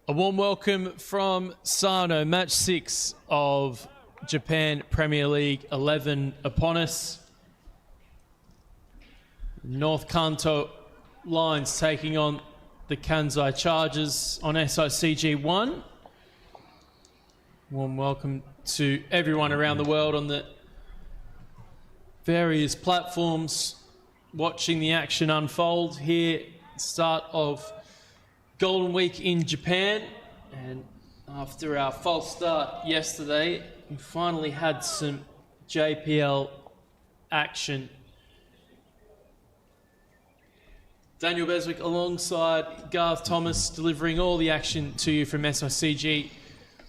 A warm welcome from Sano, match 6 of Japan Premier League 11 upon us. North Kanto Lions taking on the Kansai Chargers on SICG 1. Warm welcome to everyone around the world on the various platforms watching the action unfold here, start of Golden Week in Japan. And after our false start yesterday, we finally had some JPL action. Daniel Beswick alongside Garth Thomas delivering all the action to you from SICG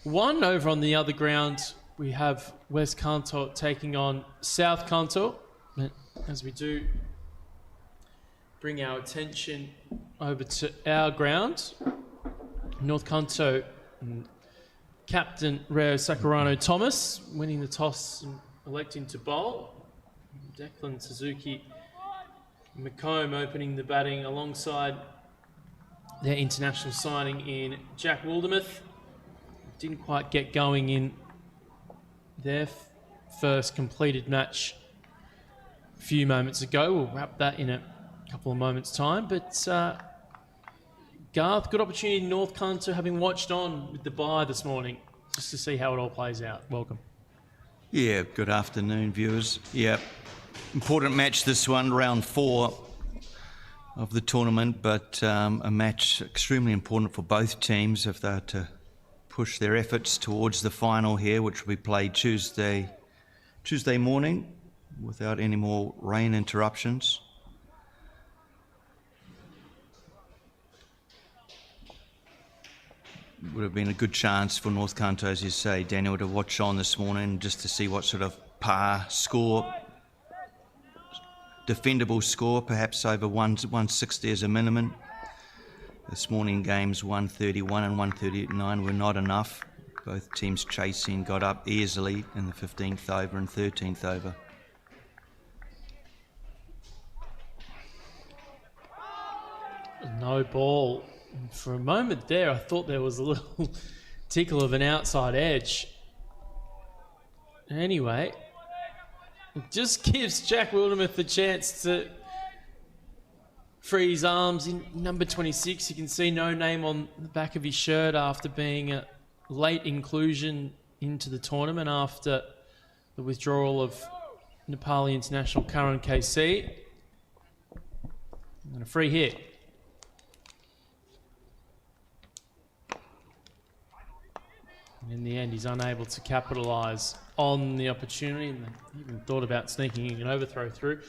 1. Over on the other ground, we have West Kanto taking on South Kanto. As we do bring our attention over to our ground, North Kanto captain Reo Sakurano Thomas winning the toss and electing to bowl. Declan Suzuki McComb opening the batting alongside their international signing in Jack Wildermuth. Didn't quite get going in their first completed match a few moments ago. We'll wrap that in a couple of moments' time. But Garth, good opportunity in North Kanto, having watched on with the bye this morning, just to see how it all plays out. Welcome. Yeah, good afternoon, viewers. Yeah, important match this one, round 4 of the tournament, but a match extremely important for both teams if they're to push their efforts towards the final here, which will be played Tuesday morning without any more rain interruptions. Would have been a good chance for North Kanto, as you say, Daniel, to watch on this morning just to see what sort of par score, defendable score, perhaps over 160 as a minimum. This morning games 131 and 139 were not enough. Both teams chasing got up easily in the 15th over and 13th over. No ball. For a moment there, I thought there was a little tickle of an outside edge. Anyway, it just gives Jack Wildermuth the chance to free his arms in number 26. You can see no name on the back of his shirt after being a late inclusion into the tournament after the withdrawal of Nepali international Karan KC. And a free hit. In the end, he's unable to capitalise on the opportunity and even thought about sneaking an overthrow through.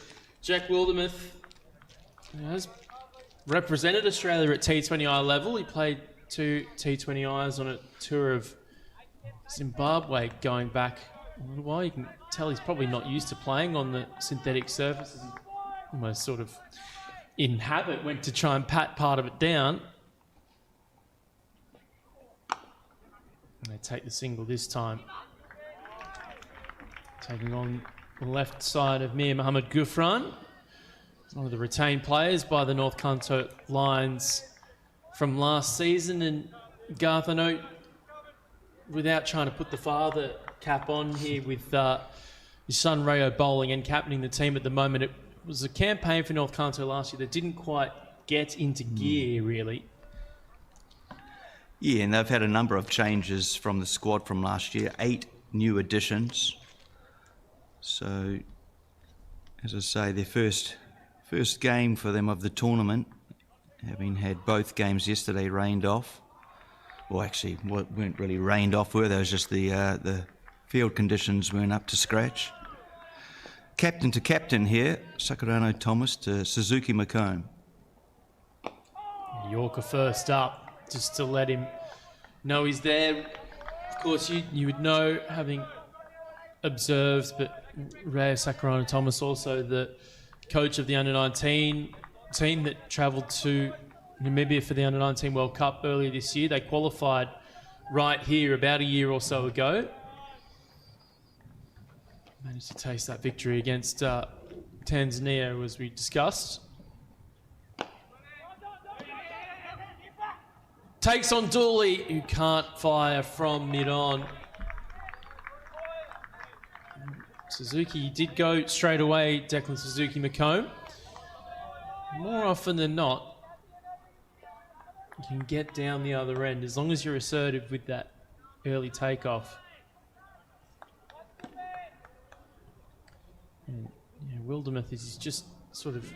Jack Wildermuth has represented Australia at T20I level. He played 2 T20Is on a tour of Zimbabwe going back a little while. You can tell he's probably not used to playing on the synthetic surfaces. He almost sort of in habit went to try and pat part of it down. And they take the single this time. Taking on the left side of Mir Mohammed Gufran, one of the retained players by the North Kanto Lions from last season. And Garth, I know, without trying to put the father cap on here with his son Rayo bowling and captaining the team at the moment, it was a campaign for North Kanto last year that didn't quite get into gear, really. Yeah, and they've had a number of changes from the squad from last year, 8 new additions. So, as I say, their first game for them of the tournament, having had both games yesterday rained off. Well, actually, weren't really rained off, were they? It was just the field conditions weren't up to scratch. Captain to captain here, Sakurano Thomas to Suzuki McComb. Yorker first up, just to let him know he's there. Of course, you would know, having observed, but Reo Sakurano Thomas, also the coach of the under-19 team that travelled to Namibia for the under-19 World Cup earlier this year. They qualified right here about a year or so ago. Managed to taste that victory against Tanzania, as we discussed. Takes on Dooley, who can't fire from mid-on. Suzuki did go straight away, Declan Suzuki McComb. More often than not, you can get down the other end as long as you're assertive with that early takeoff. And, Wildermuth is just sort of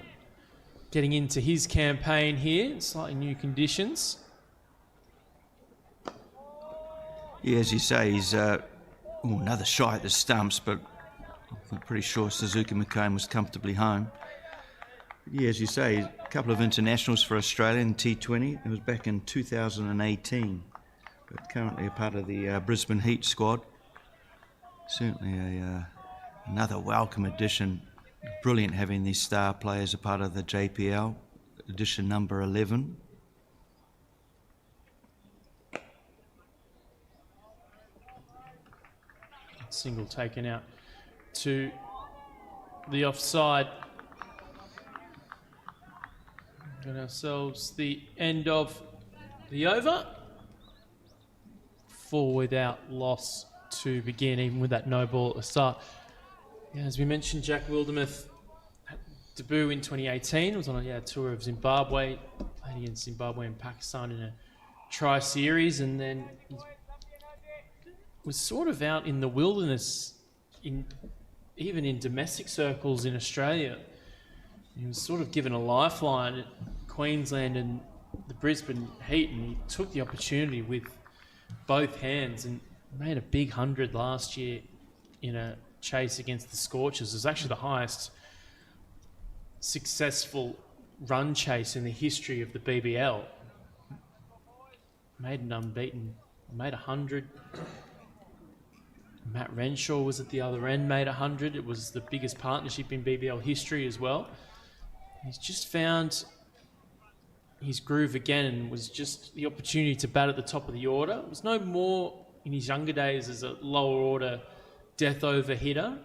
getting into his campaign here, slightly new conditions. Yeah, as you say, he's another shy at the stumps, but I'm pretty sure Suzuki McComb was comfortably home. Yeah, as you say, a couple of internationals for Australia in T20. It was back in 2018, but currently a part of the Brisbane Heat squad. Certainly another welcome addition. Brilliant having these star players a part of the JPL, edition number 11. Single taken out to the offside. Got ourselves the end of the over. 4 without loss to begin, even with that no ball at the start. Yeah, as we mentioned, Jack Wildermuth debut in 2018. Was on a tour of Zimbabwe, played against Zimbabwe and Pakistan in a tri-series, and then he was sort of out in the wilderness, even in domestic circles in Australia. He was sort of given a lifeline at Queensland and the Brisbane Heat, and he took the opportunity with both hands and made a big 100 last year in a chase against the Scorchers. It was actually the highest successful run chase in the history of the BBL. Made an unbeaten, made 100. Matt Renshaw was at the other end, made 100. It was the biggest partnership in BBL history as well. He's just found his groove again, and was just the opportunity to bat at the top of the order. It was no more in his younger days as a lower order death over hitter,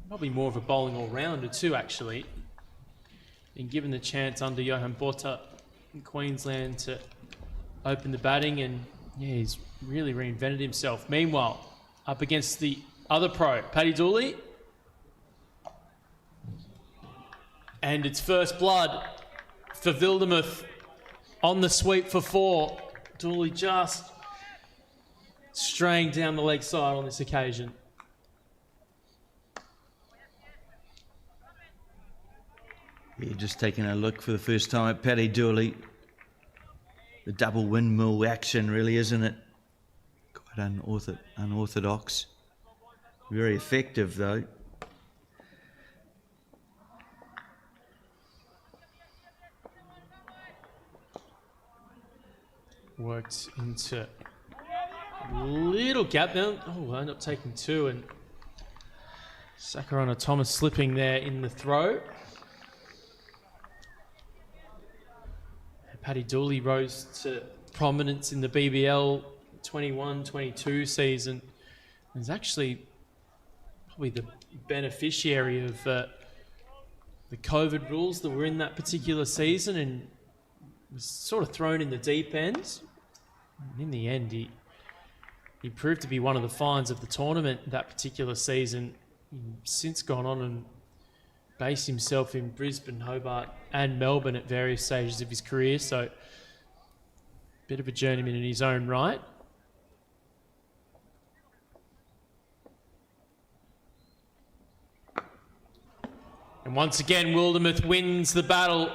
probably more of a bowling all-rounder too, actually. Been given the chance under Johan Botta in Queensland to open the batting, and yeah, he's really reinvented himself. Meanwhile, up against the other pro, Paddy Dooley. And it's first blood for Wildermuth on the sweep for 4. Dooley just straying down the leg side on this occasion. Yeah, just taking a look for the first time at Paddy Dooley. The double windmill action, really, isn't it? Quite unorthodox. Very effective, though. Worked into a little gap now. Oh, I end up taking 2, and Sakurana Thomas slipping there in the throw. Paddy Dooley rose to prominence in the BBL 21-22 season. He's actually probably the beneficiary of the COVID rules that were in that particular season, and was sort of thrown in the deep end. And in the end, he proved to be one of the finds of the tournament that particular season. He's since gone on and based himself in Brisbane, Hobart and Melbourne at various stages of his career, so bit of a journeyman in his own right. And once again, Wildermuth wins the battle.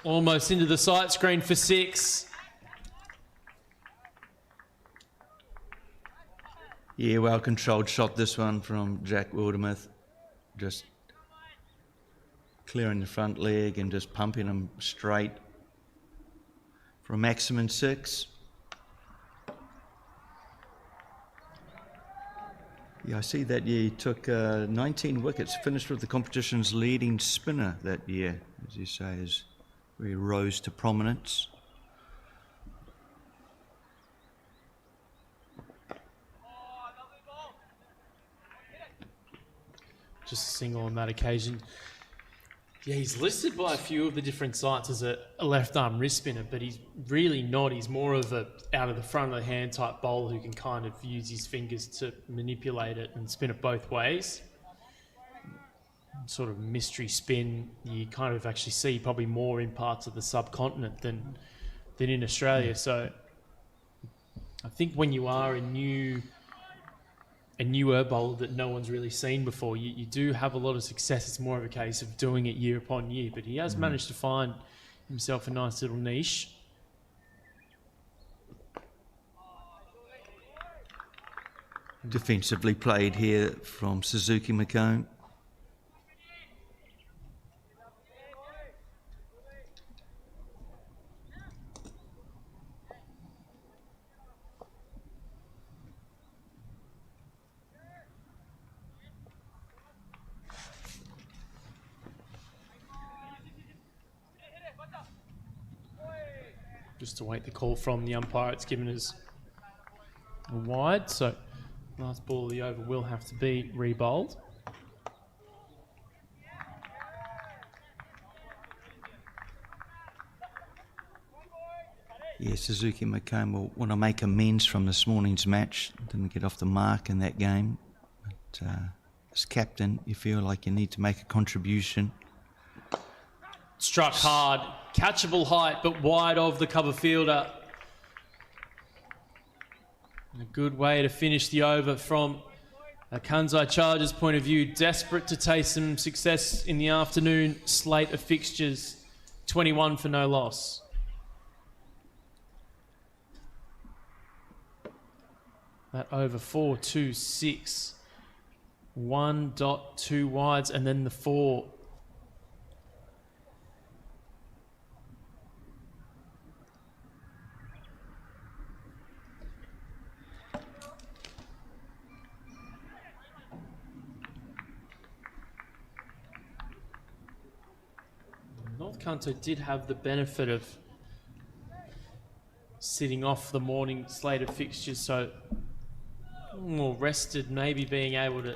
Almost into the sight screen for 6. Yeah, well-controlled shot, this one from Jack Wildermuth. Just clearing the front leg and just pumping him straight for a maximum 6. Yeah, I see that year he took 19 wickets, finished with the competition's leading spinner that year, as you say, where he rose to prominence. Just a single on that occasion. Yeah, he's listed by a few of the different sites as a left arm wrist spinner, but he's really not. He's more of a out of the front of the hand type bowler who can kind of use his fingers to manipulate it and spin it both ways. Sort of mystery spin you kind of actually see probably more in parts of the subcontinent than in Australia. So I think when you are a newer bowler that no one's really seen before, you do have a lot of success. It's more of a case of doing it year upon year, but he has managed to find himself a nice little niche. Defensively played here from Suzuki McComb. Just to wait the call from the umpire, it's given us a wide, so last ball of the over will have to be re-bowled. Yeah, Suzuki McComb will want to make amends from this morning's match. Didn't get off the mark in that game. But as captain, you feel like you need to make a contribution. Struck hard, catchable height, but wide of the cover fielder. A good way to finish the over from a Kansai Chargers point of view. Desperate to taste some success in the afternoon slate of fixtures. 21 for no loss. That over 4-2-6. 1.2 wides and then the 4. North Kanto did have the benefit of sitting off the morning slate of fixtures, so more rested, maybe being able to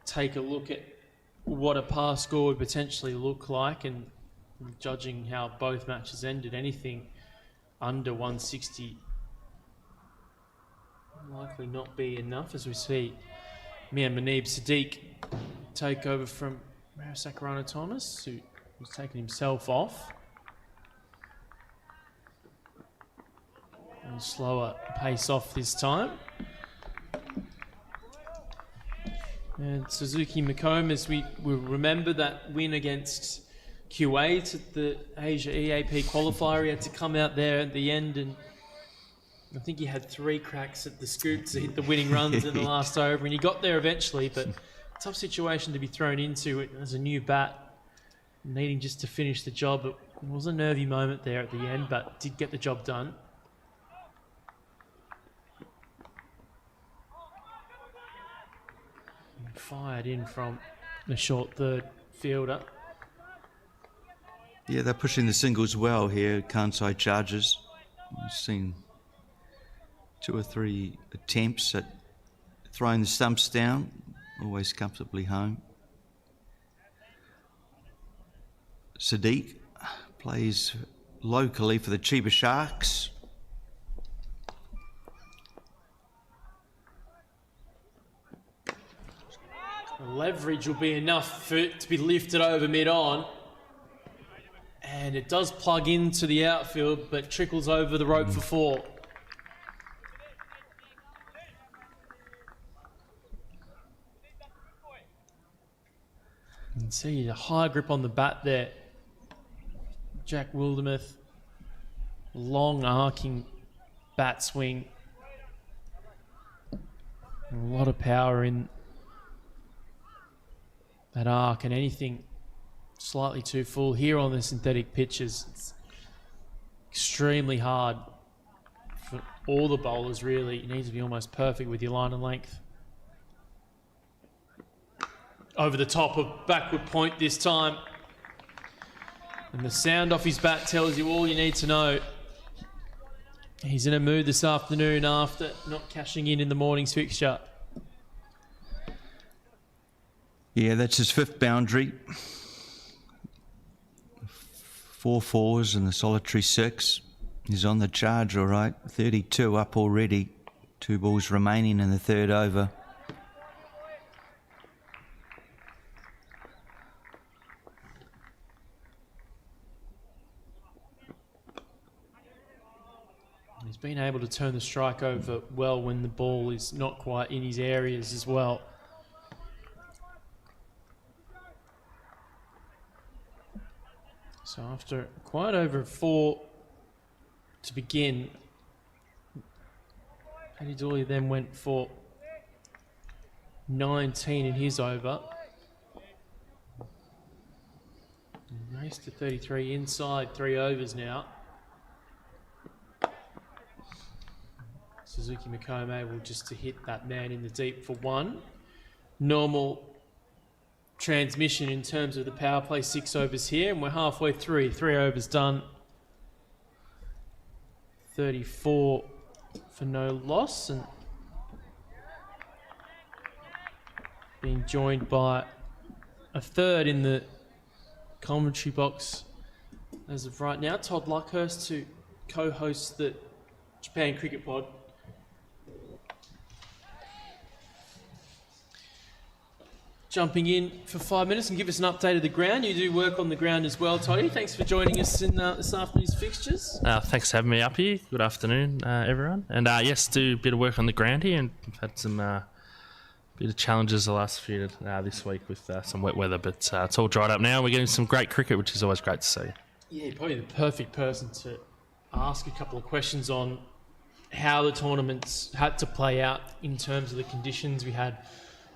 take a look at what a pass score would potentially look like, and judging how both matches ended, anything under 160 likely not be enough, as we see Mian Manib Sadiq take over from Sakurana Thomas, who was taking himself off. And slower pace off this time. And Suzuki McComb, as we remember that win against Kuwait at the Asia EAP qualifier, he had to come out there at the end, and I think he had 3 cracks at the scoop to hit the winning runs in the last over, and he got there eventually, but tough situation to be thrown into it as a new bat, needing just to finish the job. It was a nervy moment there at the end, but did get the job done. And fired in from the short third fielder. Yeah, they're pushing the singles well here, Kansai Chargers. We've seen 2 or 3 attempts at throwing the stumps down, always comfortably home. Sadiq plays locally for the Chiba Sharks. The leverage will be enough for it to be lifted over mid-on. And it does plug into the outfield, but trickles over the rope for 4. You can see a high grip on the bat there. Jack Wildermuth, long arcing bat swing. A lot of power in that arc, and anything slightly too full here on the synthetic pitches, it's extremely hard for all the bowlers really. You need to be almost perfect with your line and length. Over the top of backward point this time. And the sound off his bat tells you all you need to know. He's in a mood this afternoon after not cashing in the morning's fixture. Yeah, that's his 5th boundary. 4 fours and the solitary 6. He's on the charge, all right. 32 up already. 2 balls remaining in the third over. He's been able to turn the strike over well when the ball is not quite in his areas as well. So after quite over 4 to begin, Paddy Dooley then went for 19 in his over. Raced to 33 inside 3 overs now. Suzuki McComb able just to hit that man in the deep for 1. Normal transmission in terms of the power play, 6 overs here, and we're halfway through. 3 overs done. 34 for no loss, and being joined by a third in the commentary box as of right now, Todd Luckhurst, to co-host the Japan Cricket Pod. Jumping in for 5 minutes and give us an update of the ground. You do work on the ground as well, Toddy. Thanks for joining us in this afternoon's fixtures. Thanks for having me up here. Good afternoon, everyone. And yes, do a bit of work on the ground here, and we've had some bit of challenges the last few this week with some wet weather, but it's all dried up now. We're getting some great cricket, which is always great to see. Yeah, probably the perfect person to ask a couple of questions on how the tournaments had to play out in terms of the conditions we had.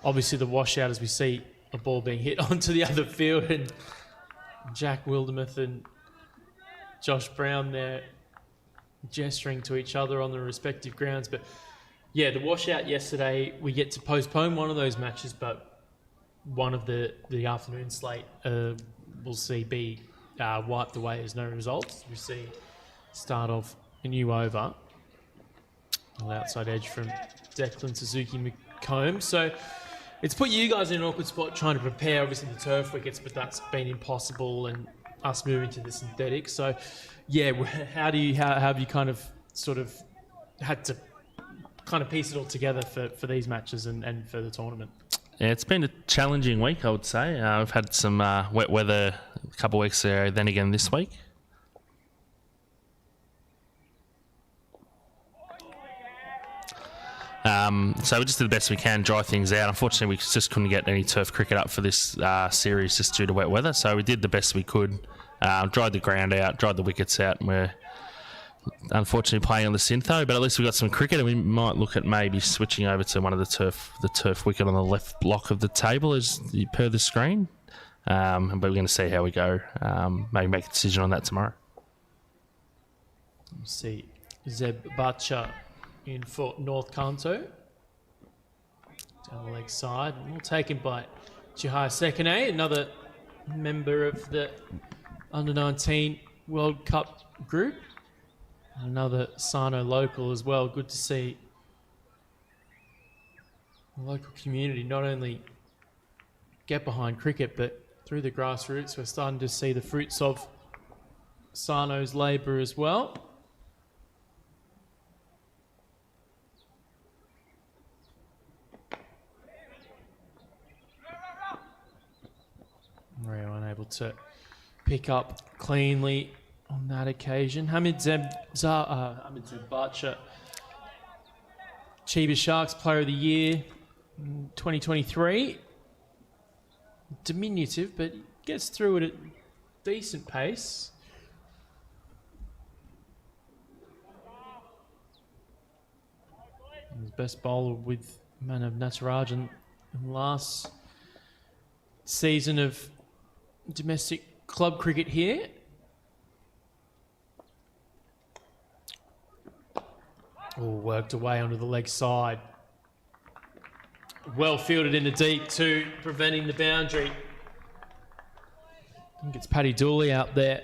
Obviously, the washout as we see a ball being hit onto the other field, and Jack Wildermuth and Josh Brown there gesturing to each other on the respective grounds. But yeah, the washout yesterday, we get to postpone one of those matches, but one of the afternoon slate we'll see be wiped away as no results. We see start of a new over. Outside edge from Declan Suzuki McComb. So it's put you guys in an awkward spot trying to prepare, obviously, the turf wickets, but that's been impossible, and us moving to the synthetic. So, yeah, how have you kind of sort of had to kind of piece it all together for these matches and for the tournament? Yeah, it's been a challenging week, I would say. We've had some wet weather a couple of weeks there, then again this week. So we just did the best we can, dry things out. Unfortunately, we just couldn't get any turf cricket up for this series just due to wet weather. So we did the best we could, dried the ground out, dried the wickets out, and we're unfortunately playing on the syntho. But at least we got some cricket, and we might look at maybe switching over to one of the turf wicket on the left block of the table as per the screen. But we're going to see how we go. Maybe make a decision on that tomorrow. Let's see, Zeb Bacha in for North Kanto. Down the leg side. All taken by Chihaya Sekine, another member of the Under-19 World Cup group. Another Sano local as well. Good to see the local community not only get behind cricket, but through the grassroots, we're starting to see the fruits of Sano's labour as well. Rio unable to pick up cleanly on that occasion. Hamid Zeb Bacha, Chiba Sharks Player of the Year 2023. Diminutive, but gets through it at decent pace. His best bowler with Manav Natarajan in last season of domestic club cricket here. All worked away onto the leg side. Well fielded in the deep too, preventing the boundary. I think it's Paddy Dooley out there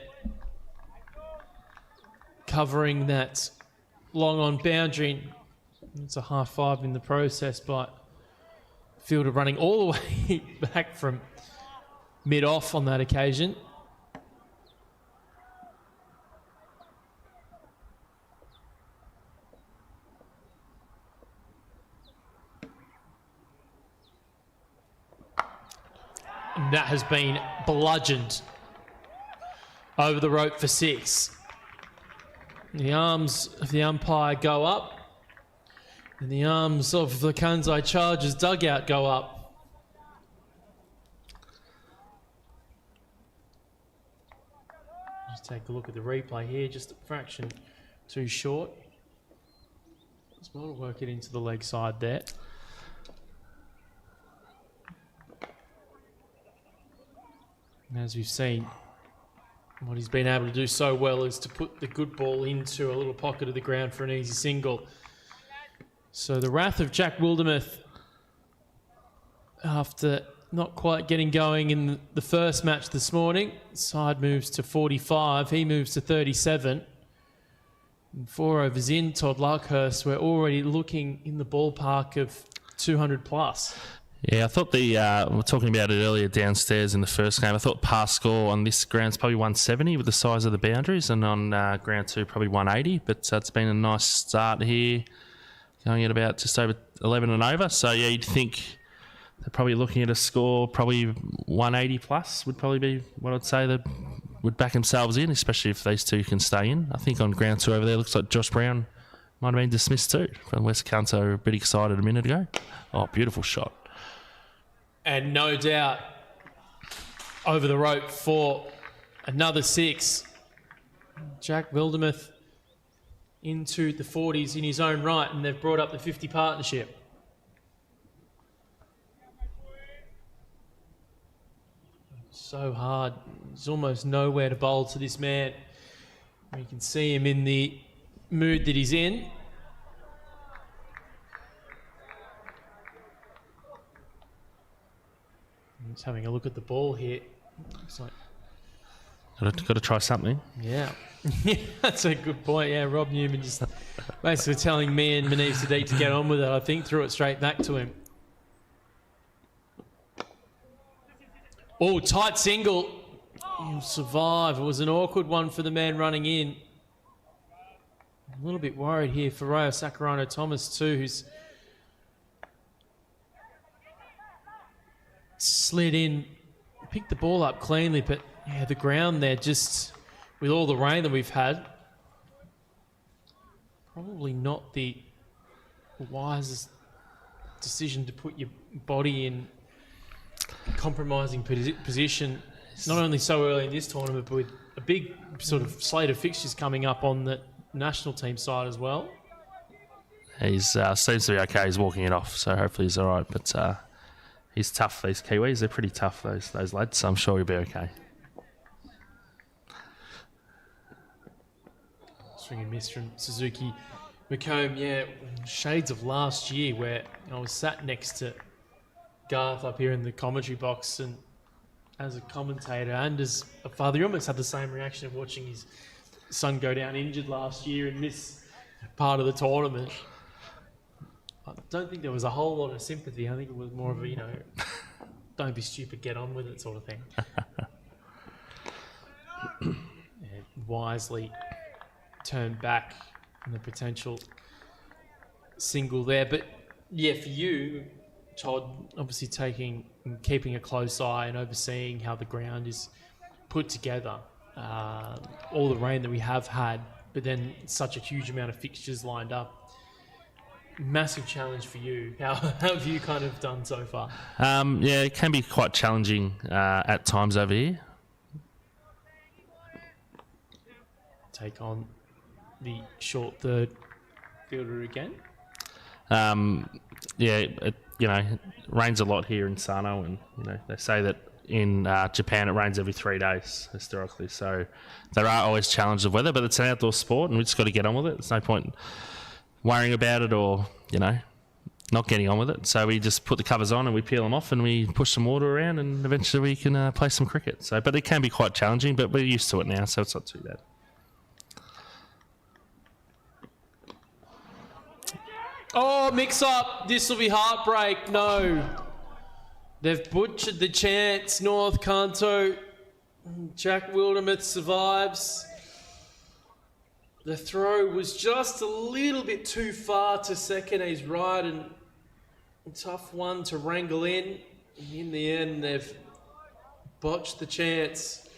covering that long on boundary. It's a half five in the process, but fielder running all the way back from mid-off on that occasion. And that has been bludgeoned over the rope for 6. The arms of the umpire go up, and the arms of the Kansai Chargers dugout go up. Just take a look at the replay here, just a fraction too short. As well, work it into the leg side there. And as we've seen, what he's been able to do so well is to put the good ball into a little pocket of the ground for an easy single. So the wrath of Jack Wildermuth, after not quite getting going in the first match this morning, side moves to 45, he moves to 37. And 4 overs in, Todd Luckhurst, we're already looking in the ballpark of 200 plus. Yeah, I thought we were talking about it earlier downstairs in the first game. I thought pass score on this ground's probably 170 with the size of the boundaries, and on ground 2 probably 180. But it's been a nice start here, going at about just over 11 and over. So yeah, you'd think they're probably looking at a score probably 180 plus would probably be what I'd say that would back themselves in, especially if these two can stay in. I think on ground 2 over there, looks like Josh Brown might have been dismissed too from West Kanto. A bit excited a minute ago. Oh, beautiful shot. And no doubt over the rope for another 6. Jack Wildermuth into the 40s in his own right, and they've brought up the 50 partnership. So hard. There's almost nowhere to bowl to this man. You can see him in the mood that he's in. Just having a look at the ball here. Looks like... Got to try something. Yeah. That's a good point. Yeah, Rob Newman just basically telling me and Manif Sadiq to get on with it. I think threw it straight back to him. Oh, tight single. He'll survive. It was an awkward one for the man running in. A little bit worried here for Ryo Sakurano Thomas too, who's slid in, picked the ball up cleanly, but yeah, the ground there, just with all the rain that we've had, probably not the wisest decision to put your body in compromising position, not only so early in this tournament, but with a big sort of slate of fixtures coming up on the national team side as well. He's seems to be okay. He's walking it off, so hopefully he's all right. But he's tough, these Kiwis. They're pretty tough, those lads, so I'm sure he'll be okay. Swing and miss from Suzuki McComb. Yeah, shades of last year where I was sat next to Garth up here in the commentary box, and as a commentator and as a father, he almost had the same reaction of watching his son go down injured last year in this part of the tournament. I don't think there was a whole lot of sympathy. I think it was more of a, don't be stupid, get on with it sort of thing. Yeah, wisely turned back on the potential single there. But yeah, for you, Todd, obviously keeping a close eye and overseeing how the ground is put together. All the rain that we have had, but then such a huge amount of fixtures lined up. Massive challenge for you. How have you kind of done so far? Yeah, it can be quite challenging at times over here. Take on the short third fielder again. Yeah, it rains a lot here in Sano, and they say that in Japan it rains every 3 days historically. So there are always challenges of weather, but it's an outdoor sport, and we just got to get on with it. There's no point worrying about it or not getting on with it. So we just put the covers on and we peel them off and we push some water around, and eventually we can play some cricket. So, but it can be quite challenging, but we're used to it now, so it's not too bad. Oh, mix up. This will be heartbreak. No. They've butchered the chance. North Kanto. Jack Wildermuth survives. The throw was just a little bit too far to second. He's right, and a tough one to wrangle in. In the end, they've botched the chance.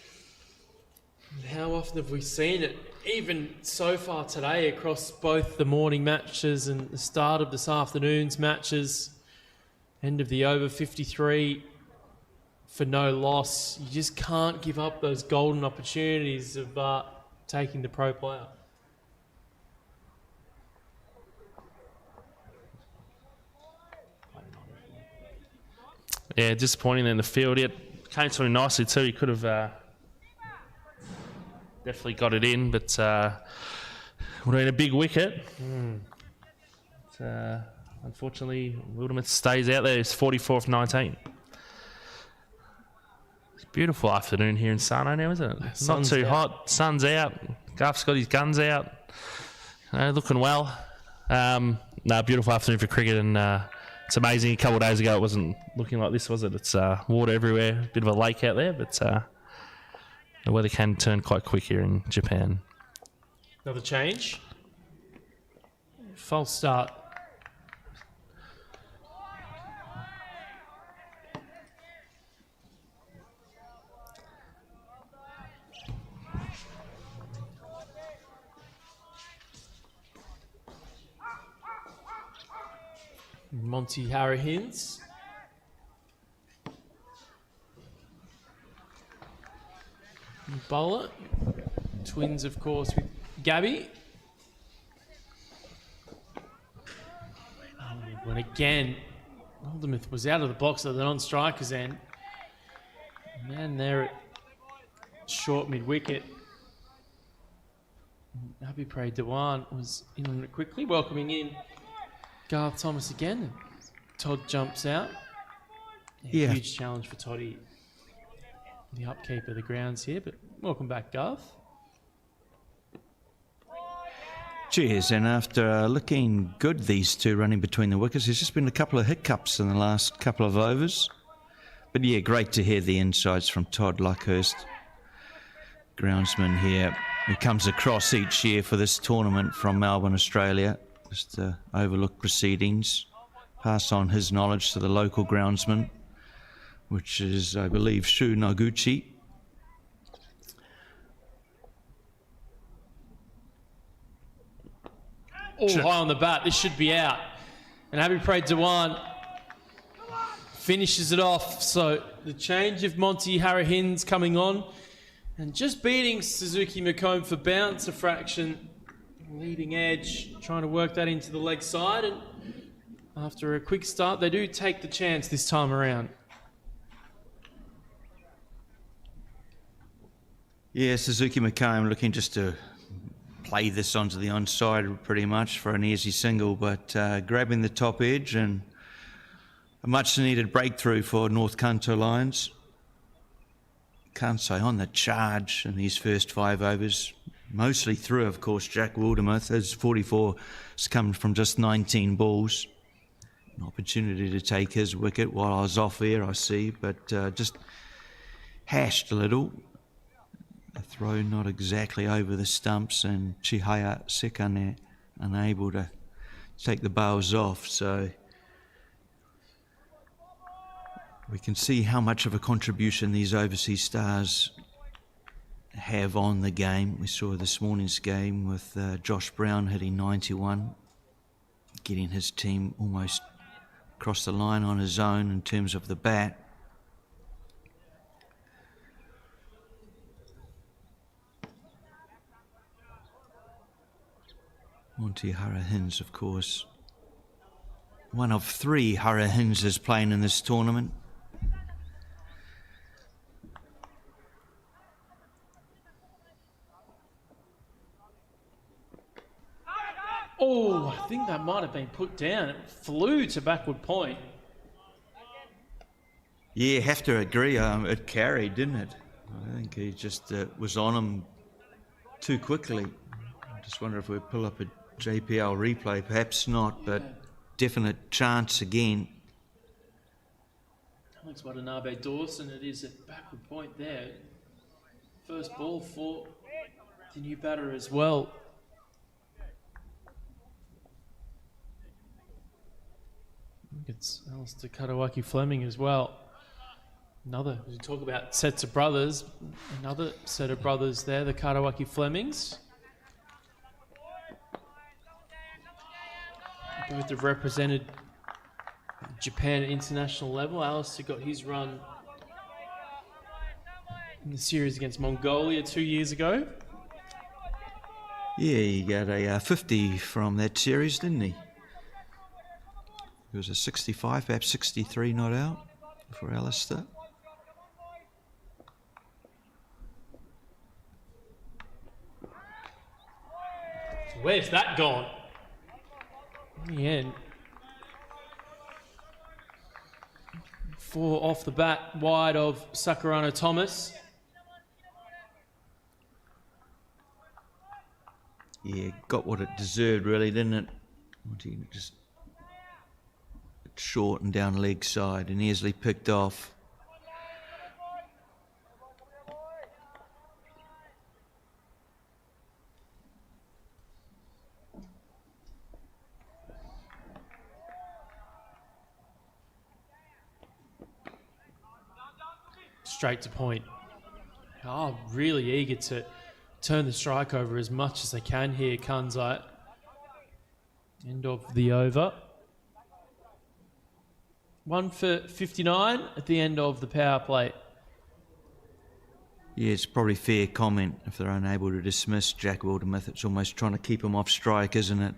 How often have we seen it? Even so far today across both the morning matches and the start of this afternoon's matches, end of the over 53 for no loss. You just can't give up those golden opportunities of taking the pro player. Yeah, disappointing in the field. It came to him nicely too. He could have definitely got it in, but would have been a big wicket. But, unfortunately, Wildermuth stays out there. It's 44 for 19. It's a beautiful afternoon here in Sarno now, isn't it? Sun's Not too out. hot. Sun's out. Garth's got his guns out. Looking well. Beautiful afternoon for cricket, and it's amazing. A couple of days ago, it wasn't looking like this, was it? It's water everywhere. Bit of a lake out there, but the weather can turn quite quick here in Japan. Another change. False start. Monty Harrahins. Bowler. Twins, of course, with Gabby. When again, Wildermuth was out of the box at the non-striker's end. Man there at short mid-wicket. Abhipray Dewan was in on it quickly, welcoming in Garth Thomas again. Todd jumps out. Yeah. Huge challenge for Toddy. The upkeep of the grounds here, but welcome back, Garth. Cheers, and after looking good, these two running between the wickets, there's just been a couple of hiccups in the last couple of overs. But yeah, great to hear the insights from Todd Luckhurst, groundsman here, who comes across each year for this tournament from Melbourne, Australia, just to overlook proceedings, pass on his knowledge to the local groundsman, which is, I believe, Shu Noguchi. All high on the bat. This should be out. And Abhipray Dewan finishes it off. So the change of Monty Harrahins coming on and just beating Suzuki McComb for bounce a fraction. Leading edge, trying to work that into the leg side. And after a quick start, they do take the chance this time around. Yeah, Suzuki McComb looking just to play this onto the onside pretty much for an easy single, but grabbing the top edge and a much needed breakthrough for North Kanto Lions. Kansai on the charge in these first 5 overs. Mostly through, of course, Jack Wildermuth. His 44 has come from just 19 balls. An opportunity to take his wicket while I was off air, I see, but just hashed a little. A throw not exactly over the stumps, and Chihaya Sekane unable to take the bails off. So we can see how much of a contribution these overseas stars have on the game. We saw this morning's game with Josh Brown hitting 91, getting his team almost across the line on his own in terms of the bat. Monty Harrahins, of course, one of 3 Harrahinses playing in this tournament. Oh, I think that might have been put down. It flew to backward point. Yeah, have to agree. It carried, didn't it? I think he just was on him too quickly. I just wonder if we pull up a JPL replay. Perhaps not, but definite chance again. Alex Watanabe Dawson, it is at backward point there. First ball for the new batter as well. It's Alistair Katawaki Fleming as well. We talk about sets of brothers. Another set of brothers there, the Karawaki Flemings. Both have represented Japan at international level. Alistair got his run in the series against Mongolia 2 years ago. Yeah, he got a 50 from that series, didn't he? It was a 65, perhaps 63 not out for Alistair. Where's that gone? In the end. 4 off the bat, wide of Sakurano Thomas. Yeah, got what it deserved, really, didn't it? Just short and down leg side, and easily picked off. Straight to point. Oh, really eager to turn the strike over as much as they can here, Kansai. End of the over. 1 for 59 at the end of the power play. Yeah, it's probably fair comment if they're unable to dismiss Jack Wildermuth. It's almost trying to keep him off strike, isn't it?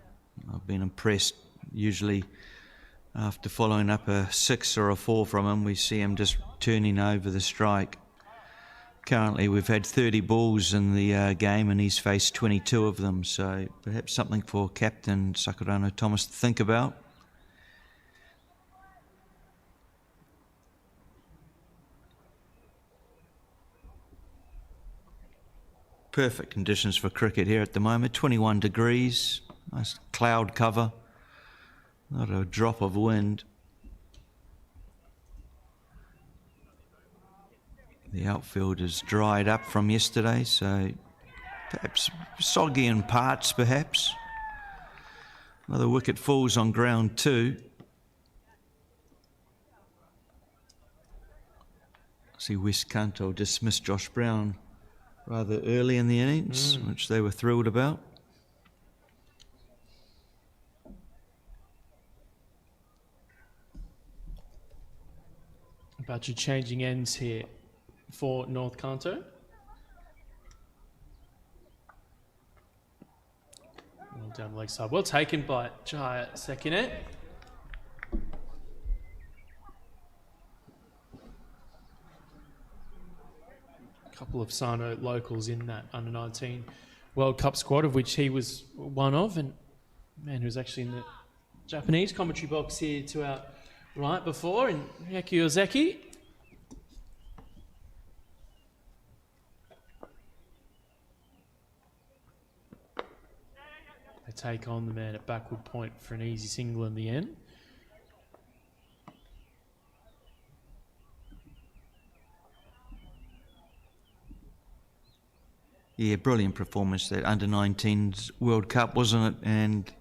I've been impressed. Usually after following up a 6 or a 4 from him, we see him just turning over the strike. Currently, we've had 30 balls in the game, and he's faced 22 of them. So perhaps something for Captain Sakurano Thomas to think about. Perfect conditions for cricket here at the moment. 21 degrees, nice cloud cover, not a drop of wind. The outfield is dried up from yesterday, so perhaps soggy in parts, perhaps. Another wicket falls on ground 2. See West Kanto dismiss Josh Brown rather early in the innings, which they were thrilled about. About you changing ends here for North Kanto. Well down the leg side. Well taken by Jaya Sekine. A couple of Sano locals in that under-19 World Cup squad, of which he was one of, and man who was actually in the Japanese commentary box here to our right before, and Ryeki Ozeki. They take on the man at backward point for an easy single in the end. Yeah, brilliant performance, that under-19s World Cup, wasn't it? And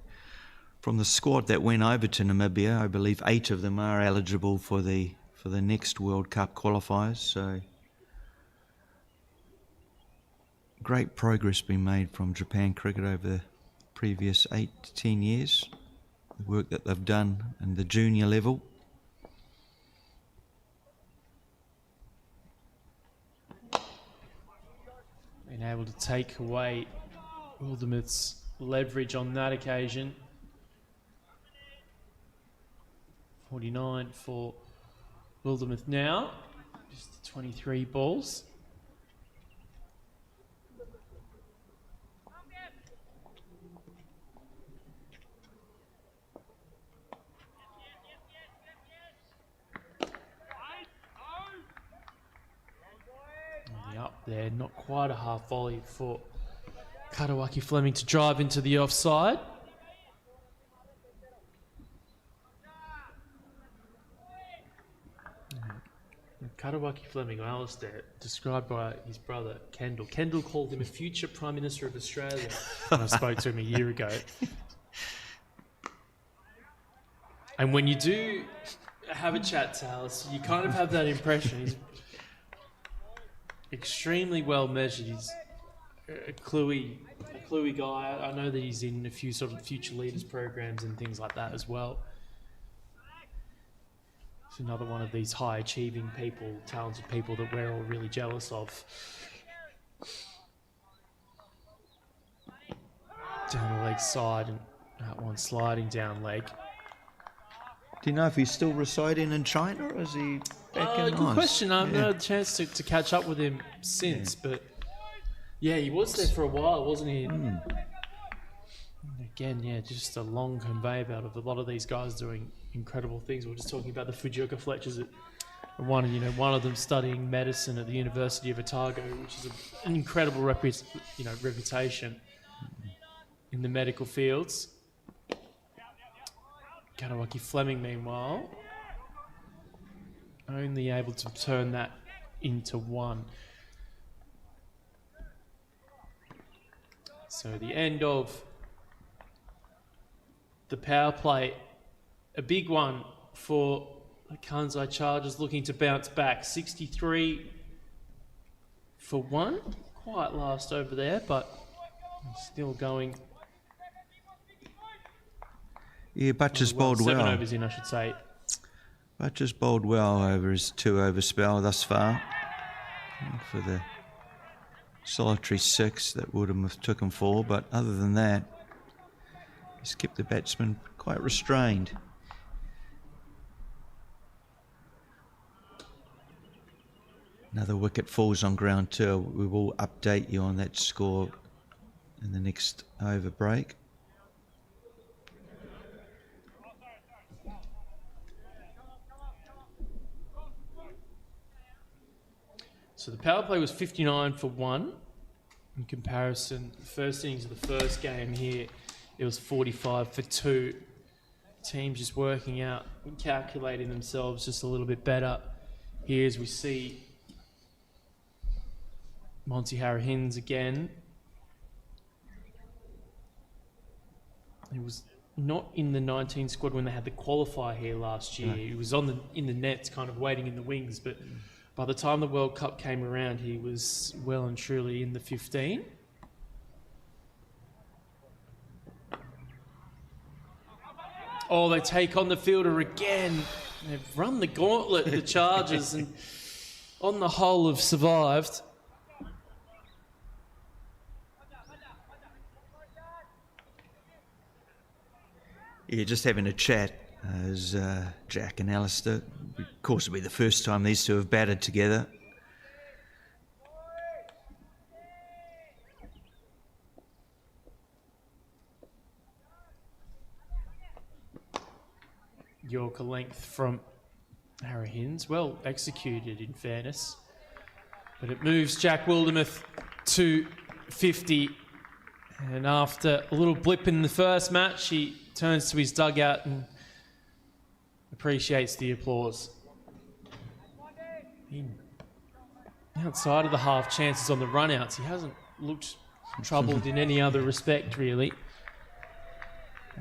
from the squad that went over to Namibia, I believe 8 of them are eligible for the next World Cup qualifiers. So great progress been made from Japan cricket over the previous 8 to 10 years. The work that they've done in the junior level. Been able to take away Wildermuth's leverage on that occasion. 49 for Wildermuth now. Just 23 balls. Up there, not quite a half volley for Karawaki Fleming to drive into the offside. Karawaki Fleming, or Alistair, described by his brother Kendall. Kendall called him a future Prime Minister of Australia when I spoke to him a year ago. And when you do have a chat to Alice, you kind of have that impression. He's extremely well measured. He's a cluey guy. I know that he's in a few sort of future leaders programs and things like that as well. He's another one of these high achieving people, talented people that we're all really jealous of. Down the leg side, and that one sliding down leg. Do you know if he's still residing in China, or is he back in Good question. I haven't had a chance to catch up with him since, but yeah, he was there for a while, wasn't he? Again, yeah, just a long conveyor belt of a lot of these guys doing incredible things. We were just talking about the Fujioka Fletchers, one of them studying medicine at the University of Otago, which is an incredible reputation in the medical fields. Kanawaki Fleming, meanwhile, only able to turn that into one. So the end of the power play, a big one for the Kansai Chargers, looking to bounce back. 63 for one, quite last over there, but still going. Yeah, Butcher's bowled well. 7 overs in, I should say. Butcher's bowled well over his 2-over spell thus far. For the solitary 6 that would have took him 4, but other than that, he's kept the batsman quite restrained. Another wicket falls on ground 2. We will update you on that score in the next over break. So the power play was 59 for 1. In comparison, the first innings of the first game here, it was 45 for 2. Teams just working out and calculating themselves just a little bit better. Here as we see Monty Harahins again. He was not in the 19 squad when they had the qualifier here last year. No. He was in the nets, kind of waiting in the wings, but by the time the World Cup came around, he was well and truly in the 15. Oh, they take on the fielder again. They've run the gauntlet, the Chargers, and on the whole have survived. Yeah, just having a chat as Jack and Alistair. Of course, it'll be the first time these two have batted together. Yorker length from Harahins. Well executed, in fairness. But it moves Jack Wildermuth to 50. And after a little blip in the first match, he turns to his dugout and appreciates the applause. Outside of the half chances on the run-outs, he hasn't looked troubled in any other respect, really,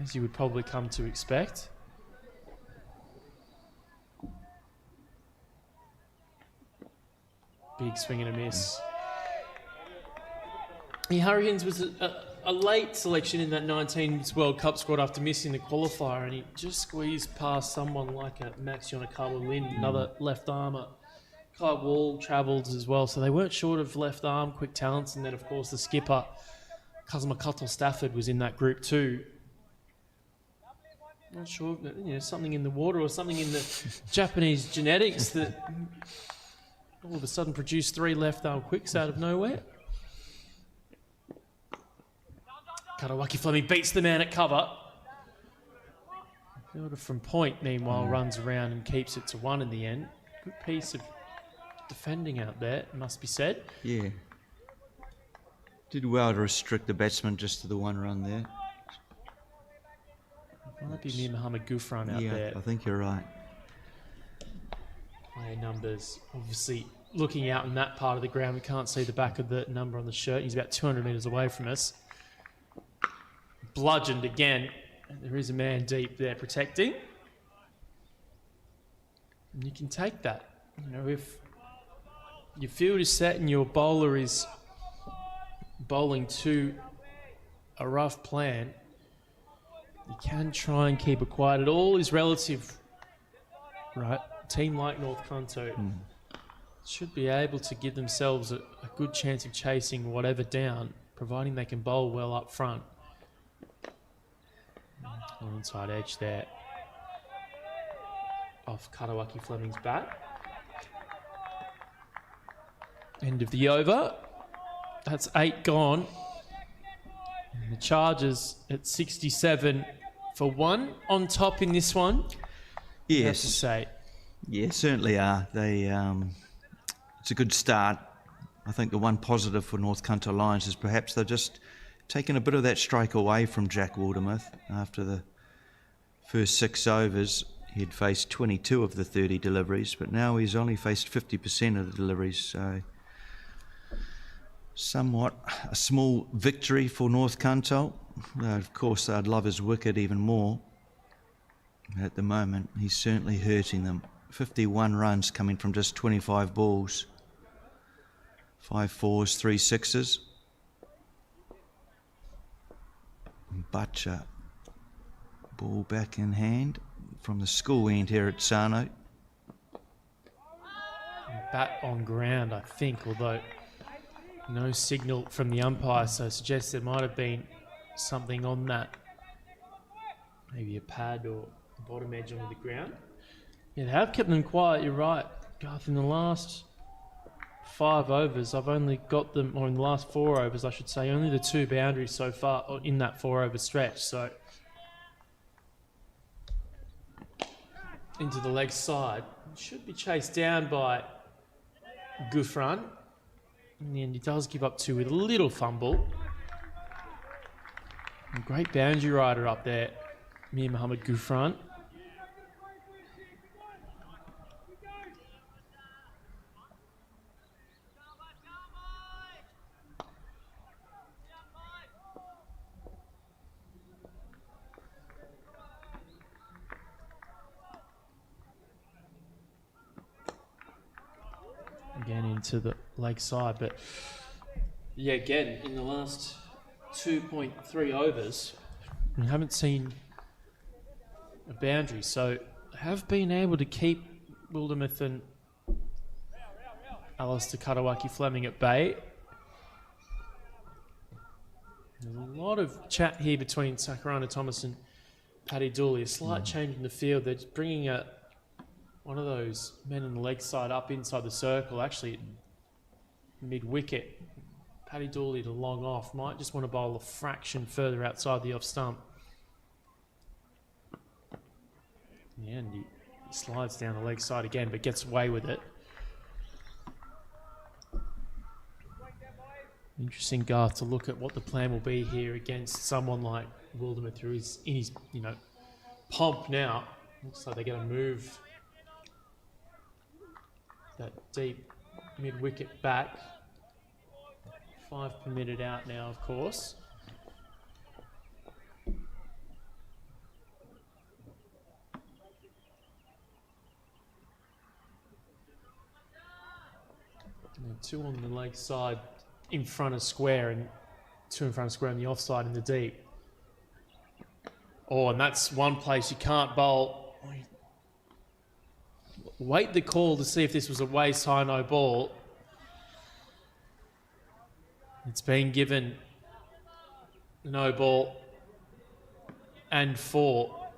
as you would probably come to expect. Big swing and a miss. Harahins was a late selection in that 19's World Cup squad after missing the qualifier, and he just squeezed past someone like a Max Yonakawa-Lin, another left armer. Kai Wall travelled as well, so they weren't short of left arm quick talents, and then of course the skipper Kazuma Kato Stafford was in that group too. Not sure, but something in the water or something in the Japanese genetics that all of a sudden produced 3 left arm quicks out of nowhere. Kanawaki Fleming beats the man at cover. Fielder from point, meanwhile, runs around and keeps it to 1 in the end. Good piece of defending out there, must be said. Yeah. Did well to restrict the batsman just to the 1 run there. Might be near Mohamed Gufran out there. Yeah, I think you're right. Player numbers, obviously looking out in that part of the ground, we can't see the back of the number on the shirt. He's about 200 metres away from us. Bludgeoned again. There is a man deep there protecting. And you can take that. If your field is set and your bowler is bowling to a rough plan, you can try and keep it quiet. It all is relative, right? A team like North Kanto should be able to give themselves a good chance of chasing whatever down, providing they can bowl well up front. Inside edge there. Off Katawaki Fleming's bat. End of the over. That's 8 gone. And the Chargers at 67 for 1 on top in this one. Yes. You have to say. Yeah, certainly are. It's a good start. I think the one positive for North Kanto Lions is perhaps they've just taken a bit of that strike away from Jack Wildermuth. After the first 6 overs, he'd faced 22 of the 30 deliveries, but now he's only faced 50% of the deliveries, so somewhat a small victory for North Kanto. Of course, I'd love his wicket even more. At the moment, he's certainly hurting them. 51 runs coming from just 25 balls. 5 fours, 3 sixes. Butcher, ball back in hand from the school end here at Sano. Bat on ground, I think, although no signal from the umpire, so it suggests there might have been something on that. Maybe a pad or bottom edge onto the ground. Yeah, they have kept them quiet, you're right, Garth. In the last 5 overs, I've only got them, or in the last 4 overs, I should say, only the 2 boundaries so far in that 4 over stretch. So into the leg side, should be chased down by Gufran. In the end, he does give up 2 with a little fumble. And great boundary rider up there, Mir Mohammed Gufran. Again into the leg side, but yeah, again in the last 2.3 overs, we haven't seen a boundary, so have been able to keep Wildermuth and Alistair Katawaki Fleming at bay. There's a lot of chat here between Sakurana Thomas and Paddy Dooley. A slight change in the field. They're just bringing one of those men on the leg side up inside the circle, actually mid-wicket. Paddy Dooley to long off. Might just want to bowl a fraction further outside the off stump. Yeah, and he slides down the leg side again, but gets away with it. Interesting, Garth, to look at what the plan will be here against someone like Wildermuth, who is in his, pomp now. Looks like they're going to move that deep mid-wicket back. 5 permitted out now, of course. And 2 on the leg side in front of square, and 2 in front of square on the offside in the deep. Oh, and that's one place you can't bowl. Wait the call to see if this was a waist high no ball. It's been given no ball and 4.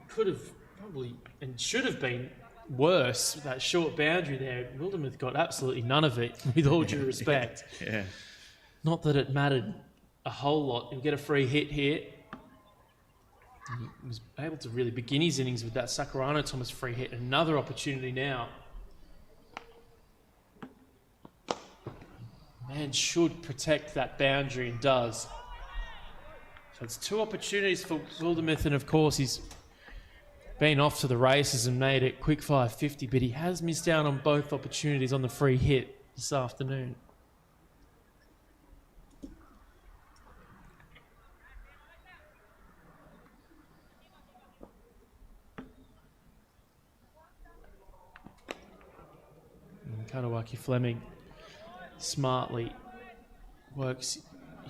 Could have probably and should have been worse, that short boundary there. Wildermuth got absolutely none of it, with all due respect. Yeah. Not that it mattered a whole lot. He'll get a free hit here. He was able to really begin his innings with that Sakurano Thomas free hit. Another opportunity now. Man should protect that boundary and does. So it's 2 opportunities for Wildermuth, and of course he's been off to the races and made it quick fire 50, but he has missed out on both opportunities on the free hit this afternoon. And Katawaki Fleming smartly works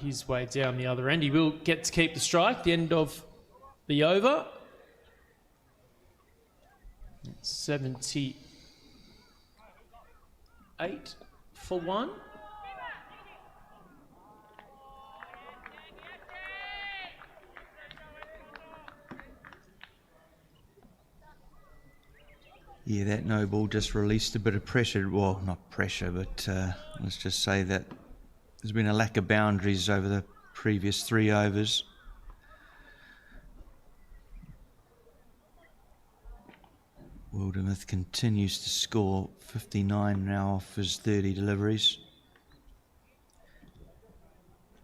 his way down the other end. He will get to keep the strike, the end of the over. 78 for one. Yeah, that no ball just released a bit of pressure. Well, not pressure, but let's just say that there's been a lack of boundaries over the previous 3 overs. Wildermuth continues to score 59 now off his 30 deliveries.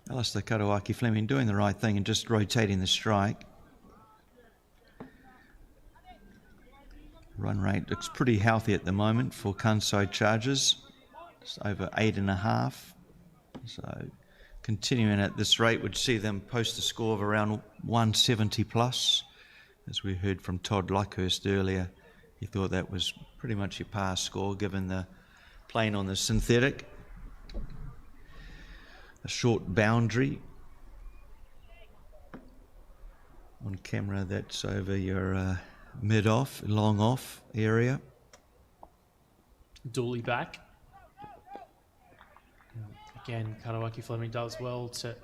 Alistair Karawaki Fleming doing the right thing and just rotating the strike. Run rate looks pretty healthy at the moment for Kansai Chargers. It's over 8.5. So continuing at this rate would see them post a score of around 170 plus. As we heard from Todd Luckhurst earlier, he thought that was pretty much your pass score given the playing on the synthetic. A short boundary. On camera, that's over your mid-off, long-off area. Dooley back. Again, Karawaki Fleming does well to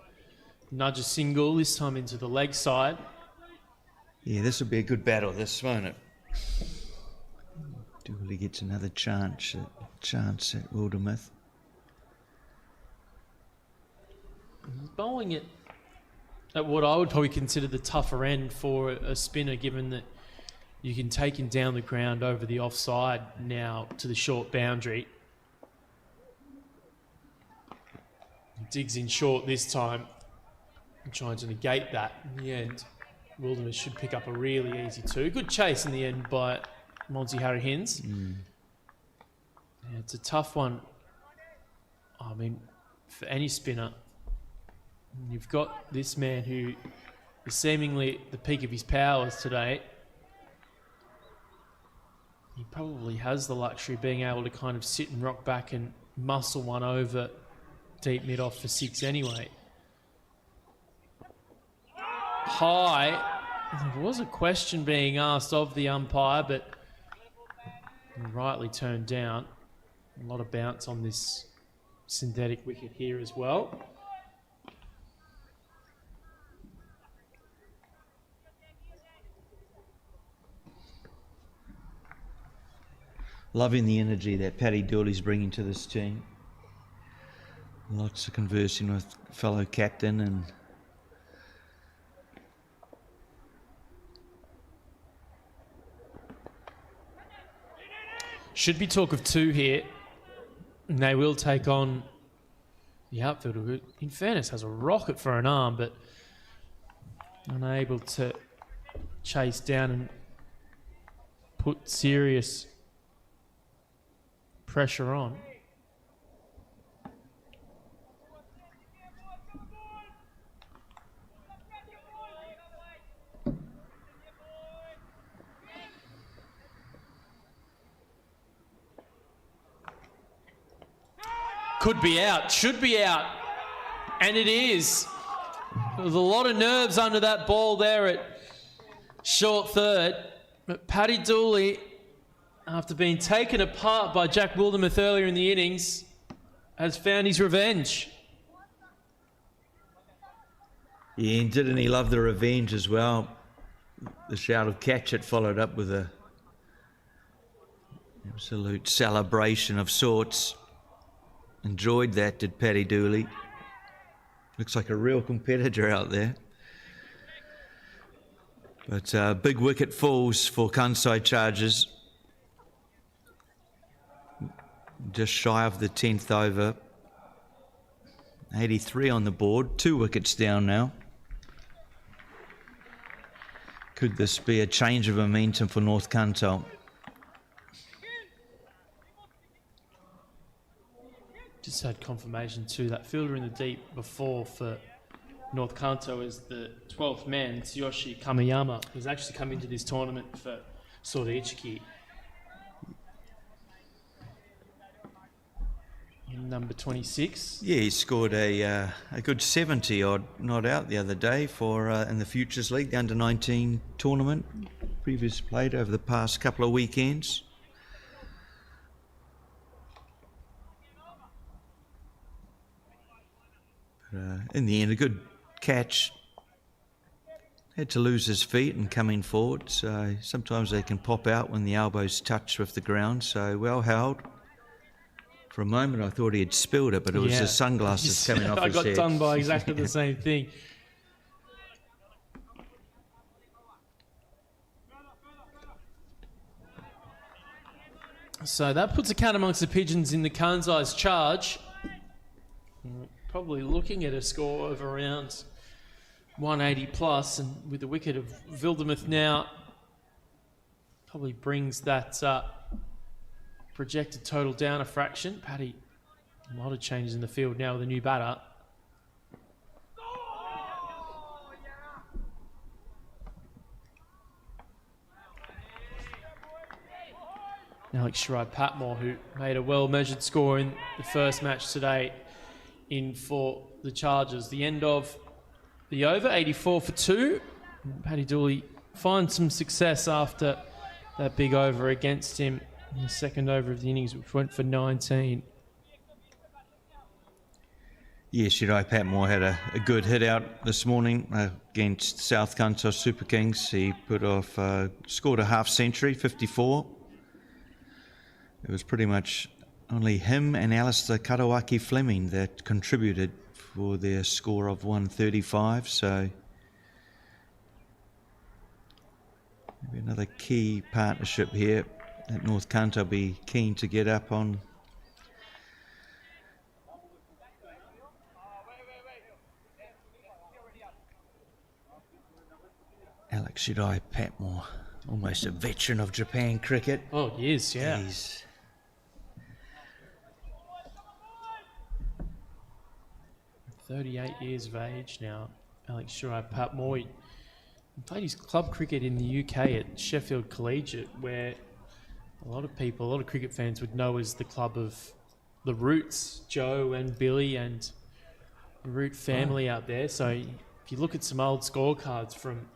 nudge a single, this time into the leg side. Yeah, this will be a good battle, this, won't it? Dooley gets another chance at Wildermuth. Bowling it at what I would probably consider the tougher end for a spinner, given that you can take him down the ground over the offside now to the short boundary. He digs in short this time and trying to negate that. In the end, Wildermuth should pick up a really easy 2. Good chase in the end by Monty Harry Hins. Yeah, it's a tough one. I mean, for any spinner, you've got this man who is seemingly at the peak of his powers today. He probably has the luxury of being able to kind of sit and rock back and muscle one over deep mid-off for 6 anyway. High. There was a question being asked of the umpire, but rightly turned down. A lot of bounce on this synthetic wicket here as well. Loving the energy that Paddy Dooley's bringing to this team. Lots of conversing with fellow captain and should be talk of 2 here. And they will take on the outfielder, who, in fairness, has a rocket for an arm, but unable to chase down and put serious pressure on. Could be out, should be out, and it is. There's a lot of nerves under that ball there at short third, but Paddy Dooley, after being taken apart by Jack Wildermuth earlier in the innings, has found his revenge. yeah, and didn't he love the revenge as well? The shout of catch it followed up with a absolute celebration of sorts. Enjoyed that, did Paddy Dooley. Looks like a real competitor out there. But big wicket falls for Kansai Chargers. Just shy of the 10th over. 83 on the board, 2 wickets down now. Could this be a change of momentum for North Kanto? Just had confirmation too, that fielder in the deep before for North Kanto as the 12th man, Tsuyoshi Kamiyama, who's actually come into this tournament for Sora Ichiki. And number 26. Yeah, he scored a good 70 odd not out the other day for in the Futures League, the under-19 tournament, previously played over the past couple of weekends. But, in the end, a good catch. Had to lose his feet and coming forward, so sometimes they can pop out when the elbows touch with the ground, so well held. For a moment I thought he had spilled it, but it was his sunglasses coming off his head. I got done by exactly the same thing. So that puts a cat amongst the pigeons in the Kansai's charge. Probably looking at a score of around 180 plus, and with the wicket of Wildermuth now, probably brings that projected total down a fraction. Paddy, a lot of changes in the field now with a new batter. Alex Shirai-Patmore, who made a well-measured score in the first match today in for the Chargers. The end of the over, 84 for 2. Paddy Dooley finds some success after that big over against him in the second over of the innings, which went for 19. Yeah, Shirai-Patmore had a good hit out this morning against South Kanto Super Kings. He put off, scored a half century, 54. It was pretty much only him and Alistair Karawaki Fleming that contributed for their score of 135. So maybe another key partnership here that North Kanto be keen to get up on. Alex Shirai-Patmore, almost a veteran of Japan cricket. Oh, he is, yeah. He's 38 years of age now, Alex Shirai-Patmore. He played his club cricket in the UK at Sheffield Collegiate, where a lot of cricket fans would know as the club of the Roots, Joe and Billy and the Root family out there. So if you look at some old scorecards from,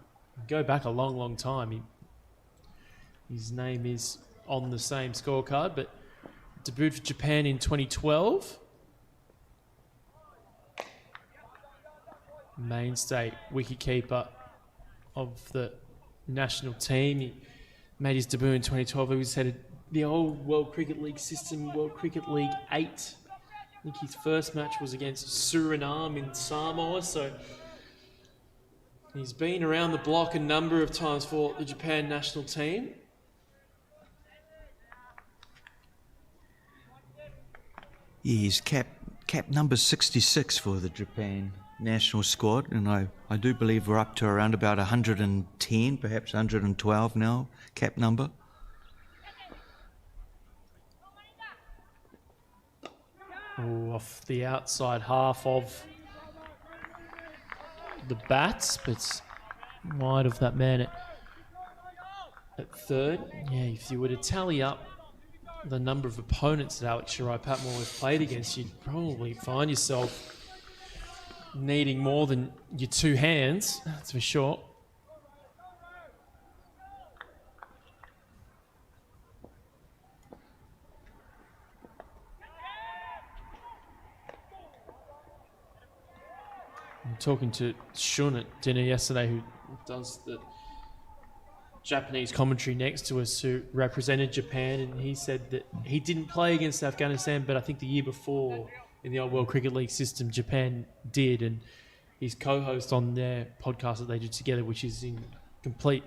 go back a long, long time, his name is on the same scorecard, but debuted for Japan in 2012. Mainstay wicketkeeper of the national team. He made his debut in 2012. He was headed the old World Cricket League system, World Cricket League 8. I think his first match was against Suriname in Samoa, so he's been around the block a number of times for the Japan national team. Yeah, he's cap number 66 for the Japan national squad, and I do believe we're up to around about 110, perhaps 112 now, cap number. Oh, off the outside half of the bats, but it's wide of that man at third. Yeah, if you were to tally up the number of opponents that Alex Shirai-Patmore has played against, you'd probably find yourself needing more than your two hands, that's for sure. I'm talking to Shun at dinner yesterday, who does the Japanese commentary next to us, who represented Japan, and he said that he didn't play against Afghanistan, but I think the year before in the old World Cricket League system, Japan did, and he's co-host on their podcast that they do together, which is in complete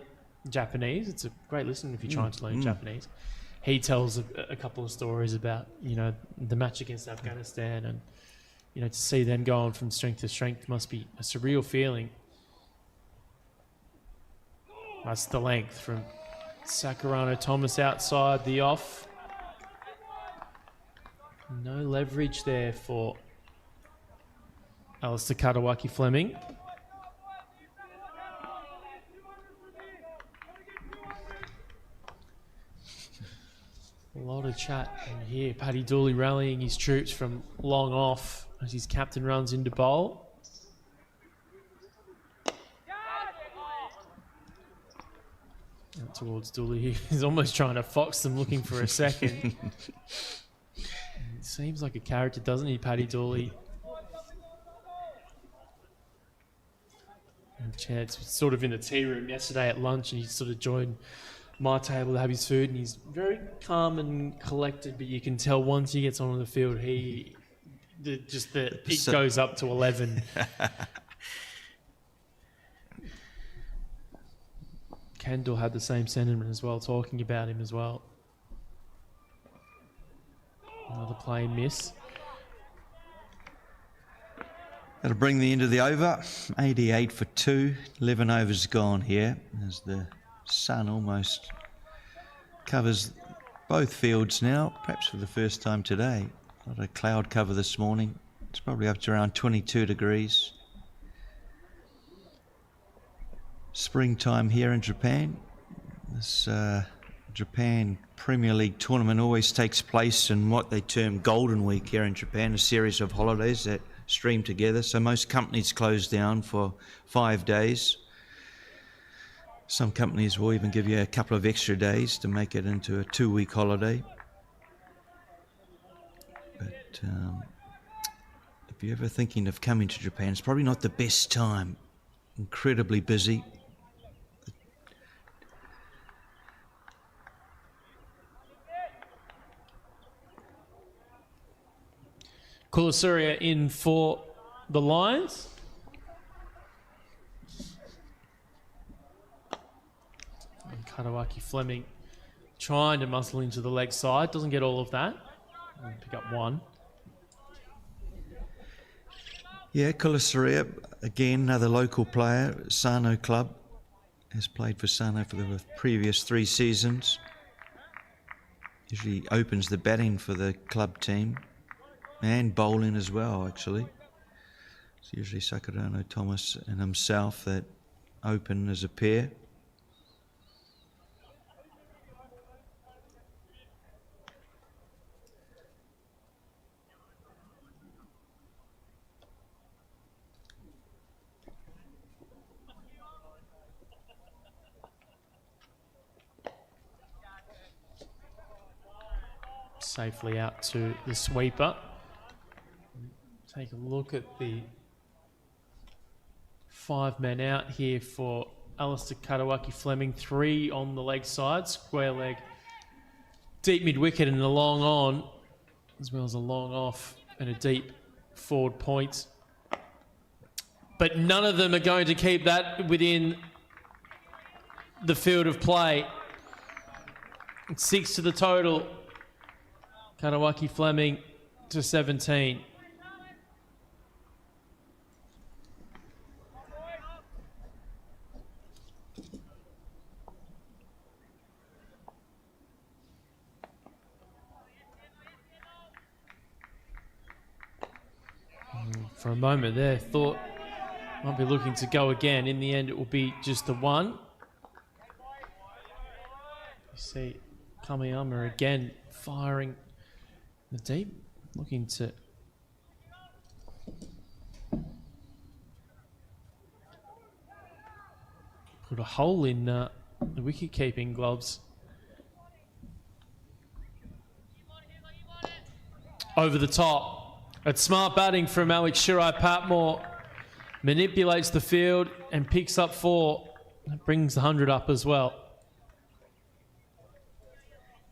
Japanese. It's a great listen if you're trying to learn Japanese. He tells a couple of stories about, the match against Afghanistan, and, to see them going from strength to strength must be a surreal feeling. That's the length from Sakurano Thomas outside the off. No leverage there for Alistair Karawaki Fleming. A lot of chat in here. Paddy Dooley rallying his troops from long off as his captain runs into bowl. Out towards Dooley. He's almost trying to fox them, looking for a second. It seems like a character, doesn't he, Paddy Dooley? And Chance was sort of in the tea room yesterday at lunch, and he sort of joined my table to have his food, and he's very calm and collected, but you can tell once he gets onto the field, it goes up to 11. Kendall had the same sentiment as well, talking about him as well. Another play miss. That'll bring the end of the over. 88 for 2. 11 overs gone here as the sun almost covers both fields now, perhaps for the first time today. A lot of cloud cover this morning. It's probably up to around 22 degrees. Springtime here in Japan. This Japan Premier League tournament always takes place in what they term Golden Week here in Japan, a series of holidays that stream together. So most companies close down for 5 days. Some companies will even give you a couple of extra days to make it into a 2-week holiday. But if you're ever thinking of coming to Japan, it's probably not the best time. Incredibly busy. Kulasuria in for the Lions. And Katawaki Fleming trying to muscle into the leg side. Doesn't get all of that. Pick up one. Yeah, Kulasuria, again, another local player, Sano Club. Has played for Sano for the previous 3 seasons. Usually opens the batting for the club team. And bowling as well, actually. It's usually Sakurano Thomas and himself that open as a pair. Safely out to the sweeper. Take a look at the 5 men out here for Alistair Katawaki Fleming. 3 on the leg side, square leg, deep mid wicket and a long on, as well as a long off and a deep forward point. But none of them are going to keep that within the field of play. 6 to the total. Katawaki Fleming to 17. For a moment there, thought might be looking to go again. In the end, it will be just the one. You see Kamiyama again firing the deep, looking to put a hole in the wicket-keeping gloves. Over the top. It's smart batting from Alex Shirai Patmore. Manipulates the field and picks up 4. That brings the 100 up as well.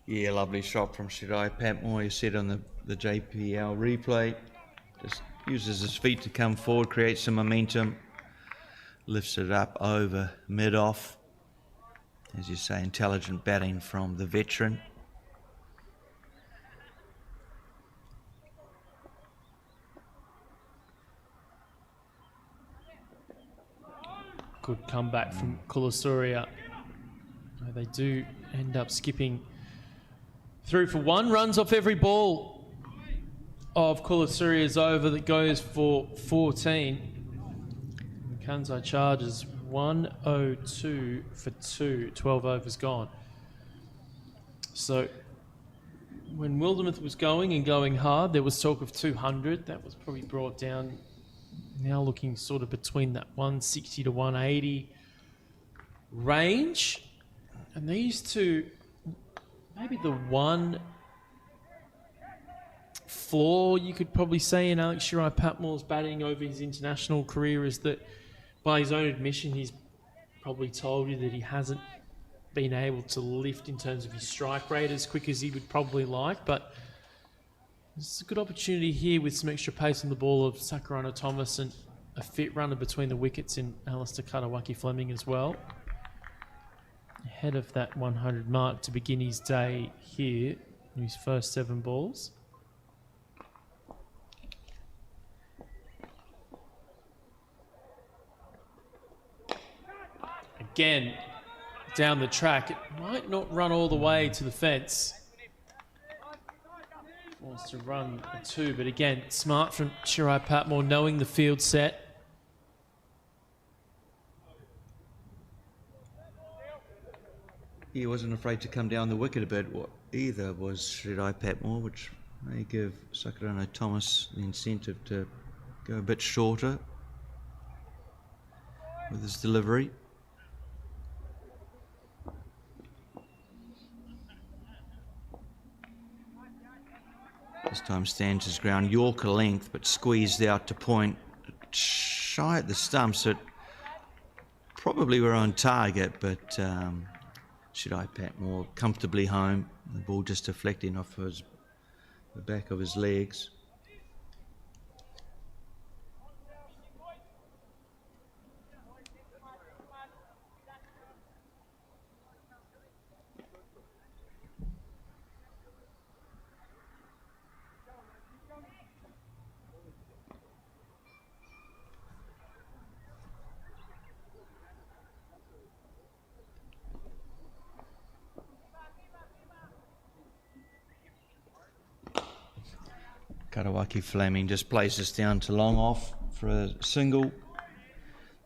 Yeah, lovely shot from Shirai Patmore. You said on the JPL replay. Just uses his feet to come forward, creates some momentum. Lifts it up over mid-off. As you say, intelligent batting from the veteran. Good comeback from Kulasuria. They do end up skipping through for 1. Runs off every ball of Kulasuria's over that goes for 14. Kansai Chargers 102 for 2. 12 overs gone. So when Wildermuth was going hard, there was talk of 200. That was probably brought down. Now looking sort of between that 160 to 180 range. And these two, maybe the one flaw you could probably say in Alex Shirai-Patmore's batting over his international career is that, by his own admission, he's probably told you that he hasn't been able to lift in terms of his strike rate as quick as he would probably like. But there's a good opportunity here with some extra pace on the ball of Sakurano Thomas and a fit runner between the wickets in Alistair Katawaki-Fleming as well. Ahead of that 100 mark to begin his day here in his first 7 balls. Again, down the track, it might not run all the way to the fence. Wants to run a 2, but again, smart from Shirai-Patmore, knowing the field set. He wasn't afraid to come down the wicket a bit either, was Shirai-Patmore, which may give Sakurano Thomas the incentive to go a bit shorter with his delivery. This time stands his ground, Yorker length, but squeezed out to point, shy at the stumps. It probably were on target, but Shirai-Patmore comfortably home. The ball just deflecting off the back of his legs. Katawaki-Fleming just plays this down to long off for a single.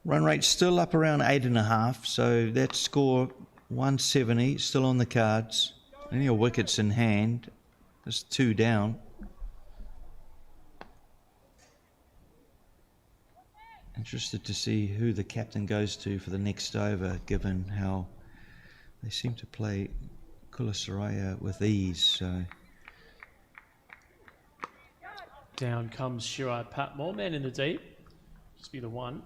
Run rate still up around 8.5, so that score 170 still on the cards. Only wickets in hand, just 2 down. Interested to see who the captain goes to for the next over, given how they seem to play Kulasaraya with ease. So. Down comes Shirai-Patmore, man in the deep. Just be the one.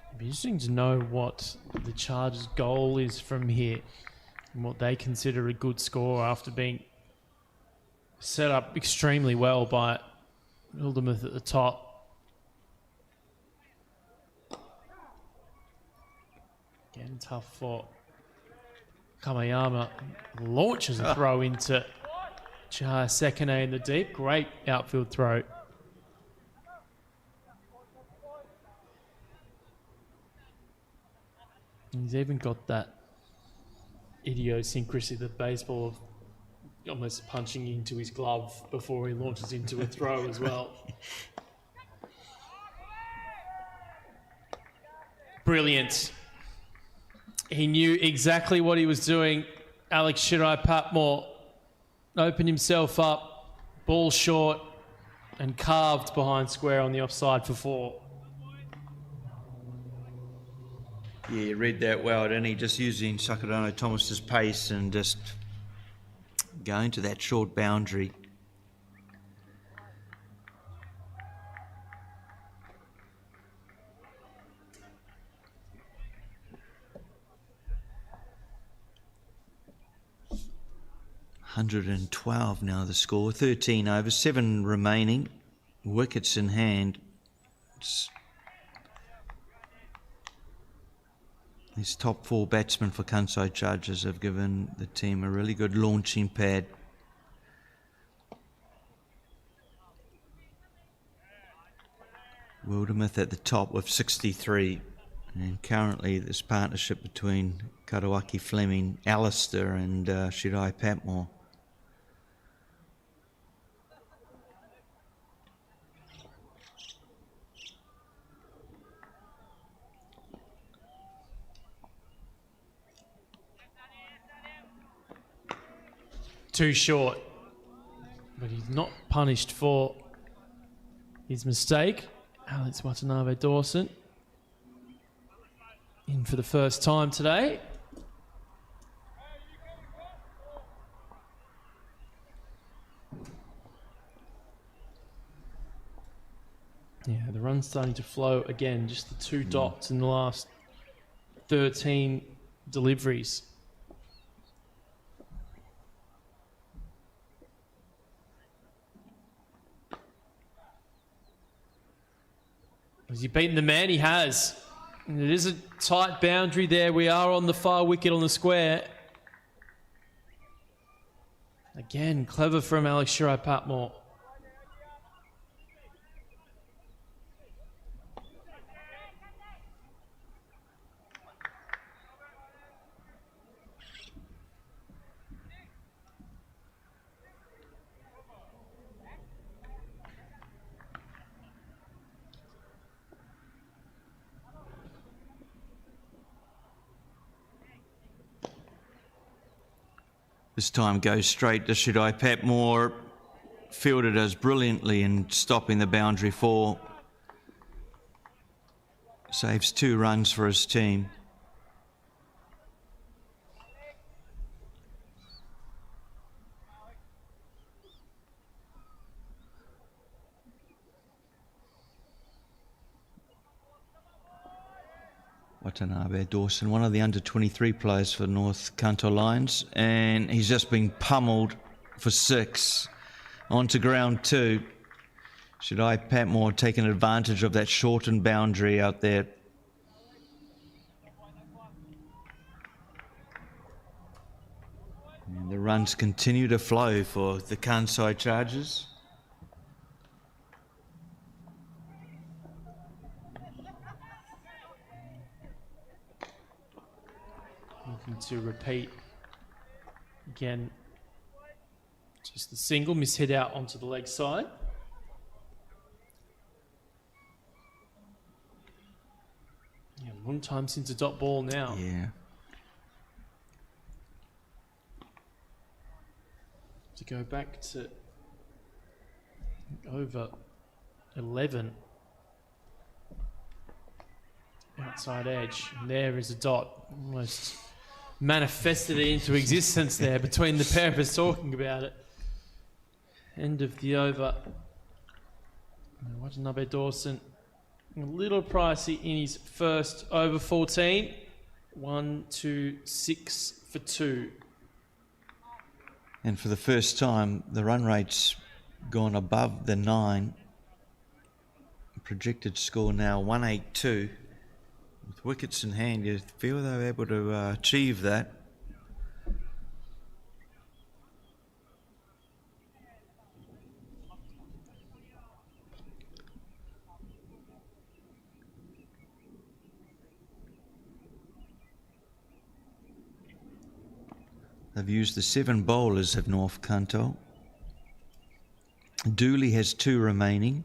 It'd be interesting to know what the Chargers' goal is from here and what they consider a good score after being set up extremely well by Wildermuth at the top. Again, tough for Kamayama. Launches a throw into Chahar Sekine in the deep. Great outfield throw. He's even got that idiosyncrasy of baseball of almost punching into his glove before he launches into a throw as well. Brilliant. He knew exactly what he was doing. Alex Shirai-Patmore opened himself up, ball short, and carved behind square on the offside for 4. Yeah, you read that well, didn't he? Just using Sakurano Thomas's pace and just going to that short boundary. $112 now the score, 13 over, 7 remaining, wickets in hand. These top 4 batsmen for Kansai Chargers have given the team a really good launching pad. Wildermuth at the top with 63, and currently this partnership between Katawaki-Fleming, Alistair and Shirai-Patmore too short. But he's not punished for his mistake. Alex Watanabe Dawson in for the first time today. Yeah, the run's starting to flow again. Just the 2 dots in the last 13 deliveries. Has he beaten the man? He has. And it is a tight boundary there. We are on the far wicket on the square. Again, clever from Alex Shirai Patmore. This time goes straight to Shirai Patmore. Fielded as brilliantly in stopping the boundary 4. Saves 2 runs for his team. Watanabe Dawson, one of the under-23 players for North Kanto Lions, and he's just been pummeled for 6. On to ground 2. Shirai Patmore taking advantage of that shortened boundary out there. And the runs continue to flow for the Kansai Chargers. Looking to repeat again. Just the single, mishit out onto the leg side. Yeah, long time since a dot ball now. Yeah. To go back to over 11. Outside edge. And there is a dot. Almost manifested it into existence there between the pair of us talking about it. End of the over. Watanabe Dawson a little pricey in his first over 14. 1, 2, 6 for 2. And for the first time, the run rate's gone above the 9. Projected score now 182. With wickets in hand, you feel they were able to achieve that. They've used the 7 bowlers of North Kanto. Dooley has 2 remaining.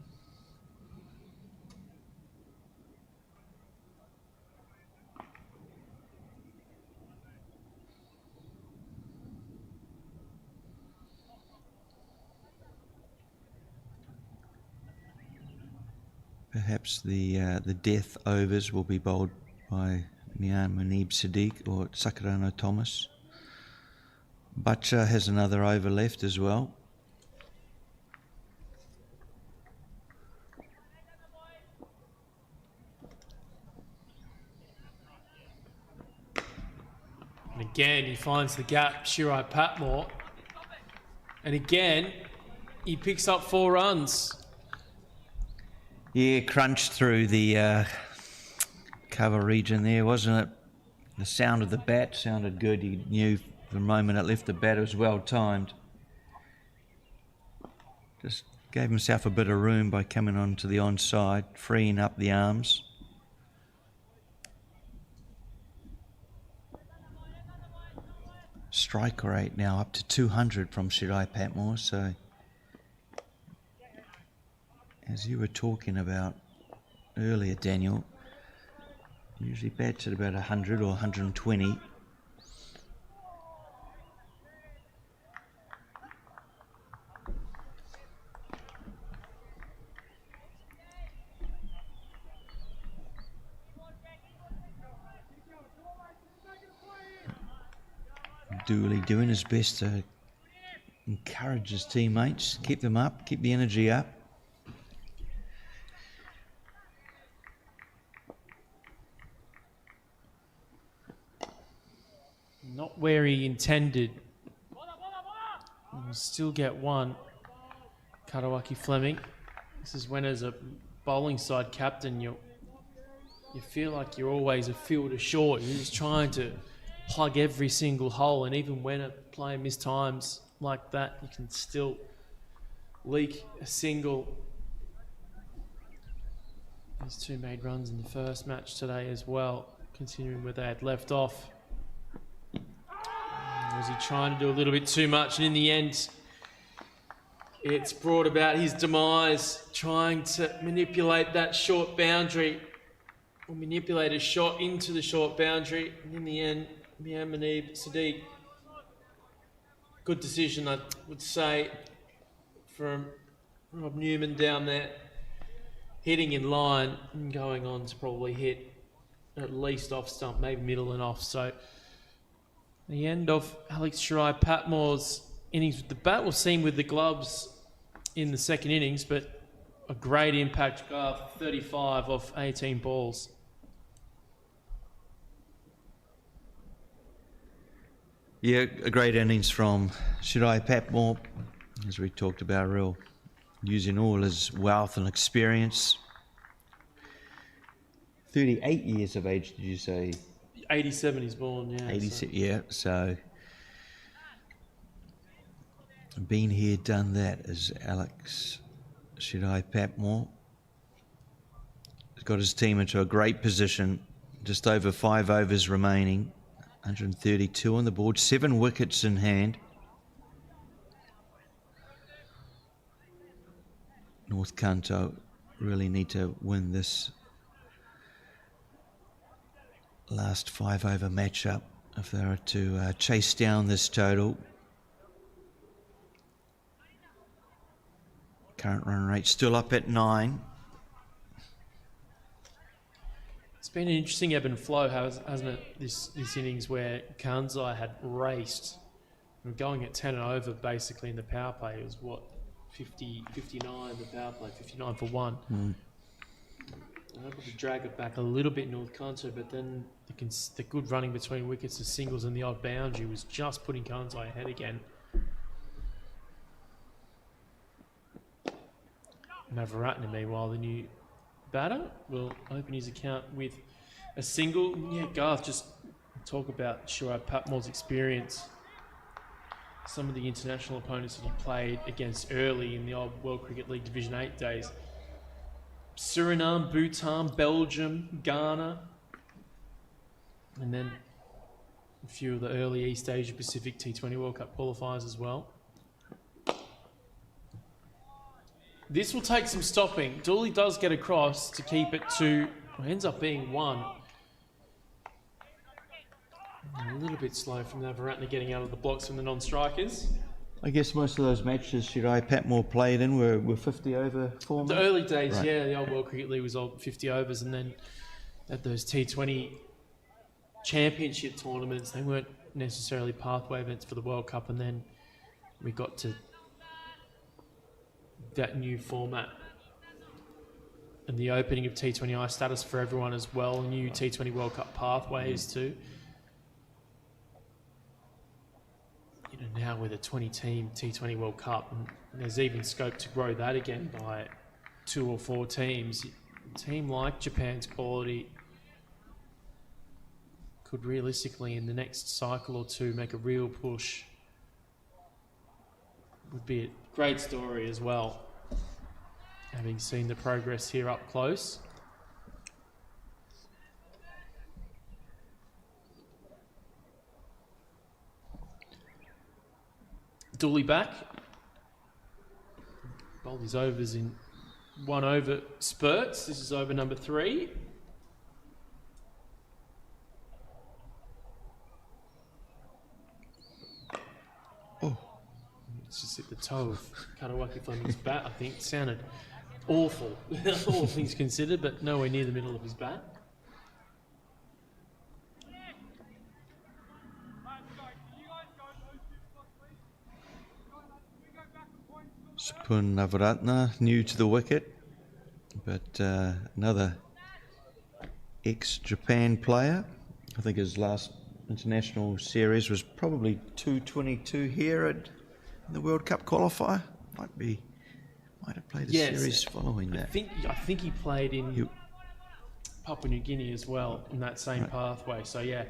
Perhaps the death overs will be bowled by Mian Munib Sadiq or Sakarano Thomas. Butcher has another over left as well. And again, he finds the gap, Shirai Patmore. And again, he picks up 4 runs. Yeah, crunched through the cover region there, wasn't it? The sound of the bat sounded good. He knew the moment it left the bat, it was well timed. Just gave himself a bit of room by coming onto the onside, freeing up the arms. Strike rate now up to 200 from Shirai Patmore, so as you were talking about earlier, Daniel, usually bats at about 100 or 120. Dooley doing his best to encourage his teammates, keep them up, keep the energy up. Not where he intended. We'll still get one. Karawaki Fleming. This is when, as a bowling side captain, you feel like you're always a fielder short. You're just trying to plug every single hole, and even when a player mistimes like that, you can still leak a single. These two made runs in the first match today as well, continuing where they had left off. Was he trying to do a little bit too much, and in the end it's brought about his demise, trying to manipulate that short boundary, or manipulate a shot into the short boundary, and in the end Manib Sadiq, good decision I would say from Rob Newman down there, hitting in line and going on to probably hit at least off stump, maybe middle and off. So the end of Alex Shirai Patmore's innings with the bat was seen with the gloves in the second innings, but a great impact, 35 off 18 balls. Yeah, a great innings from Shirai Patmore, as we talked about, real using all his wealth and experience. 38 years of age, did you say? 87 he's born, yeah. 87, yeah, so been here, done that is Alex Shirai Patmore. He's got his team into a great position, just over 5 overs remaining, 132 on the board, 7 wickets in hand. North Kanto really need to win this last 5 over matchup if they are to chase down this total. Current run rate still up at 9. It's been an interesting ebb and flow, hasn't it, this innings, where Kansai had raced and going at 10 and over basically in the power play. It was what, 50, 59 the power play, 59 for 1. Able to drag it back a little bit North Kanto, but then the good running between wickets, the singles and the odd boundary was just putting Kansai ahead again. Navaratne, meanwhile, the new batter, will open his account with a single. Yeah, Garth, just talk about Shirai Patmore's experience. Some of the international opponents that he played against early in the old World Cricket League Division 8 days. Suriname, Bhutan, Belgium, Ghana, and then a few of the early East Asia Pacific T20 World Cup qualifiers as well. This will take some stopping. Dooley does get across to keep it to, well, ends up being 1. A little bit slow from Navaratne getting out of the blocks from the non-strikers. I guess most of those matches Shirai Patmore played in were 50 over format. The early days, right. Yeah, the old World Cricket League was all 50 overs, and then at those T20 championship tournaments, they weren't necessarily pathway events for the World Cup, and then we got to that new format and the opening of T20I status for everyone as well, new T20 World Cup pathways too. You know, now with a 20-team T20 World Cup, and there's even scope to grow that again by 2 or 4 teams. A team like Japan's quality could realistically, in the next cycle or two, make a real push. Would be a great story as well, having seen the progress here up close. Dooley back. Bowled his overs in 1 over spurts. This is over number 3. Oh. It's just at the toe of Karawaki Fleming's bat, I think. It sounded awful, all things considered, but nowhere near the middle of his bat. Sapun Navaratna, new to the wicket, but another ex-Japan player. I think his last international series was probably 222 here in the World Cup qualifier. Might have played a series following that. I think he played in Papua New Guinea as well in that same pathway. So yeah.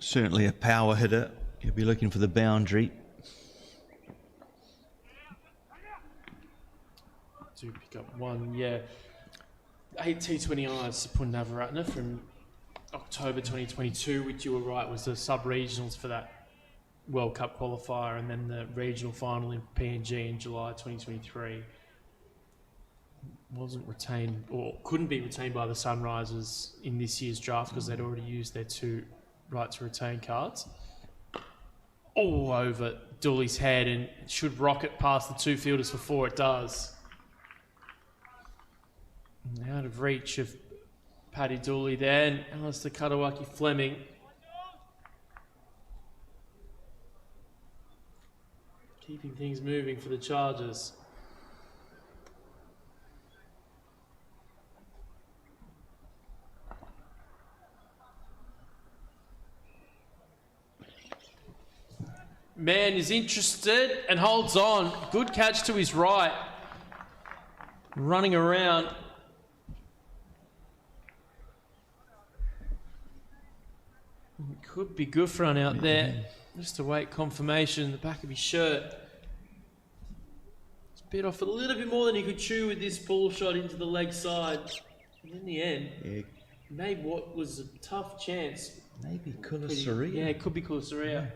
Certainly a power hitter. He'll be looking for the boundary. Do pick up one, yeah. 8 T20Is Sapun Navaratna from October 2022, which you were right was the sub-regionals for that World Cup qualifier, and then the regional final in PNG in July 2023. Wasn't retained, or couldn't be retained by the Sunrisers in this year's draft because they'd already used their 2 right to retain cards. All over Dooley's head, and it should rocket past the 2 fielders before it does. And out of reach of Paddy Dooley there, and Alistair Katawaki Fleming. Keeping things moving for the Chargers. Man is interested and holds on. Good catch to his right. Running around. Could be Gufran out there. Just await confirmation in the back of his shirt. It's bit off a little bit more than he could chew with this pull shot into the leg side. And in the end, made what was a tough chance. Maybe Kulasuriya. Yeah, it could be Kulasuriya.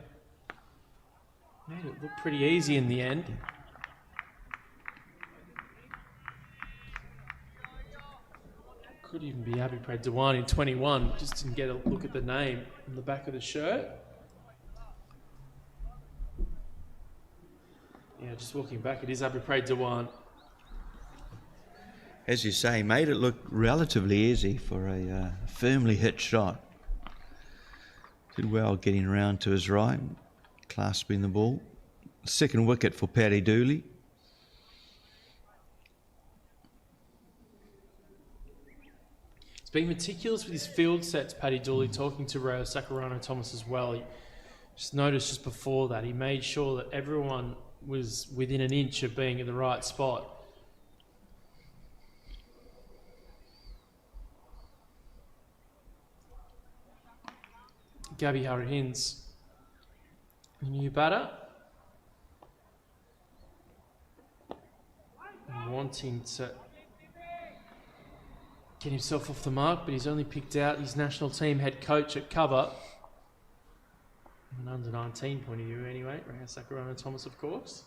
Made it look pretty easy in the end. Could even be Abhipred Dewan in 21. Just didn't get a look at the name on the back of the shirt. Yeah, just walking back, it is Abhipred Dewan. As you say, made it look relatively easy for a firmly hit shot. Did well getting around to his right, clasping the ball. Second wicket for Paddy Dooley. Being meticulous with his field sets, Paddy Dooley, talking to Rayo Sakurano Thomas as well. He just noticed just before that, he made sure that everyone was within an inch of being in the right spot. Gabby Harahins, new batter. Wanting to get himself off the mark, but he's only picked out his national team head coach at cover. From an under-19 point of view anyway, Rayo Sakurano Thomas, of course.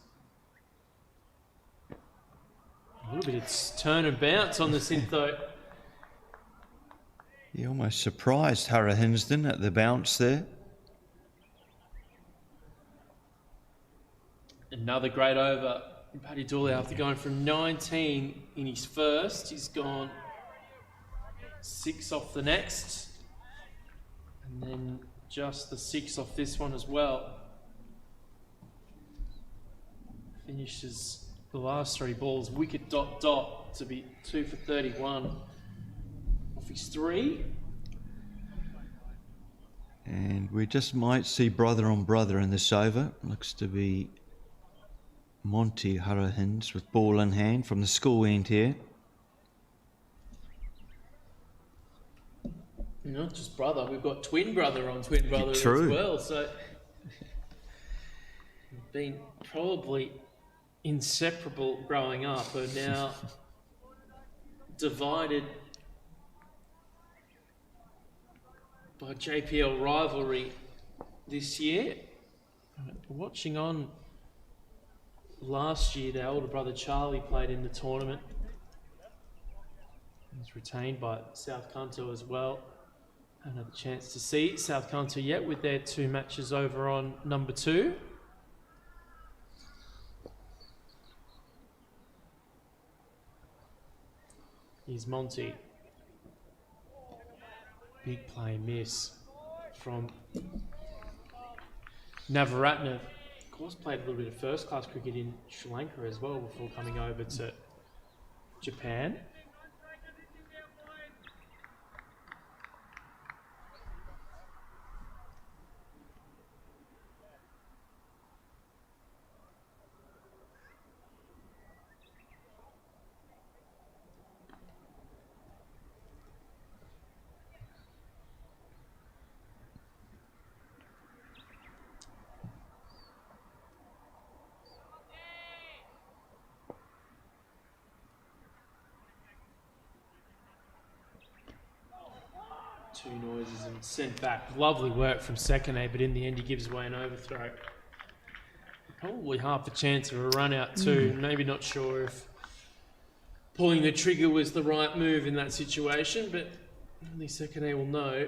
A little bit of turn and bounce on the synth though. He almost surprised Hara Hinsden at the bounce there. Another great over. Paddy Dooley, after going from 19 in his first, he's gone 6 off the next, and then just the 6 off this one as well. Finishes the last 3 balls wicket ... to be 2 for 31 off his 3. And we just might see brother on brother in this over. Looks to be Monty Harahins with ball in hand from the school end here. Not just brother, we've got twin brother on twin brother as well. So been probably inseparable growing up, are now divided by JPL rivalry this year. Watching on last year, their older brother Charlie played in the tournament. He was retained by South Kanto as well. Haven't had a chance to see South Kanto yet with their 2 matches over on number 2. is Monty. Big play miss from Navaratne. Of course, played a little bit of first-class cricket in Sri Lanka as well before coming over to Japan. Two noises and sent back. Lovely work from Sekine, but in the end he gives away an overthrow. Probably half a chance of a run out too. Maybe not sure if pulling the trigger was the right move in that situation, but only Sekine will know.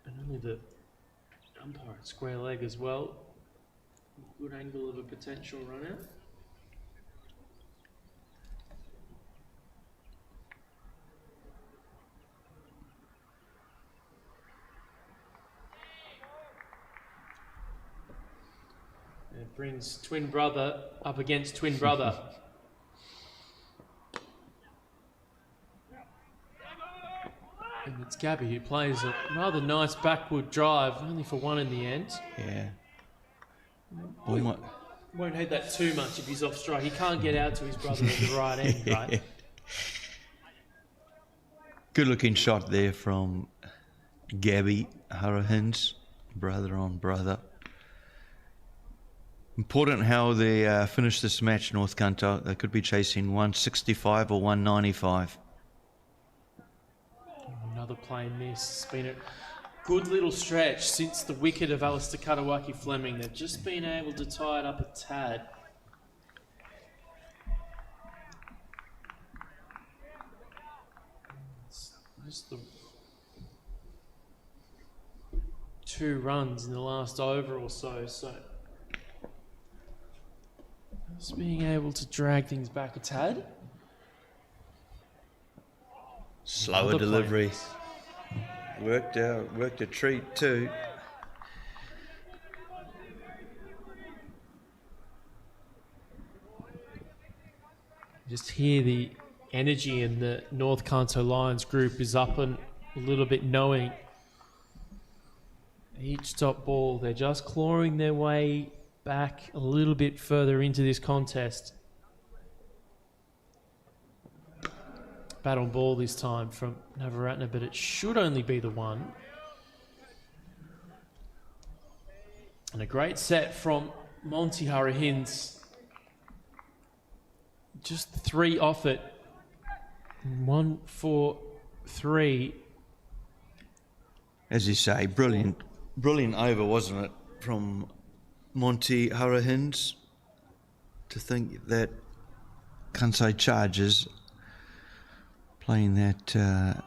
And only the umpire at square leg as well. Good angle of a potential run out. It brings twin brother up against twin brother. And it's Gabby who plays a rather nice backward drive, only for one in the end. Yeah. Won't hate that too much if he's off strike. He can't get out to his brother at the right end, right? Good looking shot there from Gabby Hurrihin's brother on brother. Important how they finish this match, North Kanto. They could be chasing 165 or 195. Another play miss. It's been a good little stretch since the wicket of Alistair Katawaki-Fleming. They've just been able to tie it up a tad. It's just the 2 runs in the last over or so. Just being able to drag things back a tad. Slower Another delivery. play. Worked a treat too. Just hear the energy in the North Kanto Lions group is up and a little bit knowing each top ball. They're just clawing their way back a little bit further into this contest. Bat on ball this time from Navaratne, but it should only be the one. And a great set from Monty Hurrihins. Just 3 off it. 1 for 3. As you say, brilliant over, wasn't it, from Monty Hurrihins? To think that Kansai Chargers playing that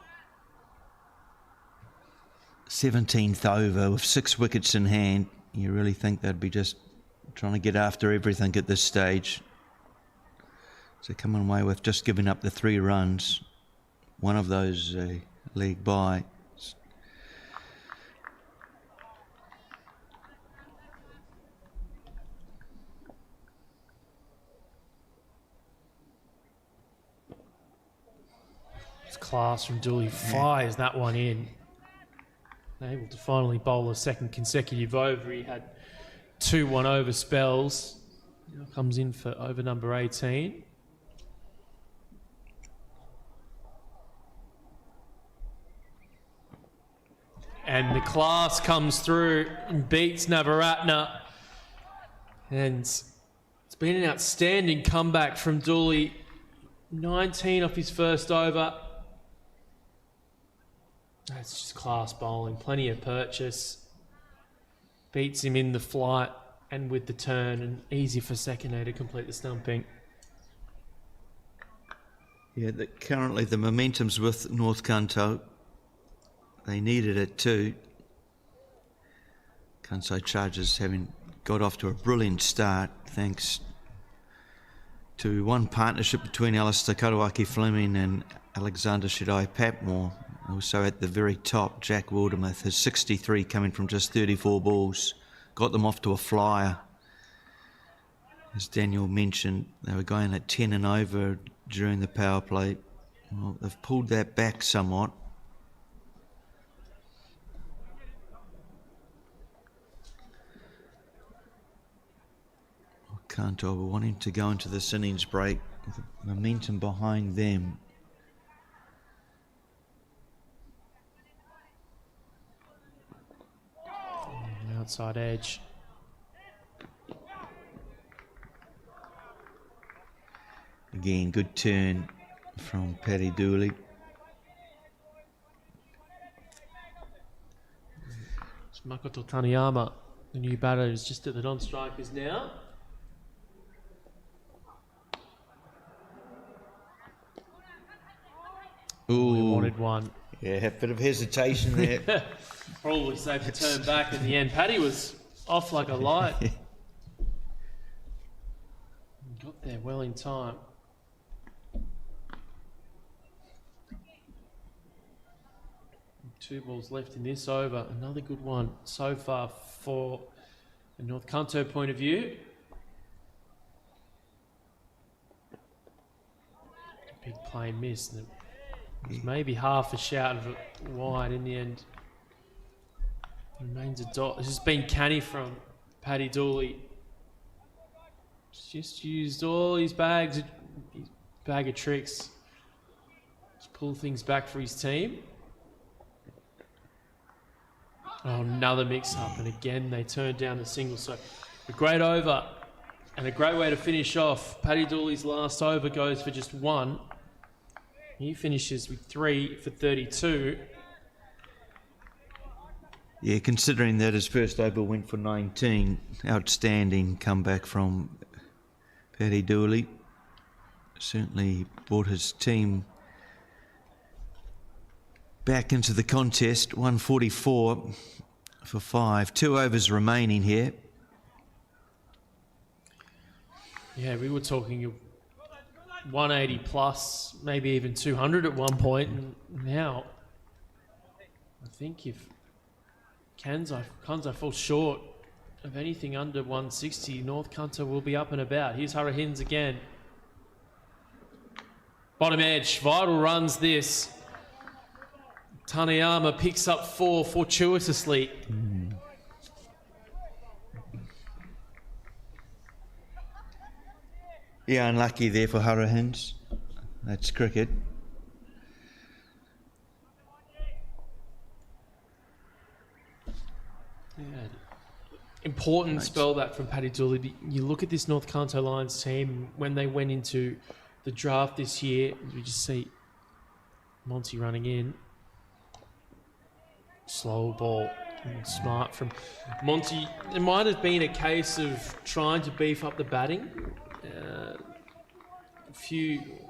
17th over with 6 wickets in hand, you really think they'd be just trying to get after everything at this stage. So coming away with just giving up the 3 runs, one of those leg by. Class from Dooley fires that one in. Able to finally bowl a second consecutive over. He had 2 1-over spells. Now comes in for over number 18. And the class comes through and beats Navaratne. And it's been an outstanding comeback from Dooley. 19 off his first over. That's just class bowling. Plenty of purchase. Beats him in the flight and with the turn, and easy for Sekine to complete the stumping. Yeah, currently the momentum's with North Kanto. They needed it too. Kansai Chargers having got off to a brilliant start thanks to one partnership between Alistair Katawaki-Fleming and Alexander Shidai Patmore. Also at the very top, Jack Wildermuth, his 63 coming from just 34 balls. Got them off to a flyer. As Daniel mentioned, they were going at 10 and over during the power play. Well, they've pulled that back somewhat. Kanto were wanting to go into this innings break with momentum behind them. Outside edge. Again, good turn from Paddy Dooley. It's Makoto Taniyama, the new batter, is just at the non-strikers now. Ooh, We wanted one. yeah, a bit of hesitation there. Probably safe to turn back in the end. Paddy was off like a light. Got there well in time. Two balls left in this over. Another good one so far for a North Kanto point of view. Big play miss. And it was maybe half a shout of it wide in the end. Remains a dot. This has been canny from Paddy Dooley. Just used all his bag of tricks to pull things back for his team. Oh, another mix-up, and again they turned down the single. So a great over and a great way to finish off. Paddy Dooley's last over goes for just one. He finishes with 3 for 32. Yeah, considering that his first over went for 19, outstanding comeback from Paddy Dooley. Certainly brought his team back into the contest. 144 for 5. 2 overs remaining here. Yeah, we were talking 180 plus, maybe even 200 at one point, and now I think if Kansai falls short of anything under 160, North Kanto will be up and about. Here's Hurricanes again. Bottom edge, vital runs this. Taniyama picks up 4 fortuitously. Yeah, unlucky there for Hurricanes. That's cricket. Yeah. Important spell that from Paddy Dooley. You look at this North Kanto Lions team, when they went into the draft this year, you just see Monty running in. Slow ball. Smart from Monty. It might have been a case of trying to beef up the batting.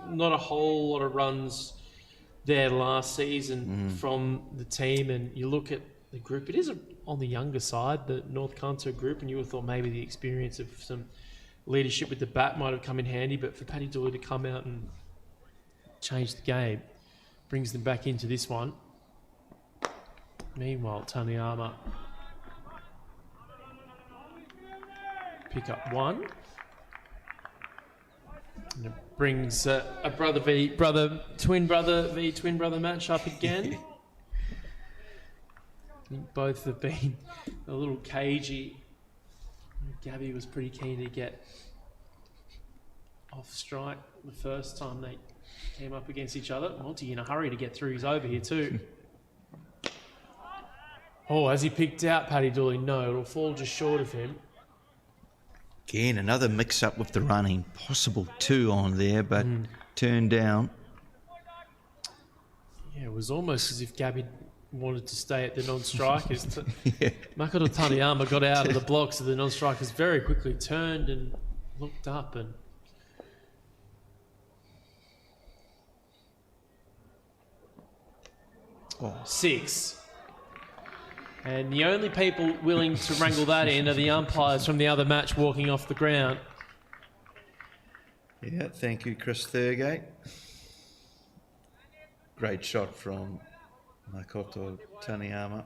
Not a whole lot of runs there last season from the team, and you look at the group, it is on the younger side, the North Kanto group, and you would have thought maybe the experience of some leadership with the bat might have come in handy, but for Paddy Dooley to come out and change the game brings them back into this one. Meanwhile, Taniyama pick up 1. And it brings a twin brother match up again. I think both have been a little cagey. Gabby was pretty keen to get off strike the first time they came up against each other. Monty in a hurry to get through his over here too. Oh, has he picked out Paddy Dooley? No, it'll fall just short of him. Again, another mix-up with the running. Possible 2 on there, but turned down. Yeah, it was almost as if Gabby wanted to stay at the non-strikers. Yeah. Makoto Taniyama got out of the blocks of the non-strikers very quickly, turned and looked up and... Oh. 6. And the only people willing to wrangle that in are the umpires from the other match walking off the ground. Yeah, thank you, Chris Thurgate. great shot from Makoto Taniyama.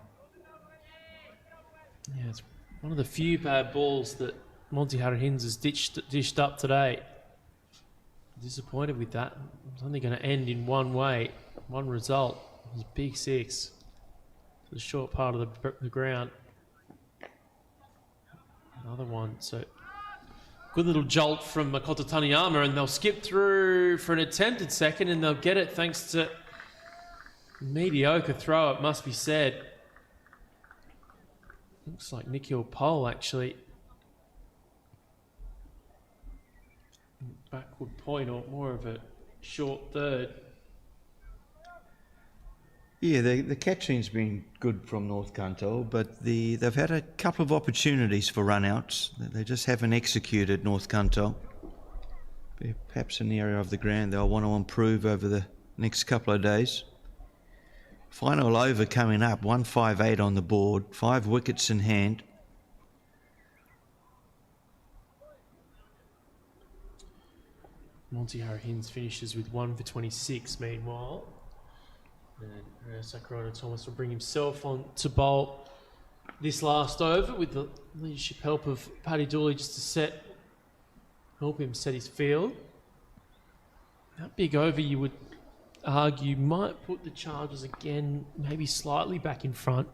Yeah, it's one of the few bad balls that Monty Harahins has dished up today. Disappointed with that. It's only going to end in one way, one result. It was a big six. The short part of the ground. Another one. So good little jolt from Makoto Taniyama, and they'll skip through for an attempted second, and they'll get it thanks to mediocre throw, it must be said. Looks like Nikhil Pole actually. Backward point, or more of a short third. Yeah, the catching's been good from North Kanto, but they've had a couple of opportunities for run-outs. They just haven't executed North Kanto. Perhaps an area of the ground they'll want to improve over the next couple of days. Final over coming up, 158 on the board, 5 wickets in hand. Monty Harahins finishes with 1 for 26 meanwhile. And Sakurano Thomas will bring himself on to bowl this last over with the leadership help of Paddy Dooley just to help him set his field. That big over, you would argue, might put the Chargers again maybe slightly back in front.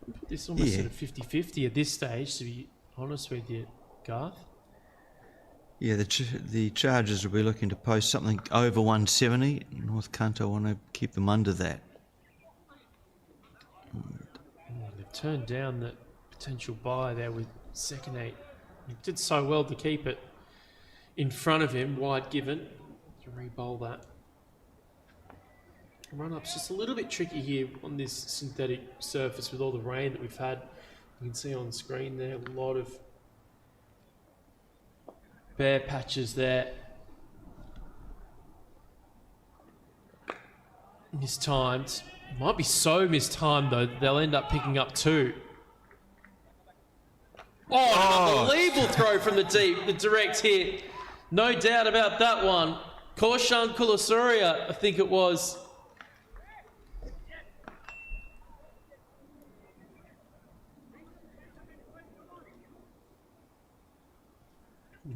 Put this almost sort of 50-50 at this stage, to be honest with you, Garth. Yeah, the Chargers will be looking to post something over 170. North Kanto want to keep them under that. They've turned down the potential buy there with second 8. He did so well to keep it in front of him, wide given, to re-bowl that. Run-up's just a little bit tricky here on this synthetic surface with all the rain that we've had. You can see on the screen there a lot of bare patches there. Mistimed. Might be so mistimed though, they'll end up picking up 2. Oh, an unbelievable throw from the deep, the direct hit. No doubt about that one. Korshan Kulasurya, I think it was.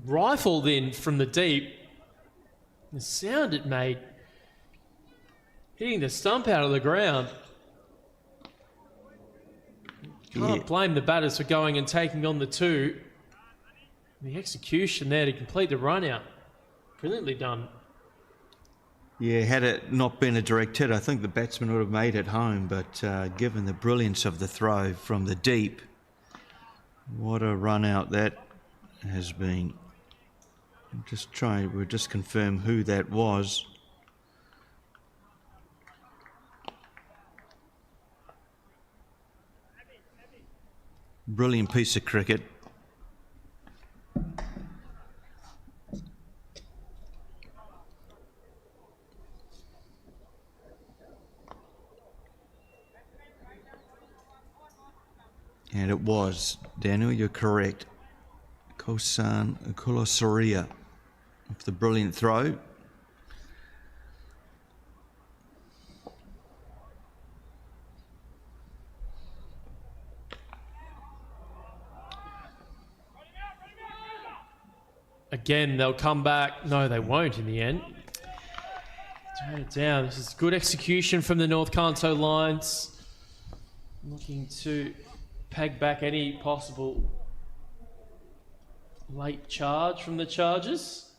Rifled in from the deep. The sound it made, hitting the stump out of the ground. Can't blame the batters for going and taking on the 2. The execution there to complete the run out. Brilliantly done. Yeah, had it not been a direct hit, I think the batsman would have made it home, but given the brilliance of the throw from the deep, what a run out that has been. We'll just confirm who that was. Brilliant piece of cricket. And it was, Daniel, you're correct. Kosan Kulasurya with the brilliant throw. Again, they'll come back. No, they won't in the end. Turn it down. This is good execution from the North Kanto Lions. Looking to peg back any possible late charge from the Chargers.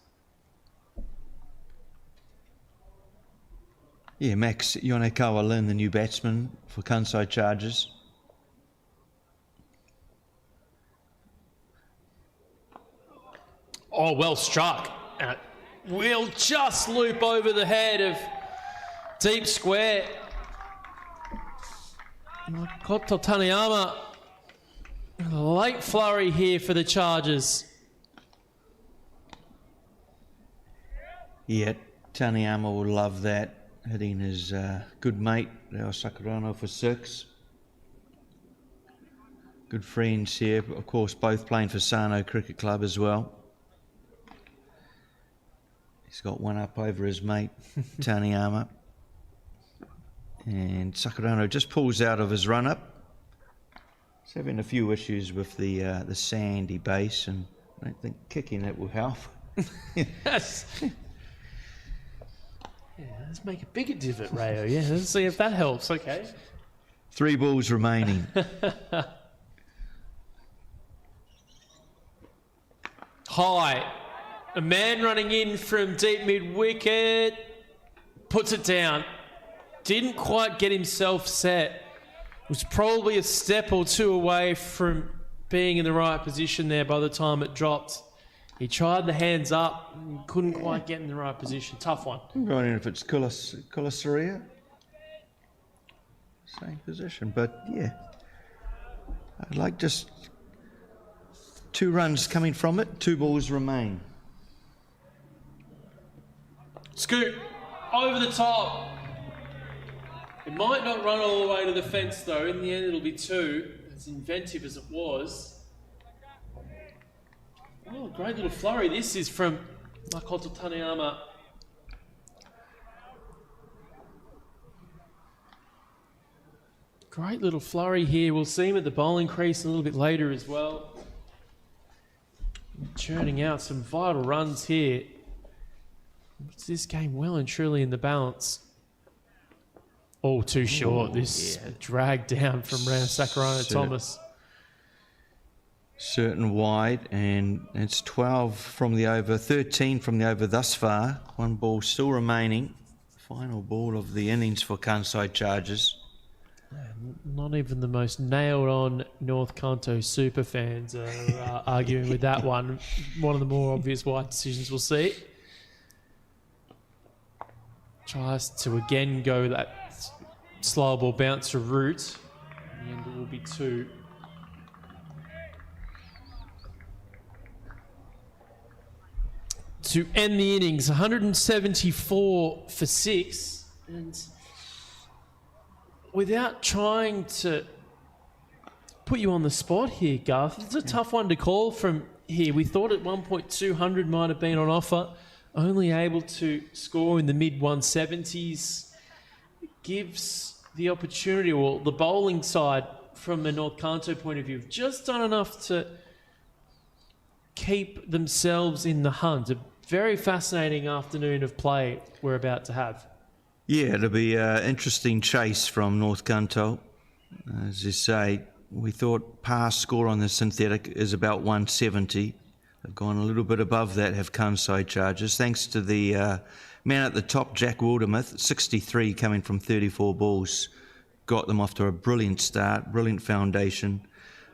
Yeah, Max Yonekawa Lin, the new batsman for Kansai Chargers. Oh, well struck. And it will just loop over the head of deep square. Makoto Taniyama. Late flurry here for the Chargers. Yeah, Taniyama will love that. Hitting his good mate, Reo Sakurano, for 6. Good friends here, of course, both playing for Sano Cricket Club as well. He's got one up over his mate, Taniyama. And Sakurano just pulls out of his run-up. He's having a few issues with the sandy base, and I don't think kicking it will help. Yes. Yeah, let's make a bigger divot, Rayo. Yeah, let's see if that helps. Okay. 3 balls remaining. High. A man running in from deep mid-wicket. Puts it down. Didn't quite get himself set. Was probably a step or two away from being in the right position there by the time it dropped. He tried the hands up and couldn't quite get in the right position. Tough one. I'm wondering if it's Kulasaria. Same position, but yeah. I'd like just 2 runs coming from it, 2 balls remain. Scoop over the top. It might not run all the way to the fence though. In the end it'll be 2. As inventive as it was. Oh, great little flurry. This is from Makoto Taniyama. Great little flurry here. We'll see him at the bowling crease a little bit later as well. Churning out some vital runs here. Puts this game well and truly in the balance. Oh, too short. This dragged down from Ram Sakurano Thomas. Certain wide, and it's 12 from the over, 13 from the over thus far. 1 ball still remaining. Final ball of the innings for Kansai Chargers. Not even the most nailed-on North Kanto super fans are arguing with that one. One of the more obvious wide decisions we'll see. Tries to again go that slow ball bouncer route. In the end it will be 2. To end the innings, 174 for 6. And without trying to put you on the spot here, Garth, it's a tough one to call from here. We thought at one point 200 might have been on offer. Only able to score in the mid-170s. Gives the opportunity, or the bowling side from a North Kanto point of view, have just done enough to keep themselves in the hunt. A very fascinating afternoon of play we're about to have. Yeah, it'll be an interesting chase from North Kanto. As you say, we thought past score on the synthetic is about 170. They've gone a little bit above that, have Kansai Chargers, thanks to the man at the top, Jack Wildermuth, 63 coming from 34 balls. Got them off to a brilliant start, brilliant foundation.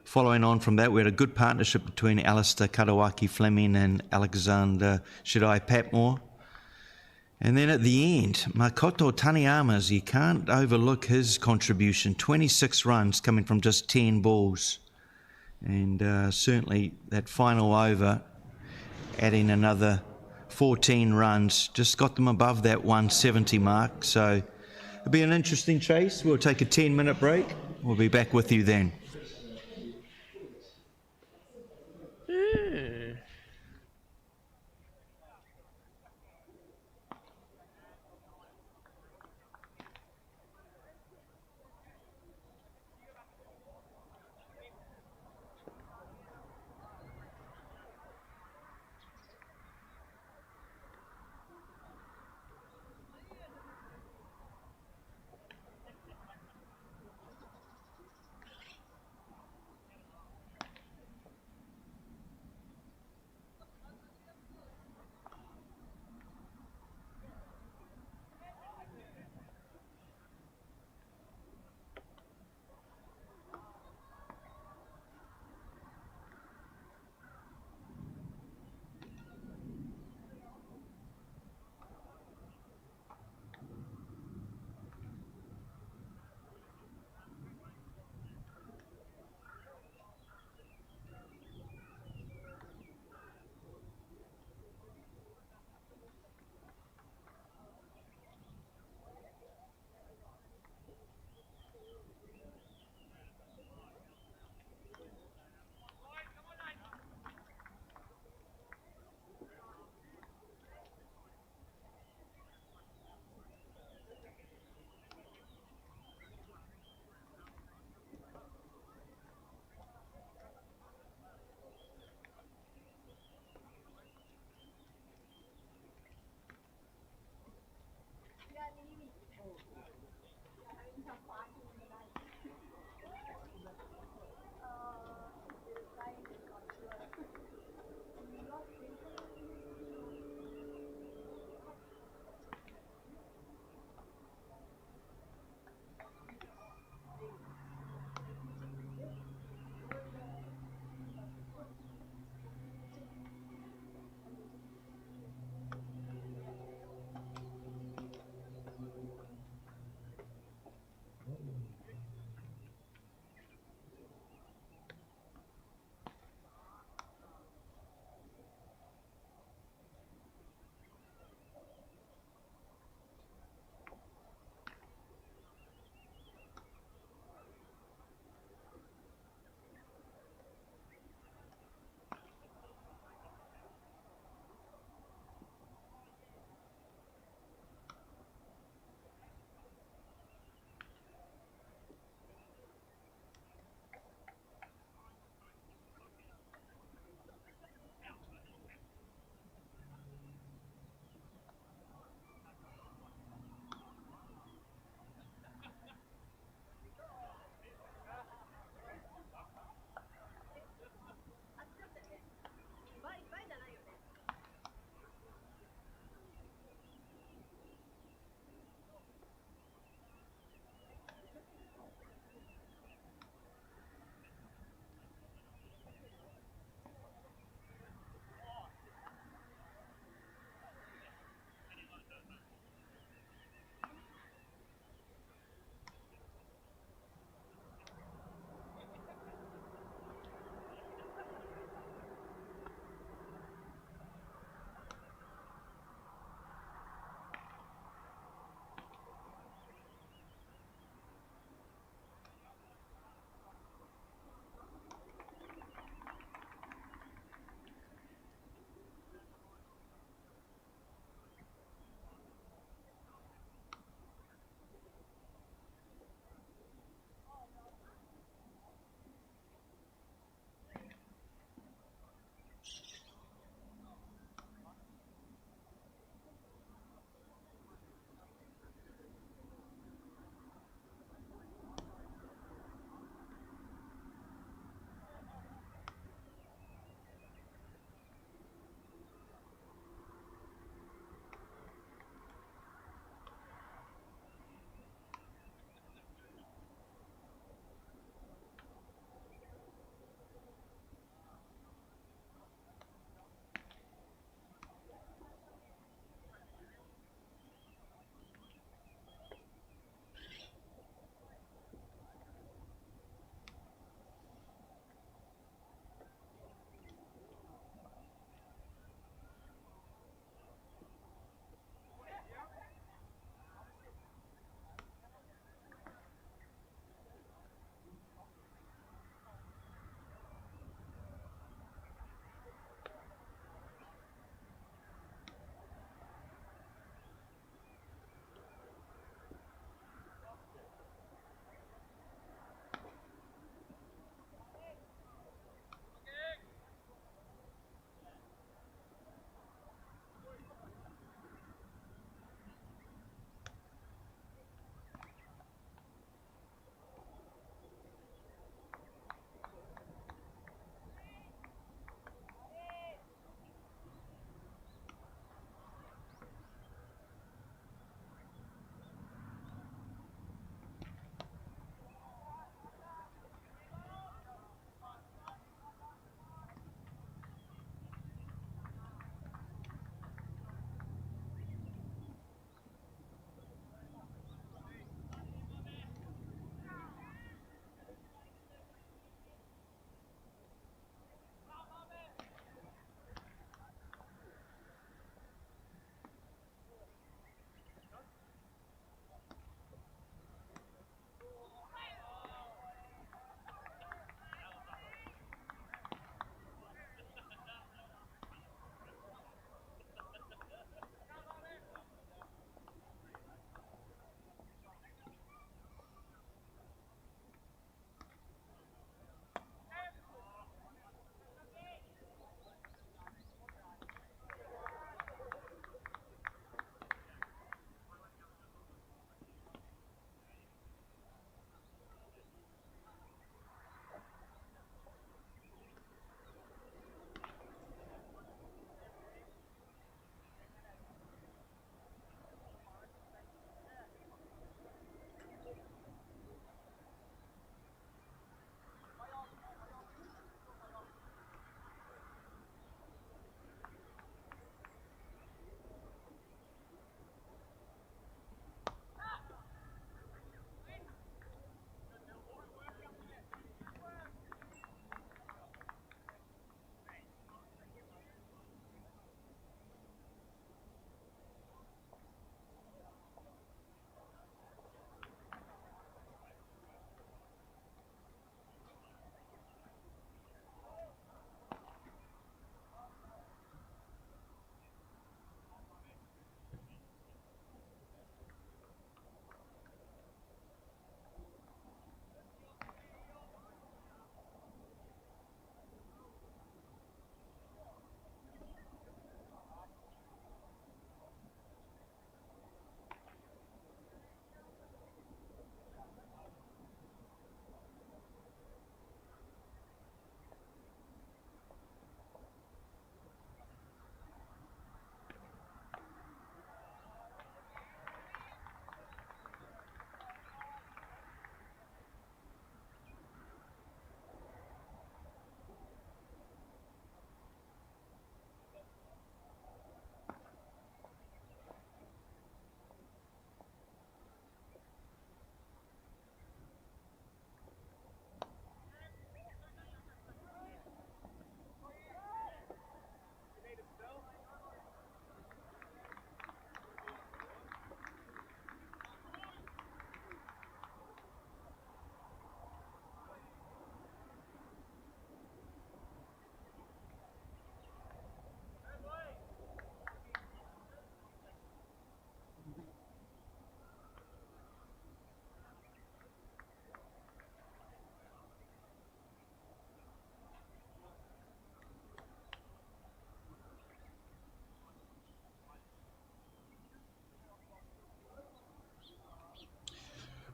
Following on from that, we had a good partnership between Alistair Kadawaki Fleming and Alexander Shirai Patmore. And then at the end, Makoto Taniyama's, you can't overlook his contribution. 26 runs coming from just 10 balls. And certainly that final over, adding another 14 runs, just got them above that 170 mark. So it'll be an interesting chase. We'll take a 10-minute break. We'll be back with you then.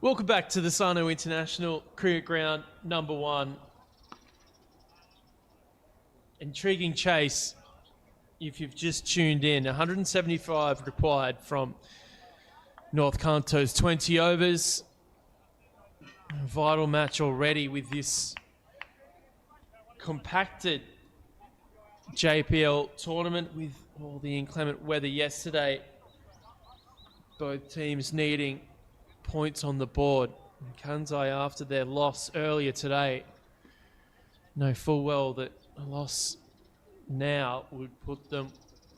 Welcome back to the Sano International Cricket Ground number 1. Intriguing chase if you've just tuned in. 175 required from North Kanto's 20 overs. A vital match already with this compacted JPL tournament with all the inclement weather yesterday. Both teams needing points on the board. And Kansai, after their loss earlier today, know full well that a loss now would put them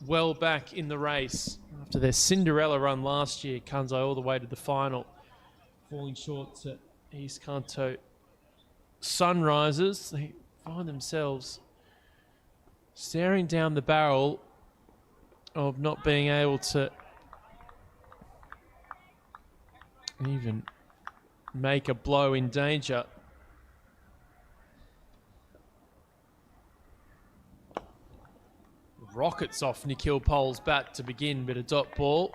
well back in the race. After their Cinderella run last year, Kansai all the way to the final, falling short to East Kanto Sunrisers. They find themselves staring down the barrel of not being able to even make a blow in danger. Rockets off Nikhil Pole's bat to begin, but a dot ball.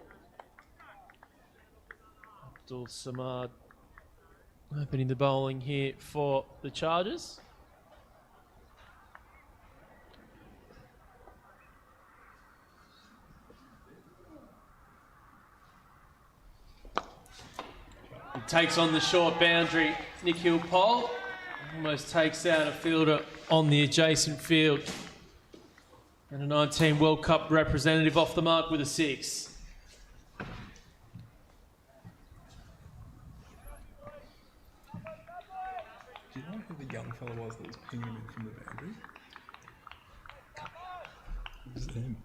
Abdul Samad opening the bowling here for the Chargers. He takes on the short boundary, Nikhil Pole. Almost takes out a fielder on the adjacent field. And a 19 World Cup representative off the mark with a 6. Do you know who the young fella was that was pinging him in from the boundary? It was him.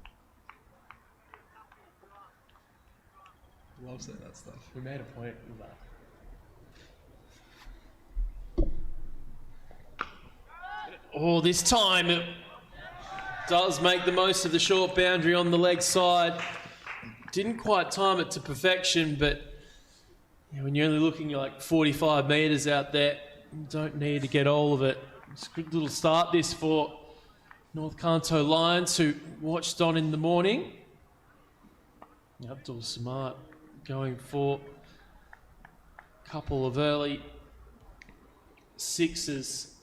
Love saying that stuff. We made a point with that. Oh, this time it does make the most of the short boundary on the leg side. Didn't quite time it to perfection, but when you're only looking at like 45 metres out there, you don't need to get all of it. It's a good little start this for North Kanto Lions, who watched on in the morning. Abdul Samad going for a couple of early sixes.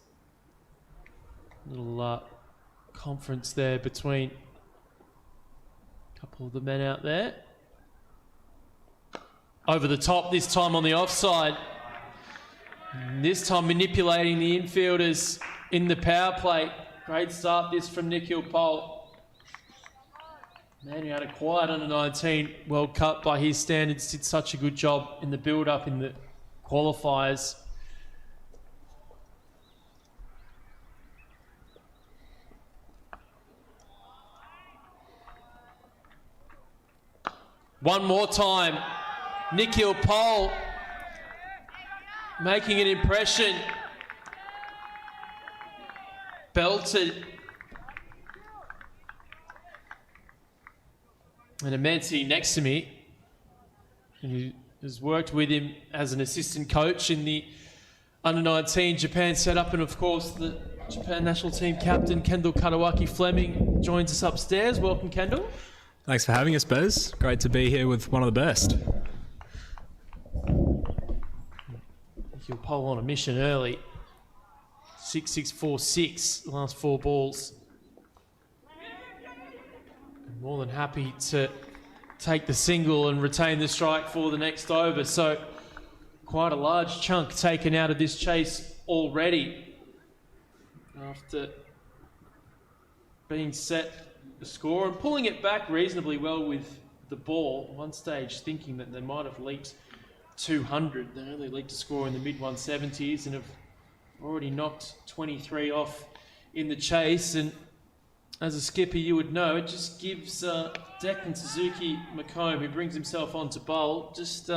Little conference there between a couple of the men out there. Over the top this time on the offside. And this time manipulating the infielders in the power play. Great start this from Nikhil Pole. Man who had a quiet under-19 World Cup by his standards, did such a good job in the build-up in the qualifiers. One more time, Nikhil Pole making an impression. Belted. And Amansi next to me, who has worked with him as an assistant coach in the under-19 Japan setup, and of course the Japan national team captain Kendall Katawaki Fleming joins us upstairs. Welcome, Kendall. Thanks for having us, Bez. Great to be here with one of the best. Nikhil Pole on a mission early. 6-6-4-6, the last 4 balls. More than happy to take the single and retain the strike for the next over. So quite a large chunk taken out of this chase already after being set the score and pulling it back reasonably well with the ball. At one stage thinking that they might have leaked 200. They only leaked a score in the mid-170s and have already knocked 23 off in the chase. And as a skipper, you would know, it just gives Declan Suzuki McComb, who brings himself on to bowl, just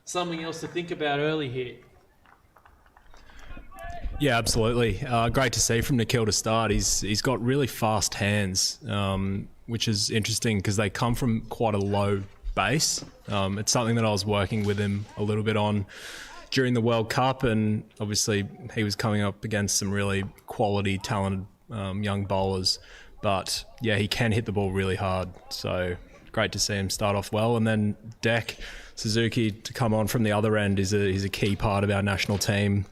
something else to think about early here. Yeah, absolutely. Great to see from Nikhil to start. He's got really fast hands, which is interesting because they come from quite a low base. It's something that I was working with him a little bit on during the World Cup, and obviously he was coming up against some really quality, talented young bowlers. But yeah, he can hit the ball really hard. So great to see him start off well. And then Deck Suzuki to come on from the other end is a key part of our national team,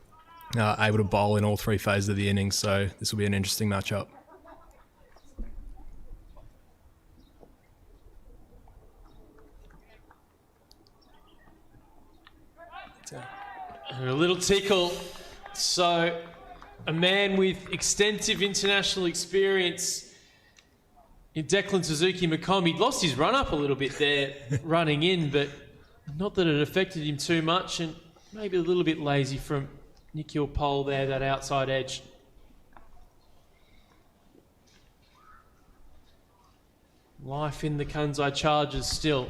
able to bowl in all three phases of the innings. So this will be an interesting matchup. And a little tickle. So a man with extensive international experience in Declan Suzuki McComb. He'd lost his run up a little bit there running in, but not that it affected him too much, and maybe a little bit lazy from Nikhil Pol there, that outside edge. Life in the Kansai Chargers still.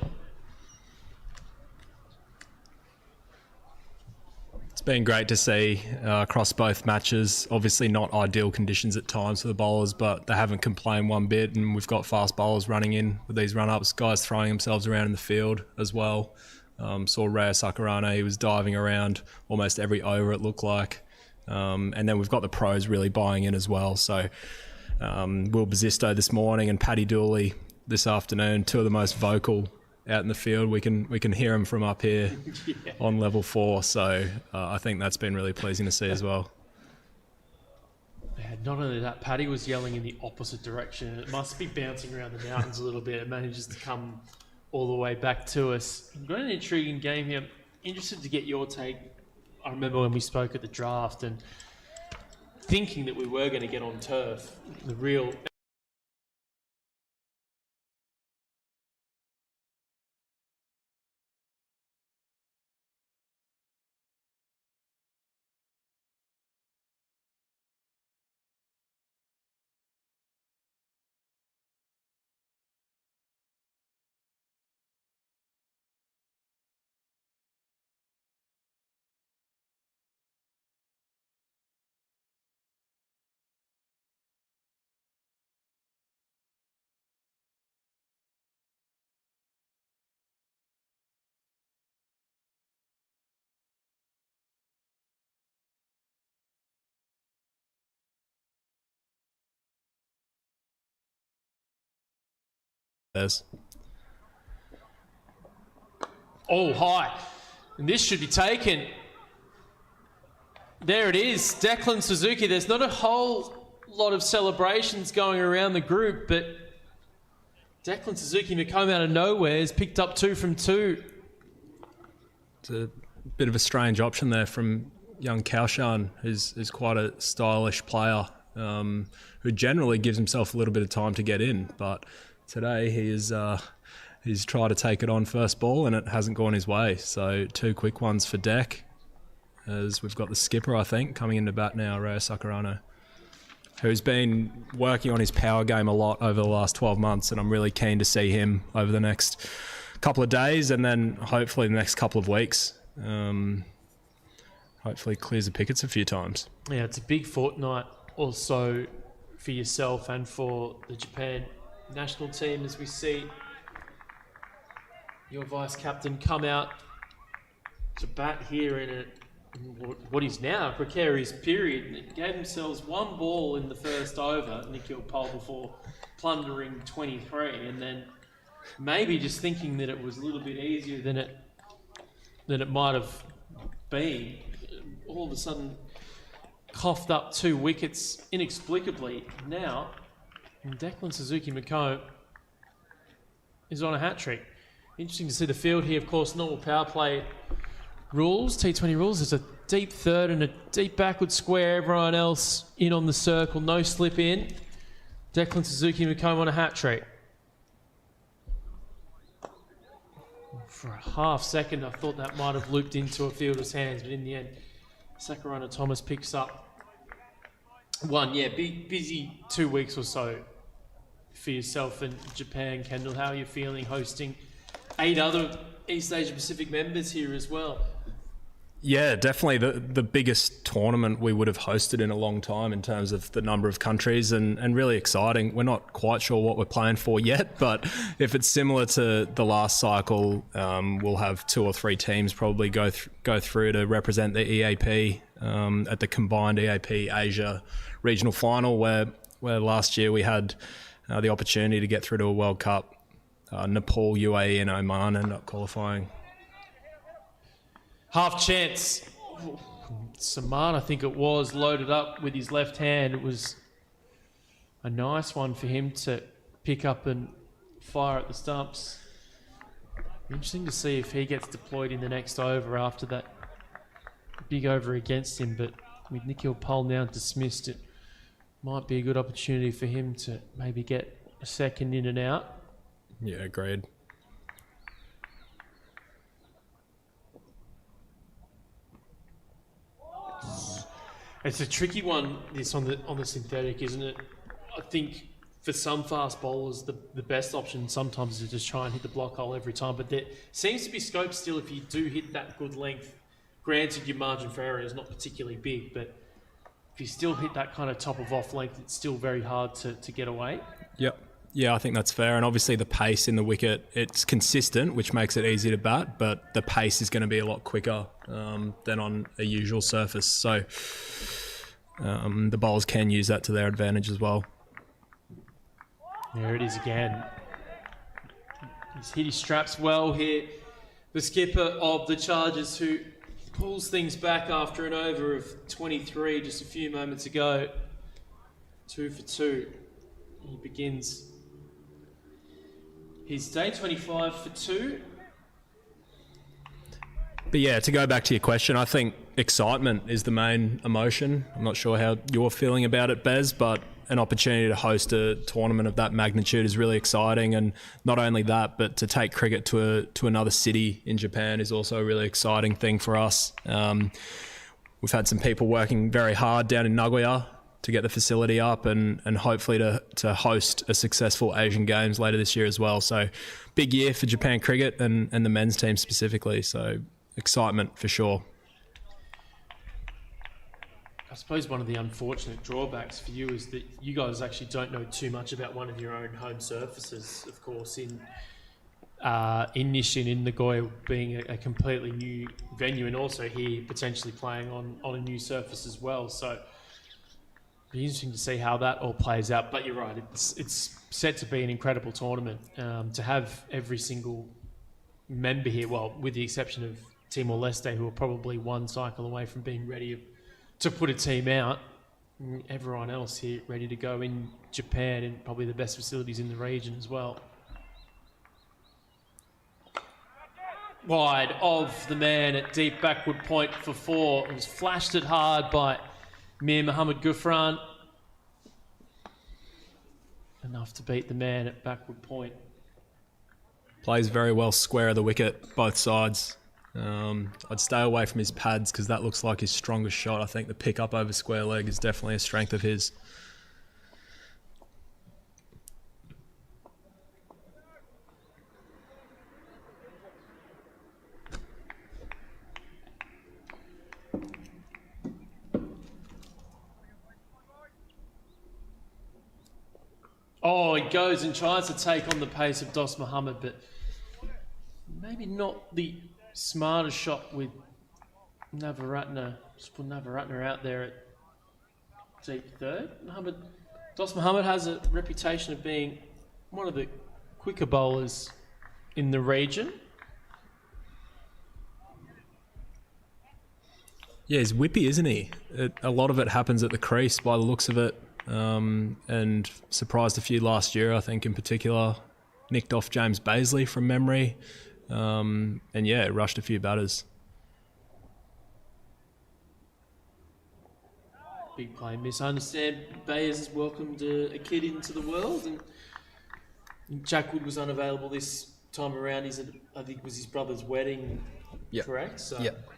It's been great to see across both matches. Obviously not ideal conditions at times for the bowlers, but they haven't complained one bit, and we've got fast bowlers running in with these run-ups, guys throwing themselves around in the field as well. Saw Raya Sakurano, he was diving around almost every over, it looked like. And then we've got the pros really buying in as well. So Will Bazisto this morning and Paddy Dooley this afternoon, two of the most vocal out in the field. We can hear them from up here on level 4. So I think that's been really pleasing to see as well. Yeah, not only that, Paddy was yelling in the opposite direction. It must be bouncing around the mountains a little bit. It manages to come all the way back to us. We've got an intriguing game here. I'm interested to get your take. I remember when we spoke at the draft and thinking that we were going to get on turf. The real... Oh, high. And this should be taken. There it is, Declan Suzuki. There's not a whole lot of celebrations going around the group, but Declan Suzuki McComb out of nowhere has picked up 2 from 2. It's a bit of a strange option there from young Kaushan, who's quite a stylish player, who generally gives himself a little bit of time to get in, but today he's tried to take it on first ball and it hasn't gone his way. So 2 quick ones for Deck, as we've got the skipper, I think, coming into bat now, Raya Sakurano, who's been working on his power game a lot over the last 12 months, and I'm really keen to see him over the next couple of days and then hopefully the next couple of weeks. Hopefully clears the pickets a few times. Yeah, it's a big fortnight also for yourself and for the Japan national team, as we see your vice captain come out to bat here in what is now a precarious period. It gave themselves 1 ball in the first over, Nikhil Pol, before plundering 23, and then maybe just thinking that it was a little bit easier than it might have been. All of a sudden coughed up 2 wickets inexplicably. Now Declan Suzuki McComb is on a hat-trick. Interesting to see the field here. Of course, normal power play rules, T20 rules. There's a deep third and a deep backward square. Everyone else in on the circle. No slip in. Declan Suzuki McComb on a hat-trick. For a half second, I thought that might have looped into a fielder's hands, but in the end, Sakurano Thomas picks up 1. Yeah, busy 2 weeks or so for yourself in Japan. Kendall, how are you feeling hosting 8 other East Asia Pacific members here as well? Yeah, definitely the biggest tournament we would have hosted in a long time in terms of the number of countries, and really exciting. We're not quite sure what we're playing for yet, but if it's similar to the last cycle, we'll have 2 or 3 teams probably go through to represent the EAP at the combined EAP Asia regional final, where last year we had the opportunity to get through to a World Cup. Nepal, UAE and Oman ended up qualifying Half chance. Saman, I think it was, loaded up with his left hand. It was a nice one for him to pick up and fire at the stumps. Interesting to see if he gets deployed in the next over after that big over against him. But with Nikhil Pal now dismissed, it might be a good opportunity for him to maybe get a second in and out. Yeah, agreed. It's a tricky one, this on the synthetic, isn't it? I think for some fast bowlers, the best option sometimes is to just try and hit the block hole every time. But there seems to be scope still if you do hit that good length. Granted, your margin for error is not particularly big, but if you still hit that kind of top of off length, it's still very hard to get away. Yep. Yeah, I think that's fair. And obviously the pace in the wicket, it's consistent, which makes it easy to bat, but the pace is going to be a lot quicker than on a usual surface. So the bowlers can use that to their advantage as well. There it is again. He's hit his straps well here. The skipper of the Chargers, who pulls things back after an over of 23 just a few moments ago. 2 for 2. He begins his day, 25 for 2. But yeah, to go back to your question, I think excitement is the main emotion. I'm not sure how you're feeling about it, Bez, but an opportunity to host a tournament of that magnitude is really exciting. And not only that, but to take cricket to another city in Japan is also a really exciting thing for us. We've had some people working very hard down in Nagoya to get the facility up and hopefully to host a successful Asian Games later this year as well. So big year for Japan cricket and the men's team specifically. So excitement for sure. I suppose one of the unfortunate drawbacks for you is that you guys actually don't know too much about one of your own home surfaces, of course, in Nishin, in Nagoya being a completely new venue, and also here potentially playing on a new surface as well. So it'll be interesting to see how that all plays out. But you're right, it's set to be an incredible tournament. To have every single member here, well, with the exception of Timor-Leste, who are probably one cycle away from being ready to put a team out, everyone else here ready to go in Japan and probably the best facilities in the region as well. Wide of the man at deep backward point for 4. It was flashed it hard by Mir Mohammad Gufran. Enough to beat the man at backward point. Plays very well square of the wicket, both sides. I'd stay away from his pads because that looks like his strongest shot. I think the pick up over square leg is definitely a strength of his. Oh, he goes and tries to take on the pace of Dos Muhammad, but maybe not the smartest shot with Navaratna. Just put Navaratna out there at deep third. Dos Muhammad has a reputation of being one of the quicker bowlers in the region. Yeah, he's whippy, isn't he? A lot of it happens at the crease by the looks of it. And surprised a few last year, I think, in particular. Nicked off James Baisley from memory. And yeah, rushed a few batters. Big play miss. I understand Bayers has welcomed a kid into the world, and Jack Wood was unavailable this time around. I think it was his brother's wedding, Yep. correct? So Yep.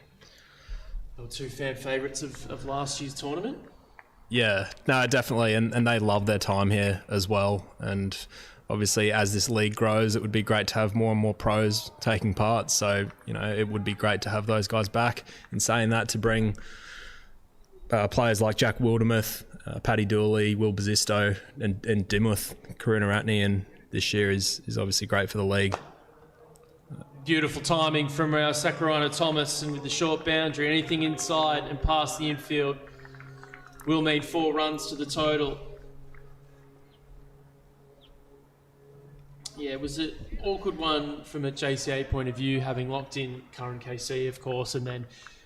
they were 2 fan favourites of last year's tournament. Yeah, no, definitely. And they love their time here as well. And obviously, as this league grows, it would be great to have more and more pros taking part. So, it would be great to have those guys back. In saying that, to bring players like Jack Wildermuth, Paddy Dooley, Will Basisto, and Dimuth, Karunaratne, and this year is obviously great for the league. Beautiful timing from our Sakurana Thomas, and with the short boundary, anything inside and past the infield will mean 4 runs to the total. Yeah, it was an awkward one from a JCA point of view, having locked in current KC, of course, and then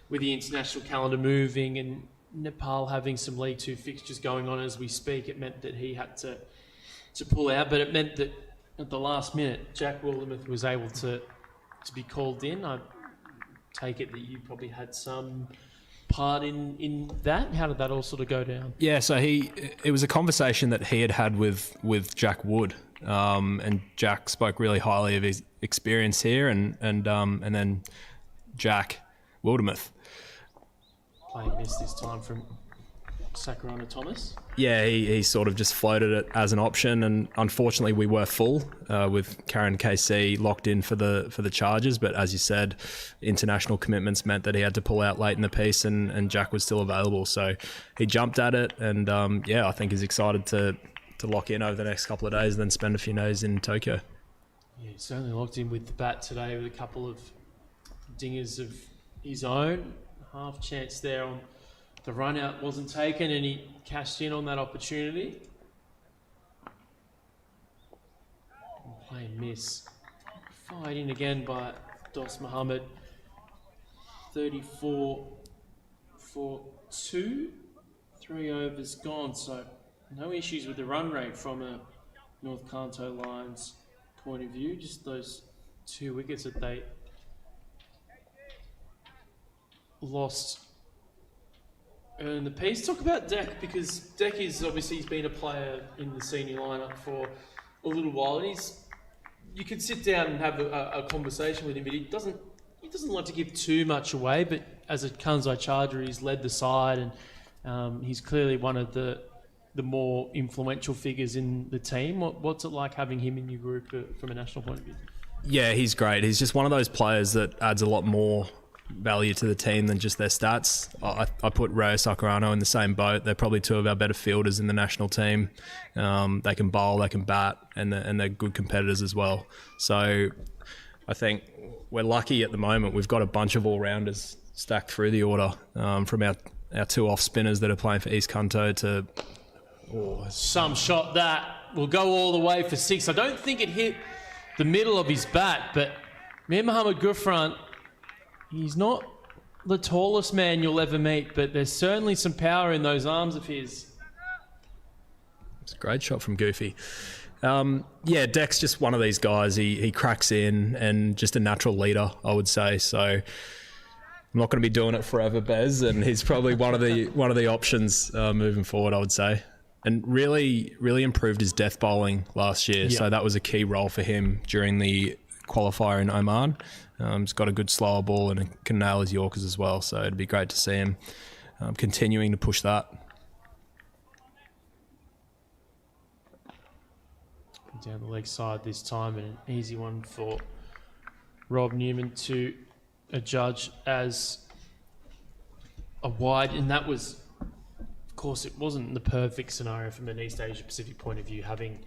with the international calendar moving and Nepal having some League 2 fixtures going on as we speak, it meant that he had to pull out, but it meant that at the last minute, Jack Wildermuth was able to be called in. I take it that you probably had some part in that. How did that all sort of go down? Yeah, so it was a conversation that he had with Jack Wood, and Jack spoke really highly of his experience here, and then Jack Wildermuth. Playing miss this time from Sakurana Thomas. Yeah, he sort of just floated it as an option, and unfortunately we were full with Karen KC locked in for the Chargers. But as you said, international commitments meant that he had to pull out late in the piece, and Jack was still available, so he jumped at it, and I think he's excited to lock in over the next couple of days and then spend a few days in Tokyo. Yeah, he certainly locked in with the bat today with a couple of dingers of his own. Half chance there on the run out wasn't taken, and he cashed in on that opportunity. Playing miss. Fired in again by Dos Muhammad. 34 for 2. 3 overs gone, so no issues with the run rate from a North Kanto Lions point of view. Just those 2 wickets that they lost early in the piece. Talk about Deck, because Deck is obviously, he's been a player in the senior lineup for a little while, and you can sit down and have a conversation with him, but he doesn't like to give too much away. But as a Kansai Charger, he's led the side, and he's clearly one of the more influential figures in the team. What's it like having him in your group from a national point of view? Yeah, he's great. He's just one of those players that adds a lot more value to the team than just their stats. I put Rayo Sakurano in the same boat. They're probably 2 of our better fielders in the national team. They can bowl, they can bat, and they're good competitors as well. So I think we're lucky at the moment. We've got a bunch of all-rounders stacked through the order, from our 2 off spinners that are playing for East Kanto to... Some shot that will go all the way for 6. I don't think it hit the middle of his bat, but Mir Muhammad Gufran, he's not the tallest man you'll ever meet, but there's certainly some power in those arms of his. It's a great shot from Goofy. Deck's just one of these guys. He cracks in, and just a natural leader, I would say. So I'm not going to be doing it forever, Bez, and he's probably one of the options moving forward, I would say. And really, really improved his death bowling last year. Yeah. So that was a key role for him during the qualifier in Oman. He's got a good slower ball and can nail his Yorkers as well. So it'd be great to see him continuing to push that. Down the leg side this time, and an easy one for Rob Newman to adjudge as a wide. And that was, of course, it wasn't the perfect scenario from an East Asia Pacific point of view, having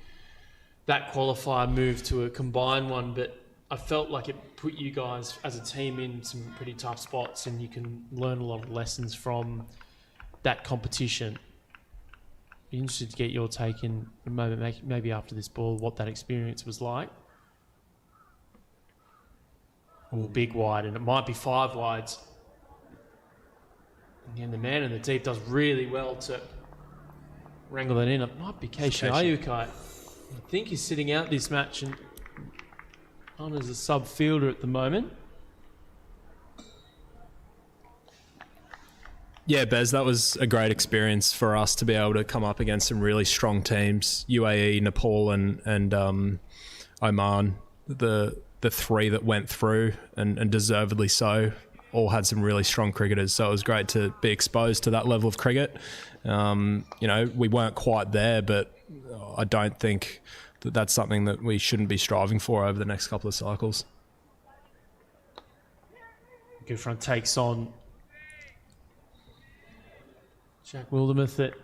that qualifier move to a combined one, but I felt like it put you guys as a team in some pretty tough spots, and you can learn a lot of lessons from that competition. Be interested to get your take in a moment, maybe after this ball, what that experience was like. Or big wide, and it might be 5 wides. And the man in the deep does really well to wrangle that in. It might be Keishi Ayukai. I think he's sitting out this match and on as a sub fielder at the moment. Yeah, Bez, that was a great experience for us to be able to come up against some really strong teams. UAE, Nepal, and Oman, the 3 that went through, and deservedly so, all had some really strong cricketers. So it was great to be exposed to that level of cricket. We weren't quite there, but I don't think that's something that we shouldn't be striving for over the next couple of cycles. Good front takes on Jack Wildermuth at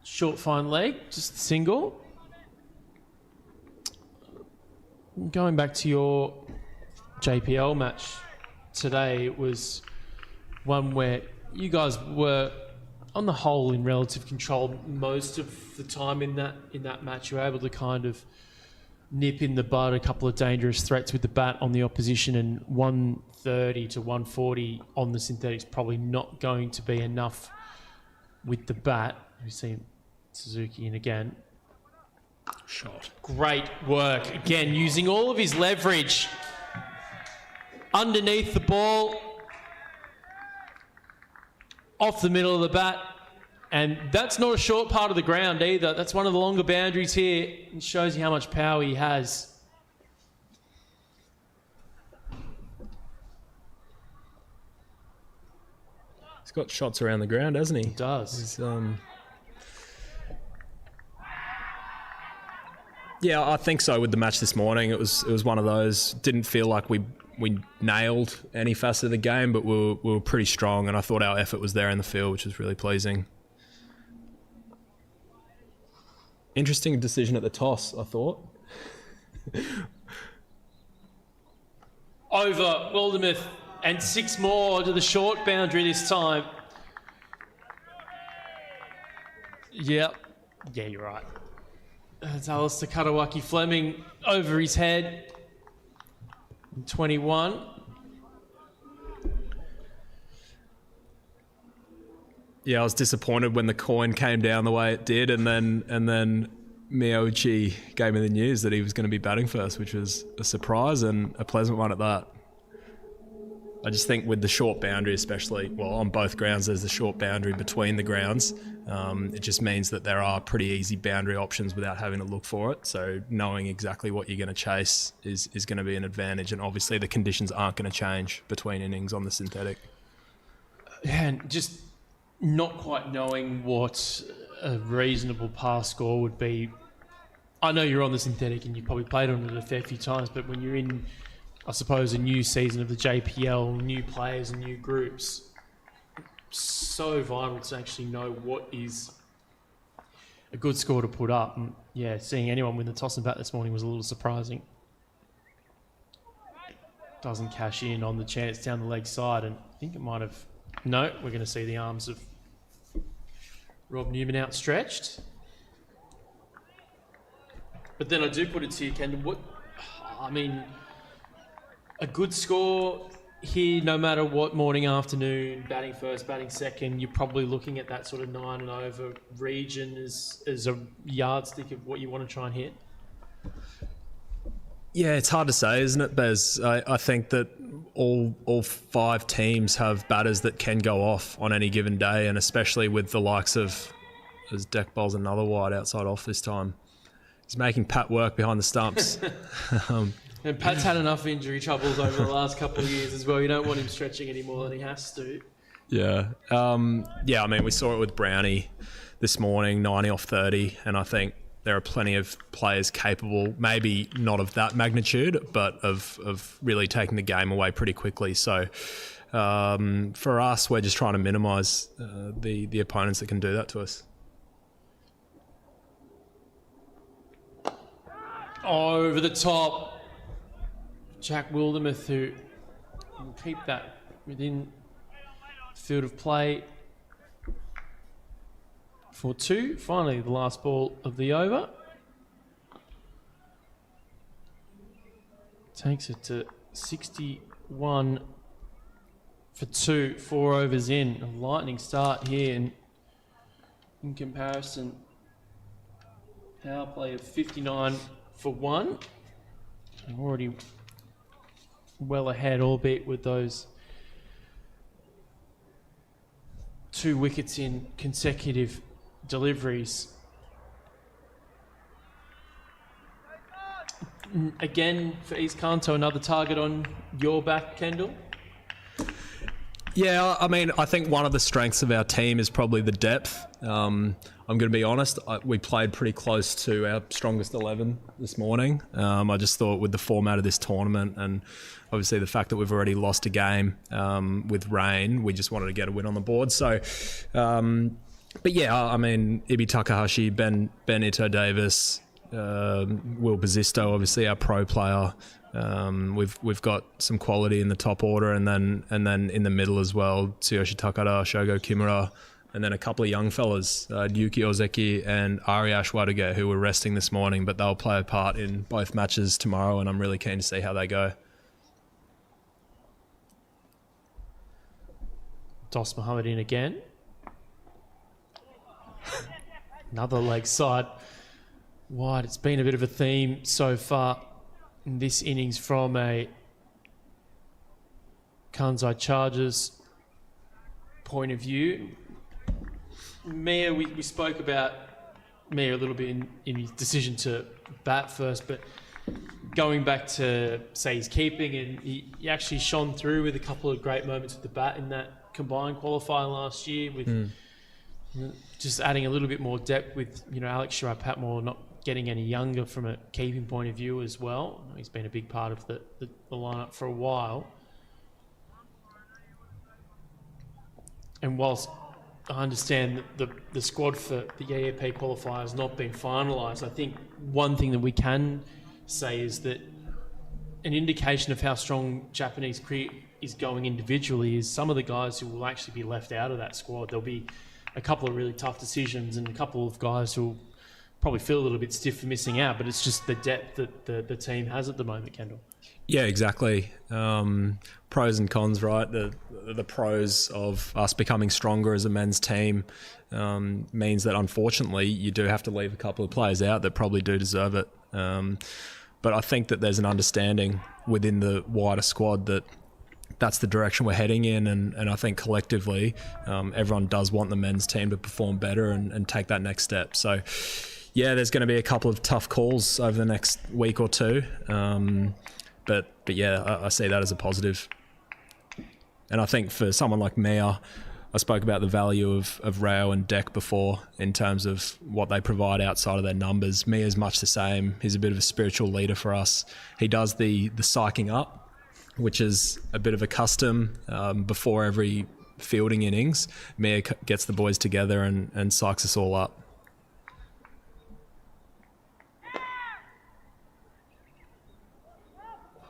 short fine leg, just a single. Going back to your JPL match today, it was one where you guys were on the whole in relative control most of the time in that match. You were able to kind of nip in the bud a couple of dangerous threats with the bat on the opposition, and 130 to 140 on the synthetic's probably not going to be enough with the bat. We've seen Suzuki in again. Shot. Great work. Again, using all of his leverage underneath the ball, off the middle of the bat. And that's not a short part of the ground either. That's one of the longer boundaries here. It shows you how much power he has. He's got shots around the ground, hasn't he? He does. He's, yeah, I think so. With the match this morning, it was one of those. Didn't feel like we nailed any facet of the game, but we were pretty strong, and I thought our effort was there in the field, which was really pleasing. Interesting decision at the toss, I thought. Over Wildermuth, and 6 more to the short boundary this time. Yep. Yeah, you're right. That's Alistair Katawaki Fleming over his head. 21. Yeah, I was disappointed when the coin came down the way it did, and then Miyoichi gave me the news that he was going to be batting first, which was a surprise and a pleasant one at that. I just think with the short boundary especially, well, on both grounds there's the short boundary between the grounds. It just means that there are pretty easy boundary options without having to look for it. So knowing exactly what you're going to chase is going to be an advantage. And obviously the conditions aren't going to change between innings on the synthetic. Yeah, and just not quite knowing what a reasonable pass score would be. I know you're on the synthetic and you probably played on it a fair few times, but when you're in, I suppose, a new season of the JPL, new players and new groups, so vital to actually know what is a good score to put up. And yeah, seeing anyone win the toss and bat this morning was a little surprising. Doesn't cash in on the chance down the leg side, and I think it might have... No, we're going to see the arms of Rob Newman outstretched. But then I do put it to you, Kendall, a good score here, no matter what morning, afternoon, batting first, batting second, you're probably looking at that sort of 9 and over region as a yardstick of what you want to try and hit. Yeah, it's hard to say, isn't it, Bez? I think that all 5 teams have batters that can go off on any given day, and especially with the likes of, as Deck bowls another wide outside off this time. He's making Pat work behind the stumps. And Pat's had enough injury troubles over the last couple of years as well. You don't want him stretching any more than he has to. Yeah. We saw it with Brownie this morning, 90 off 30, and I think there are plenty of players capable, maybe not of that magnitude, but of really taking the game away pretty quickly. So for us, we're just trying to minimise the opponents that can do that to us. Over the top. Jack Wildermuth, who will keep that within field of play for 2. Finally, the last ball of the over. Takes it to 61 for 2. 4 overs in. A lightning start here in comparison. Power play of 59 for 1. Already well ahead, albeit with those 2 wickets in consecutive deliveries. Again, for East Kanto, another target on your back, Kendall? Yeah, I think one of the strengths of our team is probably the depth. I'm going to be honest, we played pretty close to our strongest 11 this morning. I just thought with the format of this tournament and obviously the fact that we've already lost a game with rain, we just wanted to get a win on the board. So, but yeah, Ibi Takahashi, Ben Ito Davis, Will Bazisto, obviously our pro player. We've got some quality in the top order, and then in the middle as well, Tsuyoshi Takada, Shogo Kimura, and then a couple of young fellas, Yuki Ozeki and Ariash Wadage, who were resting this morning, but they'll play a part in both matches tomorrow, and I'm really keen to see how they go. Dos Muhammad in again. Another leg side wide. It's been a bit of a theme so far in this innings from a Kansai Chargers point of view. Mia, we spoke about Mia a little bit in his decision to bat first, but going back to, say, his keeping, and he actually shone through with a couple of great moments with the bat in that combined qualifier last year, with just adding a little bit more depth with, Alex Sherrod-Patmore not getting any younger from a keeping point of view as well. He's been a big part of the lineup for a while. And whilst I understand that the squad for the AAP qualifier has not been finalised, I think one thing that we can say is that an indication of how strong Japanese cricket is going individually is some of the guys who will actually be left out of that squad. There'll be a couple of really tough decisions and a couple of guys who will probably feel a little bit stiff for missing out, but it's just the depth that the team has at the moment, Kendall. Yeah, exactly. Pros and cons, right? The pros of us becoming stronger as a men's team means that unfortunately you do have to leave a couple of players out that probably do deserve it. But I think that there's an understanding within the wider squad that that's the direction we're heading in, and I think collectively everyone does want the men's team to perform better and take that next step. So yeah, there's going to be a couple of tough calls over the next week or two, but yeah, I see that as a positive. And I think for someone like Mia, I spoke about the value of Rao and Deck before in terms of what they provide outside of their numbers. Mia's much the same. He's a bit of a spiritual leader for us. He does the psyching up, which is a bit of a custom before every fielding innings. Mia gets the boys together and psychs us all up.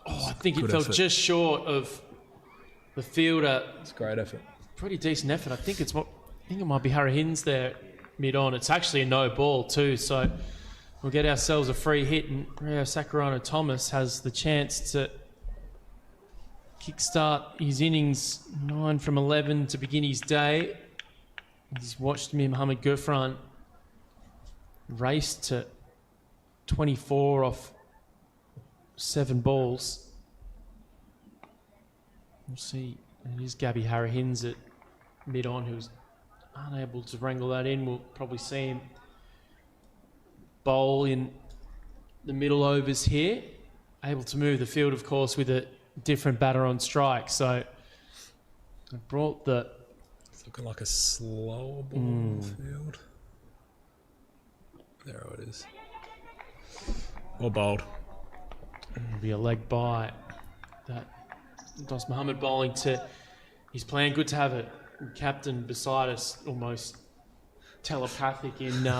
I think it fell just short of the fielder. It's a great effort. Pretty decent effort. I think it might be Harry Hins there mid-on. It's actually a no ball too, so we'll get ourselves a free hit, and Rio Sakurano Thomas has the chance to kickstart his innings 9 from 11 to begin his day. He's watched Mir Mohamed Gufran race to 24 off 7 balls. We'll see. It is Gabby Harahins at mid-on who's unable to wrangle that in. We'll probably see him bowl in the middle overs here. Able to move the field, of course, with a different batter on strike. So I brought the... It's looking like a slower ball in the field. There it is. Or bowled. It'll be a leg by that Dos Muhammad bowling to his plan. Good to have a captain beside us, almost telepathic in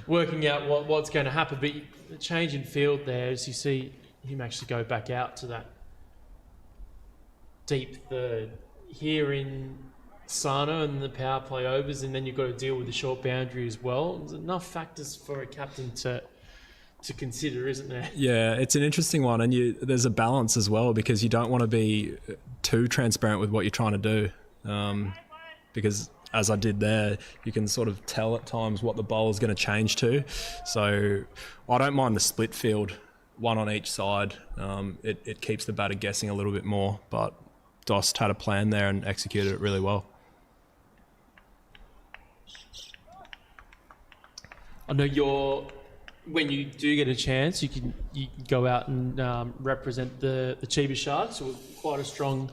working out what's going to happen. But the change in field there, as you see him actually go back out to that deep third here in Sano and the power play overs, and then you've got to deal with the short boundary as well. There's enough factors for a captain to consider, isn't there? Yeah, it's an interesting one, and there's a balance as well, because you don't want to be too transparent with what you're trying to do, because as I did there, you can sort of tell at times what the bowler's going to change to. So I don't mind the split field, one on each side. It keeps the batter guessing a little bit more, but Dost had a plan there and executed it really well. I know when you do get a chance, you can go out and represent the Chiba Sharks, who are quite a strong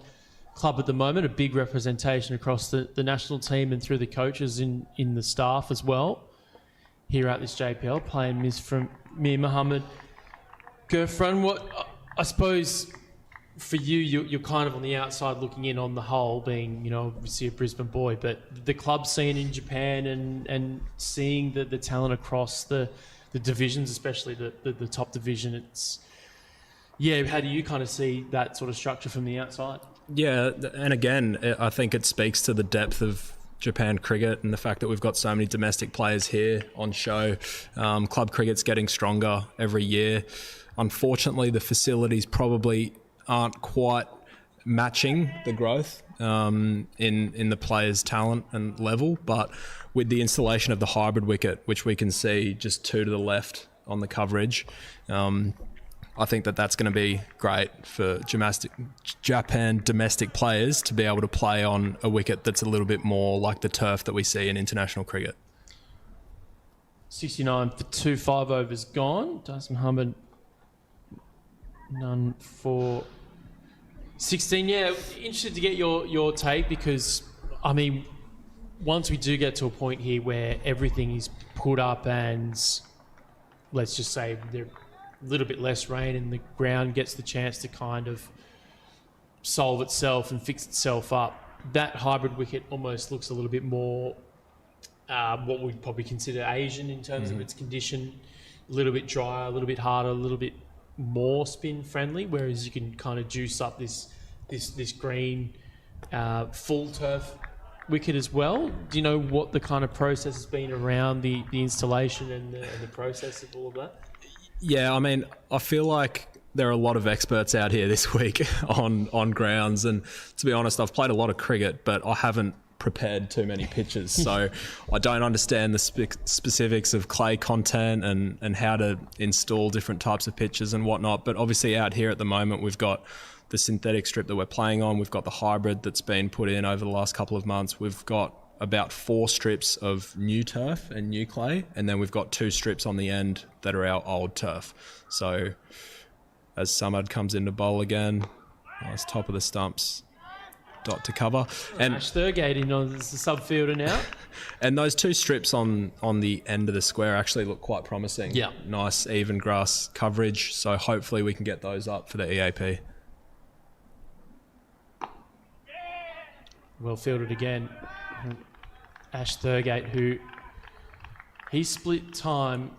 club at the moment, a big representation across the national team and through the coaches in the staff as well. Here at this JPL, playing miss from Mir Mohamed Gufran. What I suppose for you're kind of on the outside looking in on the whole, being obviously a Brisbane boy, but the club scene in Japan and seeing the talent across the divisions, especially the top division, how do you kind of see that sort of structure from the outside? Yeah, and again, I think it speaks to the depth of Japan cricket and the fact that we've got so many domestic players here on show. Club cricket's getting stronger every year. Unfortunately, the facilities probably aren't quite matching the growth in the players' talent and level, but with the installation of the hybrid wicket, which we can see just 2 to the left on the coverage, I think that that's going to be great for Japan domestic players to be able to play on a wicket that's a little bit more like the turf that we see in international cricket. 69 for 2, 5 overs gone. Dyson Muhammad, none for 16. Yeah, interested to get your take, because, I mean, once we do get to a point here where everything is put up and let's just say there a little bit less rain and the ground gets the chance to kind of solve itself and fix itself up, that hybrid wicket almost looks a little bit more what we'd probably consider Asian in terms of its condition, a little bit drier, a little bit harder, a little bit more spin friendly, whereas you can kind of juice up this green full turf wicket as well. Do you know what the kind of process has been around the installation and the process of all of that? Yeah, I mean, I feel like there are a lot of experts out here this week on grounds, and to be honest, I've played a lot of cricket, but I haven't prepared too many pitches, so I don't understand the specifics of clay content and how to install different types of pitches and whatnot. But obviously out here at the moment, we've got the synthetic strip that we're playing on, we've got the hybrid that's been put in over the last couple of months, we've got about 4 strips of new turf and new clay, and then we've got 2 strips on the end that are our old turf. So as Samad comes into bowl again, nice top of the stumps, dot to cover. And Ash Thurgate in as the subfielder now. And those 2 strips on the end of the square actually look quite promising. Yeah. Nice even grass coverage, so hopefully we can get those up for the EAP. Well fielded again. Ash Thurgate, who he split time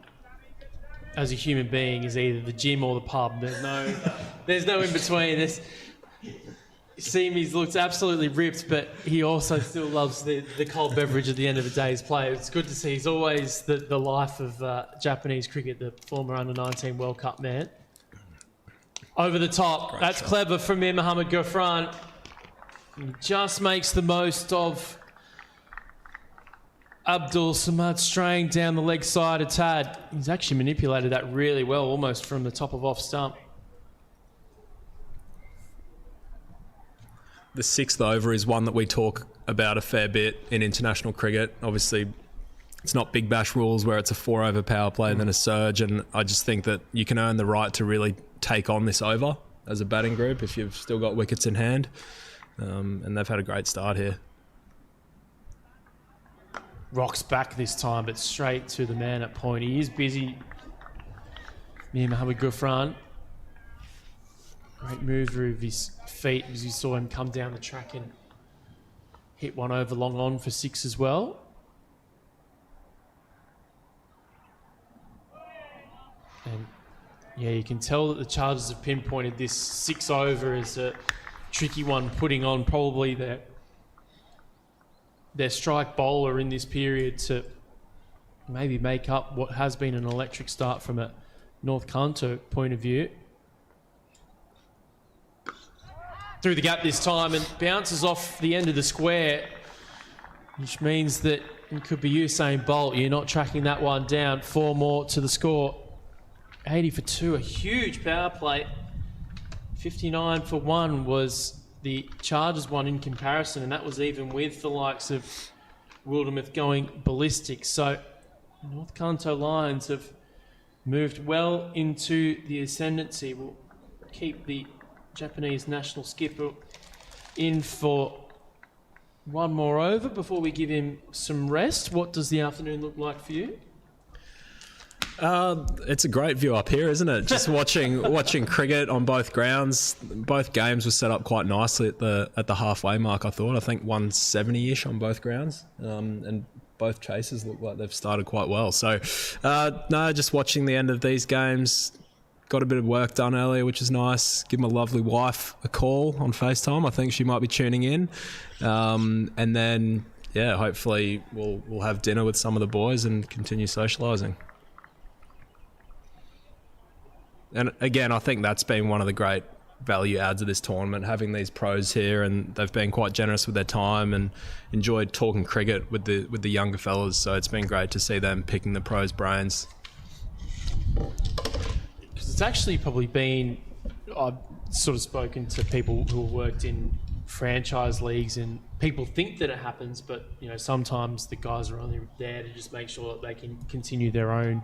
as a human being is either the gym or the pub. There's no in between. You see him, he looks absolutely ripped, but he also still loves the cold beverage at the end of the day's play. It's good to see. He's always the life of Japanese cricket, the former under-19 World Cup man. Over the top. Great That's shot. Clever from Mir Mohamed Ghaffran. He just makes the most of Abdul Samad straying down the leg side a tad. He's actually manipulated that really well, almost from the top of off stump. The 6th over is one that we talk about a fair bit in international cricket. Obviously, it's not Big Bash rules where it's a 4-over power play and then a surge, and I just think that you can earn the right to really take on this over as a batting group if you've still got wickets in hand. And they've had a great start here. Rocks back this time, but straight to the man at point. He is busy. Mir Mohamed Ghaffran. Great mover of his feet as you saw him come down the track and hit one over long on for 6 as well. And yeah, you can tell that the Chargers have pinpointed this 6 over as a tricky one, putting on probably their strike bowler in this period to maybe make up what has been an electric start from a North Kanto point of view. Through the gap this time and bounces off the end of the square, which means that it could be Usain Bolt. You're not tracking that one down. 4 more to the score. 80 for 2, a huge power play. 59 for 1 was the Chargers one in comparison, and that was even with the likes of Wildermuth going ballistic. So North Kanto Lions have moved well into the ascendancy. We'll keep the Japanese national skipper in for one more over before we give him some rest. What does the afternoon look like for you? It's a great view up here, isn't it? Just watching cricket on both grounds. Both games were set up quite nicely at the halfway mark. I think 170-ish on both grounds, and both chases look like they've started quite well. So, just watching the end of these games. Got a bit of work done earlier, which is nice. Give my lovely wife a call on FaceTime. I think she might be tuning in, and then yeah, hopefully we'll have dinner with some of the boys and continue socialising. And again, I think that's been one of the great value adds of this tournament, having these pros here, and they've been quite generous with their time and enjoyed talking cricket with the younger fellas. So it's been great to see them picking the pros' brains. Because it's actually probably been, I've sort of spoken to people who have worked in franchise leagues, and people think that it happens, but you know, sometimes the guys are only there to just make sure that they can continue their own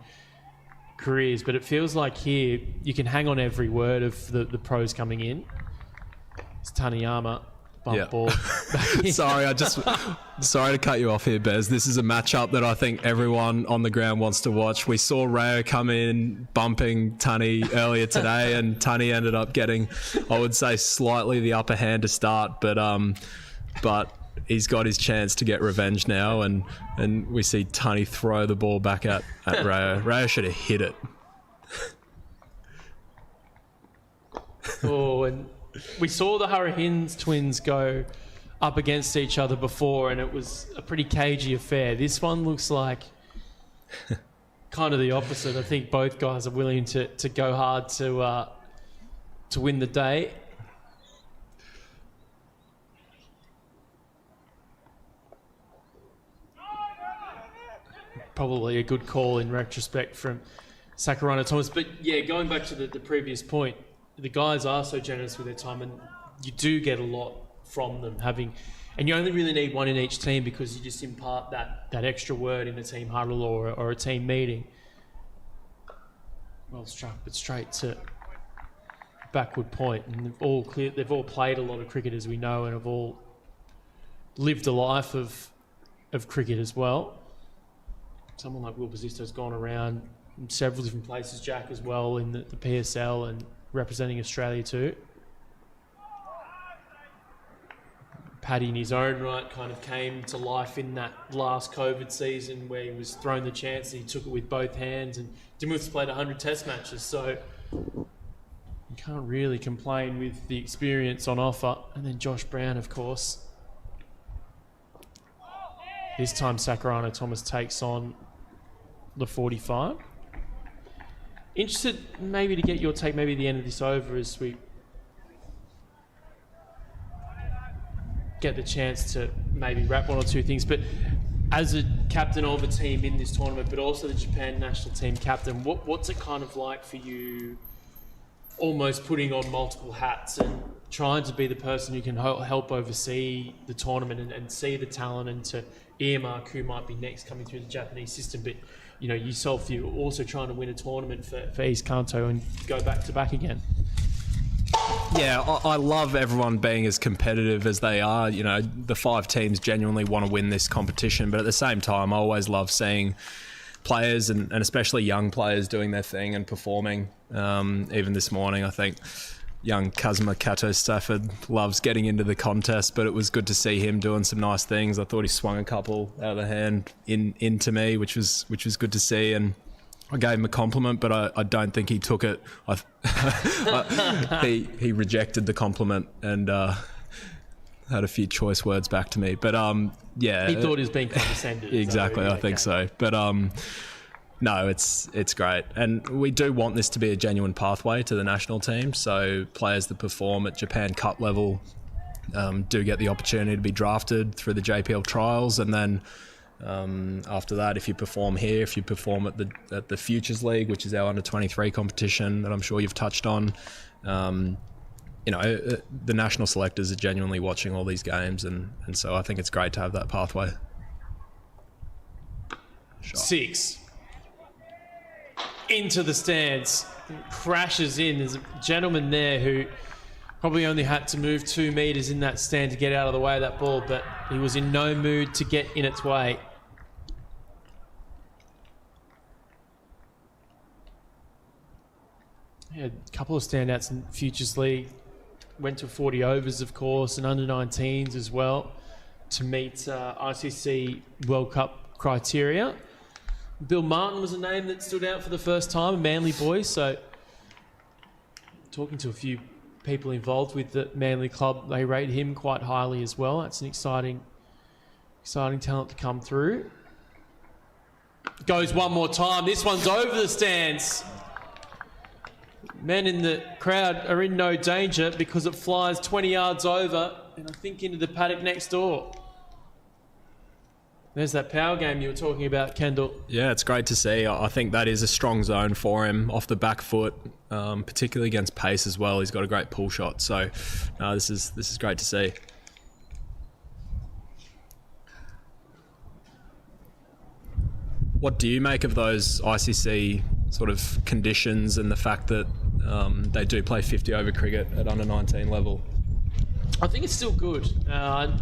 careers. But it feels like here you can hang on every word of the pros coming in. It's Taniyama, bump ball. Sorry to cut you off here, Bez. This is a matchup that I think everyone on the ground wants to watch. We saw Rayo come in bumping Tani earlier today, and Tani ended up getting, I would say, slightly the upper hand to start, but he's got his chance to get revenge now, and we see Tani throw the ball back at Rayo. Rayo should have hit it. Oh, and we saw the Hurricanes twins go up against each other before, and it was a pretty cagey affair. This one looks like kind of the opposite. I think both guys are willing to go hard to win the day. Probably a good call in retrospect from Sakurana Thomas. But yeah, going back to the previous point, the guys are so generous with their time, and you do get a lot from them and you only really need one in each team, because you just impart that extra word in a team huddle or a team meeting. Well struck, but straight to backward point. And they've all played a lot of cricket, as we know, and have all lived a life of cricket as well. Someone like Will Basisto's gone around in several different places, Jack as well, in the PSL and representing Australia too. Paddy, in his own right, kind of came to life in that last COVID season where he was thrown the chance and he took it with both hands, and Dimuth's played 100 test matches, so you can't really complain with the experience on offer. And then Josh Brown, of course. This time Sakurana Thomas takes on the 45. Interested maybe to get your take maybe at the end of this over, as we get the chance to maybe wrap one or two things. But as a captain of a team in this tournament, but also the Japan national team captain, what's it kind of like for you, almost putting on multiple hats and trying to be the person who can help oversee the tournament and see the talent, and to earmark who might be next coming through the Japanese system? But you know, yourself, you're also trying to win a tournament for East Kanto and go back to back again. Yeah, I love everyone being as competitive as they are. You know, the 5 teams genuinely want to win this competition, but at the same time, I always love seeing players and especially young players doing their thing and performing. Even this morning, I think young Kazuma Kato Stafford loves getting into the contest, but it was good to see him doing some nice things. I thought he swung a couple out of the hand into me, which was good to see, and I gave him a compliment, but I don't think he took it. He rejected the compliment and had a few choice words back to me. But yeah, he thought he was being condescended. Exactly, I think so. But no, it's great, and we do want this to be a genuine pathway to the national team. So players that perform at Japan Cup level do get the opportunity to be drafted through the JPL trials, and then after that, if you perform here, if you perform at the Futures League, which is our under-23 competition that I'm sure you've touched on, you know, the national selectors are genuinely watching all these games, and so I think it's great to have that pathway. Shot. 6. Into the stands, crashes in. There's a gentleman there who probably only had to move 2 metres in that stand to get out of the way of that ball, but he was in no mood to get in its way. He had a couple of standouts in Futures League. Went to 40 overs, of course, and under 19s as well to meet ICC World Cup criteria. Bill Martin was a name that stood out for the first time, a Manly boy. So talking to a few people involved with the Manly club, they rate him quite highly as well. That's an exciting Exciting talent to come through. Goes one more time. This one's over the stands. Men in the crowd are in no danger because it flies 20 yards over and I think into the paddock next door. There's that power game you were talking about, Kendall. Yeah, it's great to see. I think that is a strong zone for him off the back foot, particularly against pace as well. He's got a great pull shot. So this is great to see. What do you make of those ICC sort of conditions and the fact that they do play 50 over cricket at under 19 level? I think it's still good. And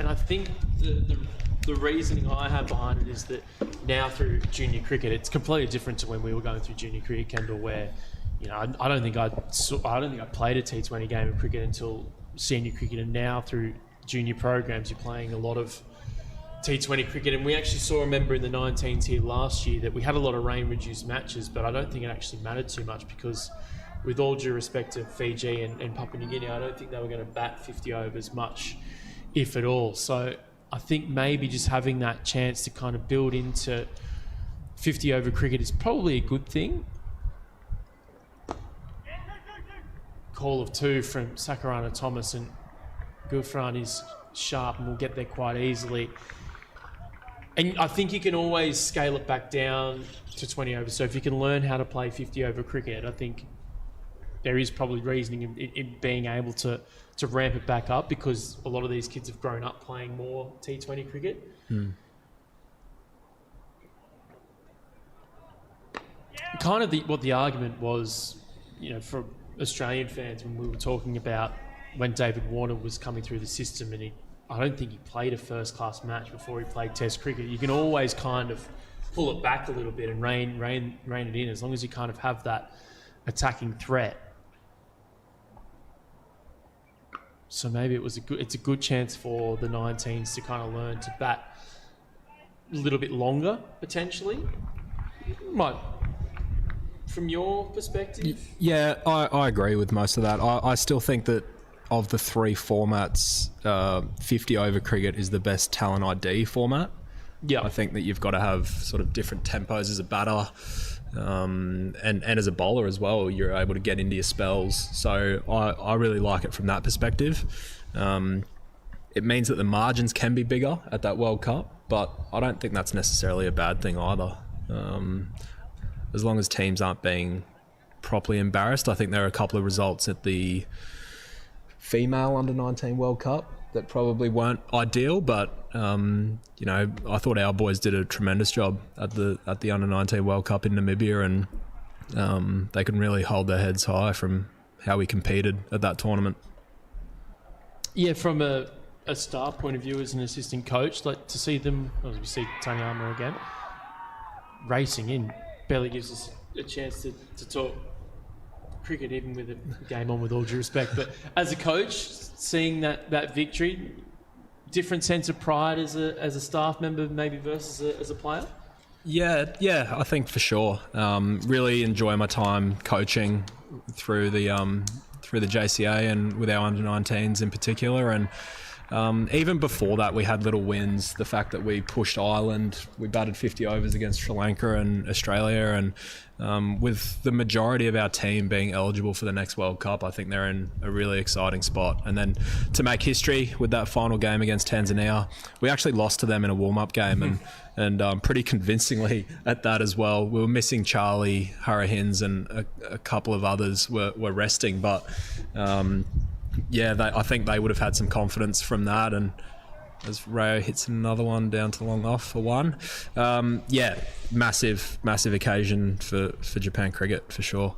I think the reasoning I have behind it is that now through junior cricket, it's completely different to when we were going through junior cricket, Kendall, where, you know, I don't think I played a T20 game of cricket until senior cricket, and now through junior programs, you're playing a lot of T20 cricket. And we actually saw a member in the 19s here last year that we had a lot of rain-reduced matches, but I don't think it actually mattered too much because, with all due respect to Fiji and Papua New Guinea, I don't think they were going to bat 50 overs much, if at all. So I think maybe just having that chance to kind of build into 50 over cricket is probably a good thing. Call of 2 from Sakarana Thomas, and Gulfran is sharp and will get there quite easily. And I think you can always scale it back down to 20 overs. So if you can learn how to play 50 over cricket, I think there is probably reasoning in being able to ramp it back up, because a lot of these kids have grown up playing more T20 cricket. Kind of what the argument was, you know, for Australian fans when we were talking about when David Warner was coming through the system, and I don't think he played a first-class match before he played Test cricket. You can always kind of pull it back a little bit and rein it in, as long as you kind of have that attacking threat. So maybe it's a good chance for the 19s to kind of learn to bat a little bit longer, potentially. From your perspective? Yeah, I agree with most of that. I still think that of the three formats, 50 over cricket is the best talent ID format. Yeah. I think that you've got to have sort of different tempos as a batter, and as a bowler as well. You're able to get into your spells. So I really like it from that perspective. It means that the margins can be bigger at that World Cup, but I don't think that's necessarily a bad thing either. As long as teams aren't being properly embarrassed. I think there are a couple of results at the female under-19 World Cup that probably weren't ideal, but you know, I thought our boys did a tremendous job at the under-19 World Cup in Namibia, and they can really hold their heads high from how we competed at that tournament. Yeah, from a staff point of view as an assistant coach, like to see them, as we see Tony Armour again, racing in, barely gives us a chance to talk cricket, even with the game on, with all due respect. But as a coach, seeing that victory, different sense of pride as a staff member maybe versus as a player? Yeah, I think for sure. Really enjoy my time coaching through the JCA and with our under-19s in particular, and even before that we had little wins. The fact that we pushed Ireland, we batted 50 overs against Sri Lanka and Australia, and with the majority of our team being eligible for the next World Cup, I think they're in a really exciting spot. And then to make history with that final game against Tanzania, we actually lost to them in a warm-up game, and pretty convincingly at that as well. We were missing Charlie, Harahins, and a couple of others were resting, but I think they would have had some confidence from that. And as Rayo hits another one down to long off for one. Massive occasion for Japan cricket for sure.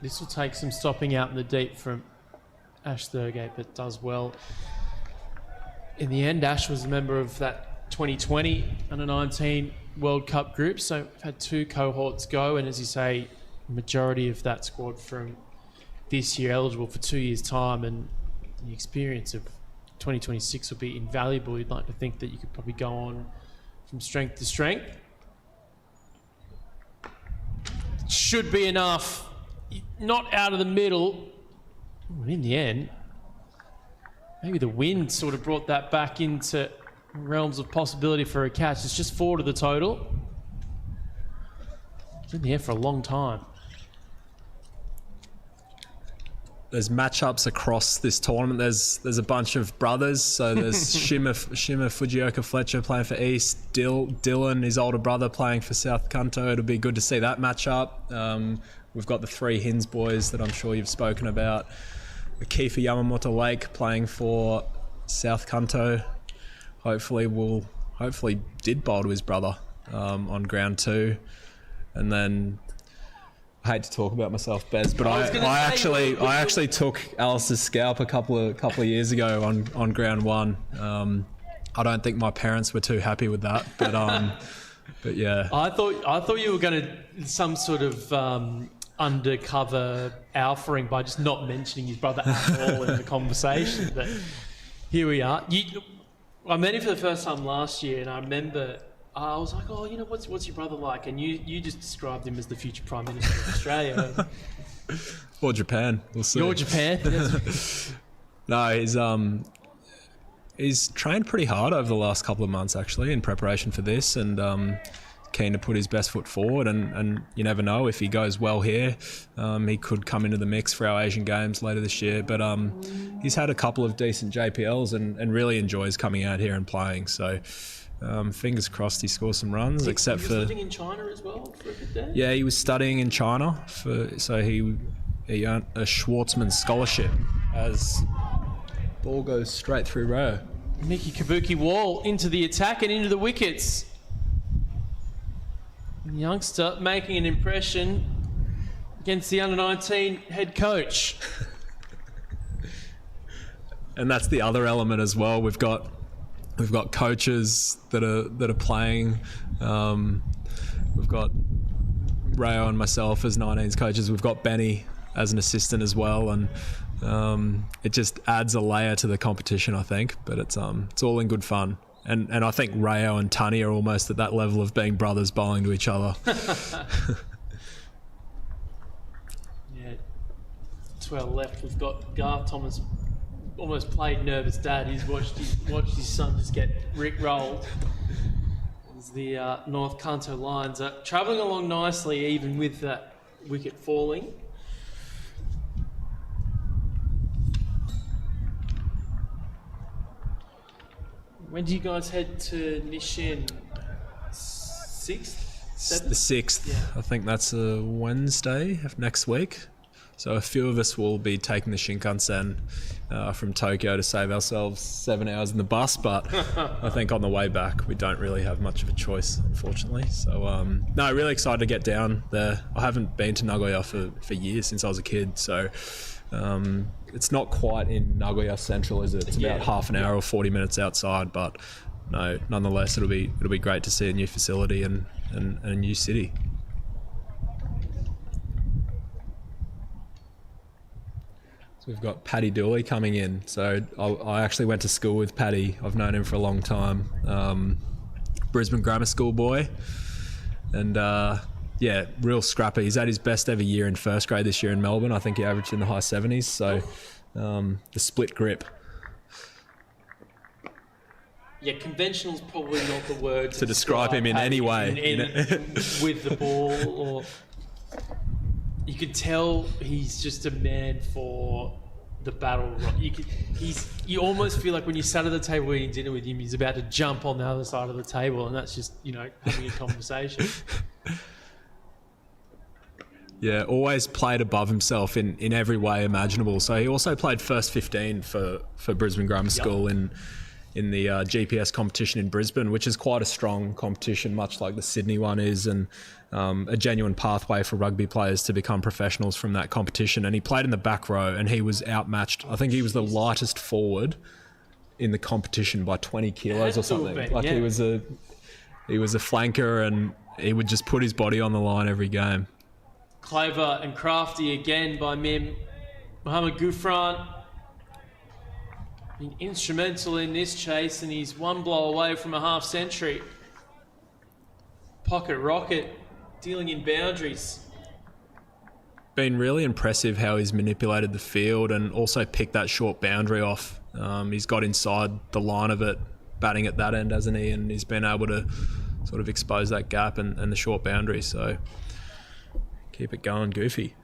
This will take some stopping out in the deep from Ash Thurgate, but does well. In the end, Ash was a member of that 2020 under-19 World Cup group, so we've had two cohorts go, and as you say, majority of that squad from this year eligible for 2 years' time, and the experience of 2026 will be invaluable. You'd like to think that you could probably go on from strength to strength. should be enough. Not out of the middle. But in the end, maybe the wind sort of brought that back into realms of possibility for a catch. It's just 4 to the total. It's in the air for a long time. There's matchups across this tournament. There's a bunch of brothers. So there's Shima Fujioka Fletcher playing for East. Dylan, his older brother, playing for South Kanto. It'll be good to see that matchup. We've got the 3 Hins boys that I'm sure you've spoken about. Akifa Yamamoto Lake playing for South Kanto. Hopefully did bowl to his brother on ground 2. And then I hate to talk about myself, Bez, but I actually took Alice's scalp a couple of years ago on ground 1. I don't think my parents were too happy with that, but yeah. I thought you were going to some sort of undercover alphaing by just not mentioning his brother at all in the conversation. But here we are. I met him for the first time last year, and I remember I was like, "Oh, what's your brother like?" And you just described him as the future Prime Minister of Australia. Or Japan. We'll see. Or Japan. Yes. No, he's trained pretty hard over the last couple of months actually in preparation for this, and keen to put his best foot forward. And you never know, if he goes well here, he could come into the mix for our Asian Games later this year. But he's had a couple of decent JPLs and really enjoys coming out here and playing. So fingers crossed he scores some runs. He was living in China as well for a bit there? Yeah, he was studying in China so he earned a Schwartzman scholarship as ball goes straight through row. Mickey Kabuki Wall into the attack and into the wickets. Youngster making an impression against the under-19 head coach. And that's the other element as well. We've got coaches that are playing. We've got Rayo and myself as 19s coaches. We've got Benny as an assistant as well, and it just adds a layer to the competition, I think. But it's all in good fun. And I think Rayo and Tunny are almost at that level of being brothers bowling to each other. Yeah. To our left, we've got Garth Thomas, almost played nervous dad. He's watched his son just get rick-rolled. As the North Kanto Lions are travelling along nicely, even with that wicket falling. When do you guys head to Nishin? 6th? 7th? The 6th. Yeah. I think that's a Wednesday of next week. So a few of us will be taking the Shinkansen from Tokyo to save ourselves 7 hours in the bus, but I think on the way back we don't really have much of a choice, unfortunately. So no, really excited to get down there. I haven't been to Nagoya for years, since I was a kid, so it's not quite in Nagoya Central, is it? It's about half an hour or 40 minutes outside, but no, nonetheless, it'll be great to see a new facility and a new city. So we've got Paddy Dooley coming in. So I actually went to school with Paddy. I've known him for a long time. Brisbane Grammar School boy, and yeah, real scrapper. He's had his best ever year in first grade this year in Melbourne. I think he averaged in the high 70s. So the split grip. Yeah, conventional's probably not the word to describe him in any way. With the ball, or you could tell he's just a man for the battle. You almost feel like when you sat at the table eating dinner with him, he's about to jump on the other side of the table, and that's just, having a conversation. Yeah, always played above himself in every way imaginable. So he also played first 15 for Brisbane Grammar School in the GPS competition in Brisbane, which is quite a strong competition, much like the Sydney one is, and a genuine pathway for rugby players to become professionals from that competition. And he played in the back row, and he was outmatched. I think he was the lightest forward in the competition by 20 kilos or something. He was a flanker, and he would just put his body on the line every game. Clever and crafty again by Mim. Mohamed Gouffran being instrumental in this chase, and he's one blow away from a half century. Pocket rocket dealing in boundaries. been really impressive how he's manipulated the field and also picked that short boundary off. He's got inside the line of it, batting at that end, hasn't he? And he's been able to sort of expose that gap and the short boundary. So keep it going, Goofy.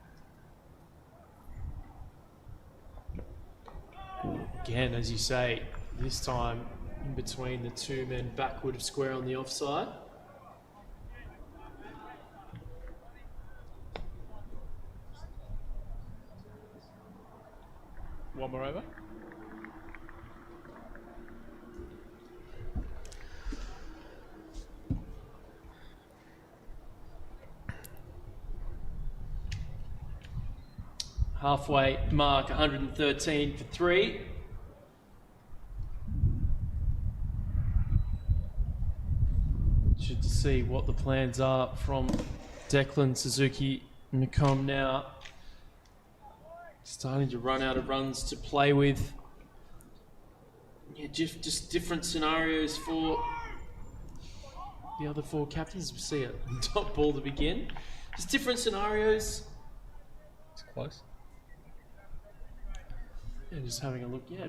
Again, as you say, this time in between the two men backward of square on the offside. One more over. Halfway mark, 113 for 3. Should see what the plans are from Declan, Suzuki, and Macomb now. Starting to run out of runs to play with. Yeah, just different scenarios for the other 4 captains. We see a top ball to begin. Just different scenarios. It's close. Yeah, just having a look. Yeah,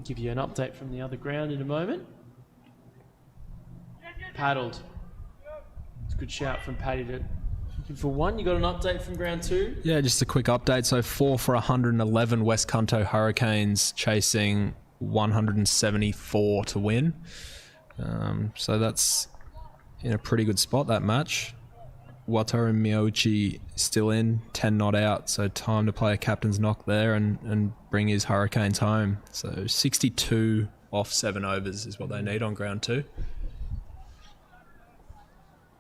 give you an update from the other ground in a moment. Paddled. It's a good shout from Paddy to looking for 1. You got an update from ground 2? Yeah, just a quick update. So 4 for 111 West Kanto Hurricanes chasing 174 to win. So that's in a pretty good spot, that match. Wataru Miyauchi still in, 10 not out, so time to play a captain's knock there and bring his Hurricanes home. So 62 off 7 overs is what they need on ground 2.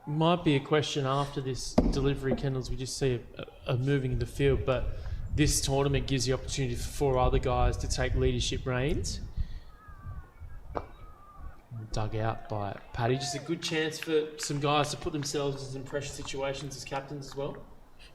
Might be a question after this delivery, Kendalls. We just see a moving in the field, but this tournament gives the opportunity for 4 other guys to take leadership reins. Dug out by Paddy. Just a good chance for some guys to put themselves in pressure situations as captains as well.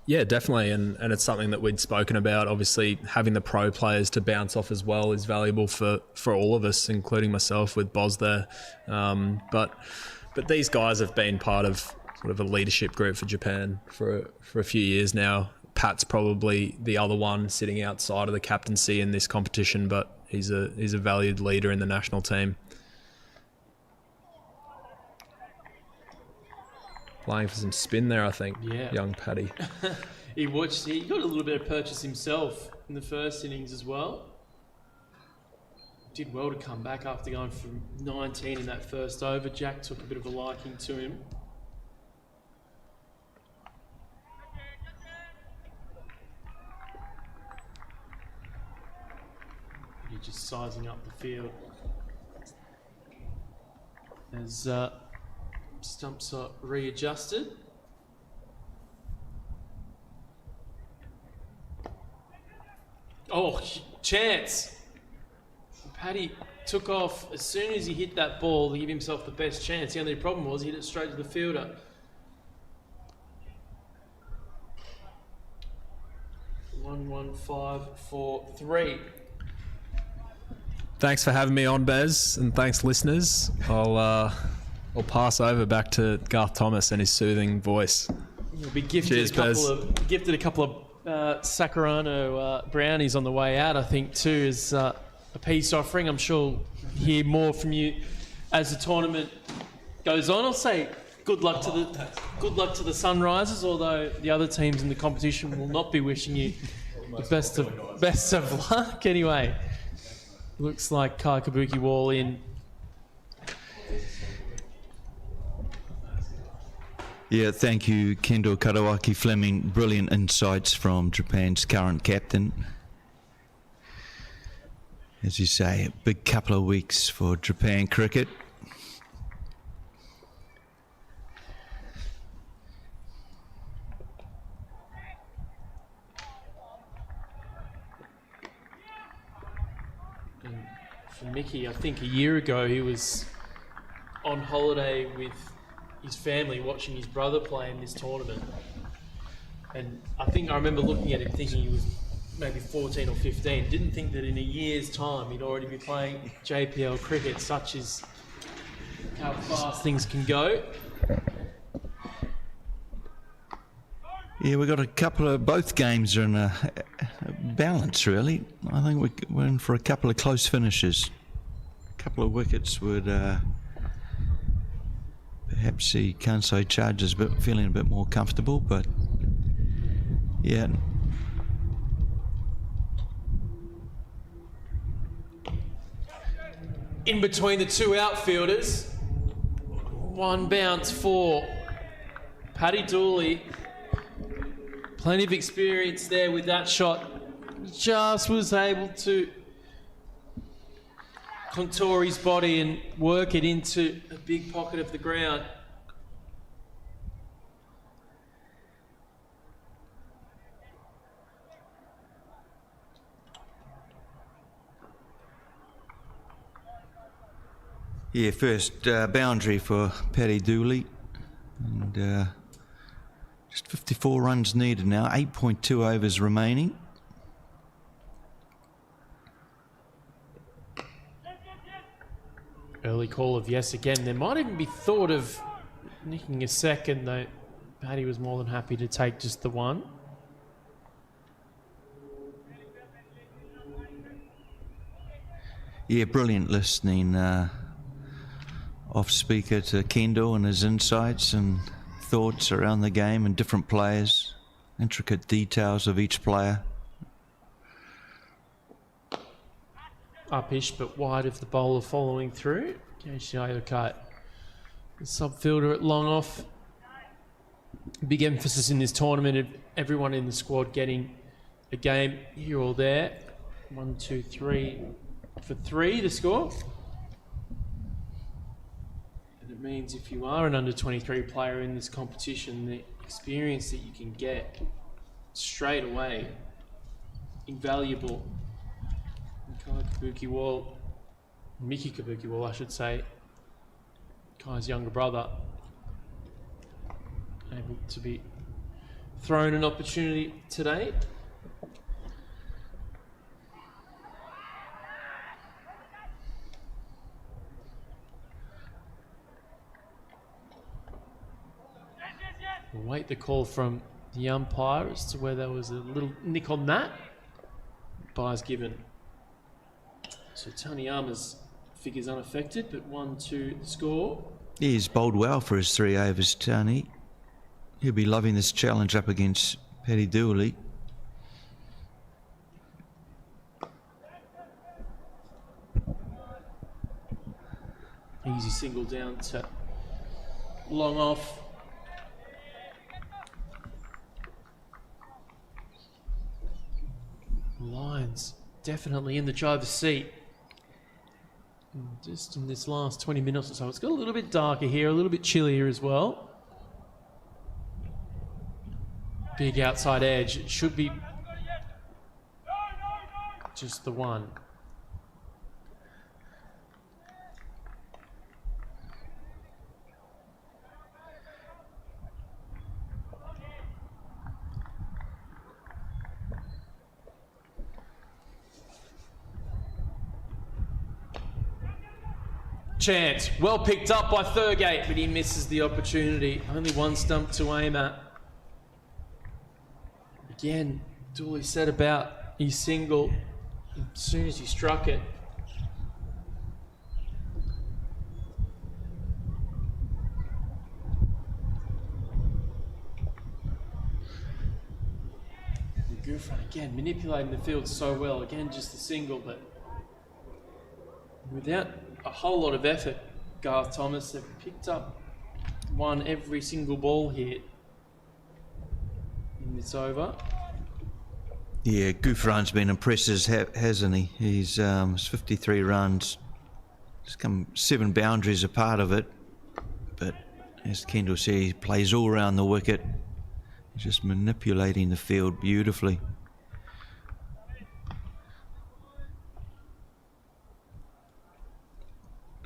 Yeah, definitely, and it's something that we'd spoken about. Obviously, having the pro players to bounce off as well is valuable for all of us, including myself with Boz there. But these guys have been part of sort of a leadership group for Japan for a few years now. Pat's probably the other one sitting outside of the captaincy in this competition, but he's a valued leader in the national team. Playing for some spin there, I think. Yeah. Young Paddy. He got a little bit of purchase himself in the first innings as well. Did well to come back after going from 19 in that first over. Jack took a bit of a liking to him. He's just sizing up the field as stumps are readjusted. Oh, chance! Paddy took off as soon as he hit that ball to give himself the best chance. The only problem was he hit it straight to the fielder. One, 5, 4, 3. Thanks for having me on, Bez, and thanks, listeners. I'll pass over back to Garth Thomas and his soothing voice. You'll be gifted a couple of Sakurano brownies on the way out, I think, too, as a peace offering. I'm sure we'll hear more from you as the tournament goes on. I'll say good luck to the Sunrisers, although the other teams in the competition will not be wishing you the best of luck. Anyway, looks like Kai Kabuki Wall in. Yeah, thank you, Kendo Karawaki Fleming. Brilliant insights from Japan's current captain. As you say, a big couple of weeks for Japan cricket. And for Mickey, I think a year ago he was on holiday with his family watching his brother play in this tournament, and I remember looking at him thinking he was maybe 14 or 15. Didn't think that in a year's time he'd already be playing JPL cricket. Such is how fast things can go. Yeah, we've got a couple of, both games are in a balance, really. I think we're in for a couple of close finishes. A couple of wickets would perhaps see Kansai Chargers feeling a bit more comfortable, but yeah. In between the two outfielders, one bounce for Paddy Dooley. Plenty of experience there with that shot. Just was able to contour his body and work it into a big pocket of the ground. Yeah, first boundary for Paddy Dooley. And just 54 runs needed now, 8.2 overs remaining. Early call of yes again. There might even be thought of nicking a second, though Paddy was more than happy to take just the one. Yeah, brilliant listening off speaker to Kendall and his insights and thoughts around the game and different players, intricate details of each player. Upish but wide of the bowler following through. Yokai, the sub-fielder at long off. Big emphasis in this tournament of everyone in the squad getting a game here or there. 1, 2, 3 for 3 the score. And it means if you are an under-23 player in this competition, the experience that you can get straight away, invaluable. Mickey Kabuki-Wall, I should say, Kai's younger brother, able to be thrown an opportunity today. We'll wait the call from the umpire as to whether there was a little nick on that. Bye's given. So Taniyama's figures unaffected, but 1-2 the score. He's bowled well for his 3 overs, Tony. He'll be loving this challenge up against Paddy Dooley. Easy single down to long off. Lions definitely in the driver's seat. Just in this last 20 minutes or so, it's got a little bit darker here, a little bit chillier as well. Big outside edge. It should be just the one. Chance, well picked up by Thurgate, but he misses the opportunity. Only one stump to aim at. Again, Dooley said about his single as soon as he struck it. Gouffran again manipulating the field so well. Again, just the single, but without a whole lot of effort, Garth Thomas have picked up one every single ball here in this over. Yeah, Gouffran's been impressive, hasn't he? He's 53 runs. He's come 7 boundaries a part of it. But as Kendall said, he plays all around the wicket. He's just manipulating the field beautifully.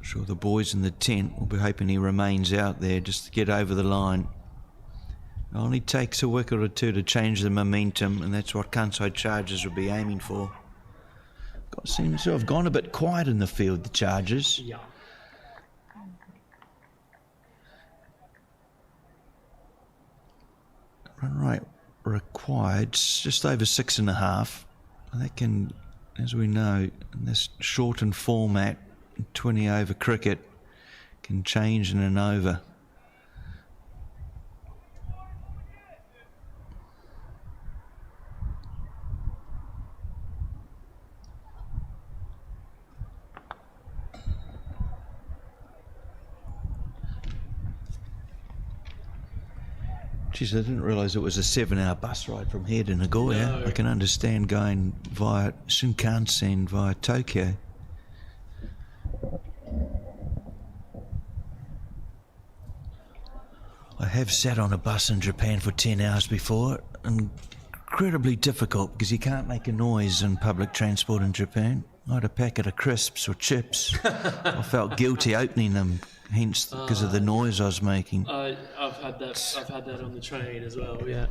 Sure, the boys in the tent will be hoping he remains out there just to get over the line. It only takes a wicket or two to change the momentum, and that's what Kansai Chargers will be aiming for. Seems to have gone a bit quiet in the field, the Chargers. Yeah. Right, required, just over 6.5. And that can, as we know, in this shortened format, 20 over cricket, can change in an over. Geez, I didn't realise it was a 7-hour bus ride from here to Nagoya. No. I can understand going via Shinkansen via Tokyo. I have sat on a bus in Japan for 10 hours before. Incredibly difficult because you can't make a noise in public transport in Japan. I had a packet of crisps or chips. I felt guilty opening them, hence because of the noise I was making. I've had that. I've had that on the train as well. Yeah.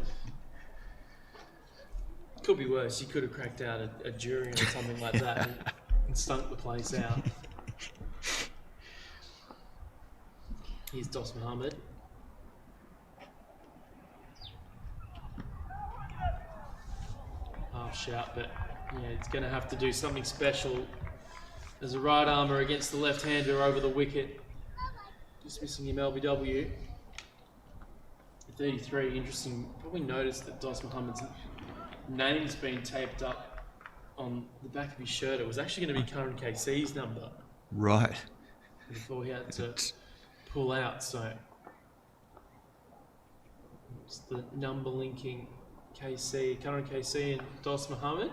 Could be worse. You could have cracked out a durian or something like that and stunk the place out. Here's Dos Muhammad. Half shout, but yeah, it's going to have to do something special as a right armour against the left-hander over the wicket. Just missing him LBW. 33, interesting. Probably noticed that Dos Muhammad's name's been taped up on the back of his shirt. It was actually going to be Karan KC's number Right. before he had to pull out, so it's the number linking KC, Karan KC and Dos Muhammad.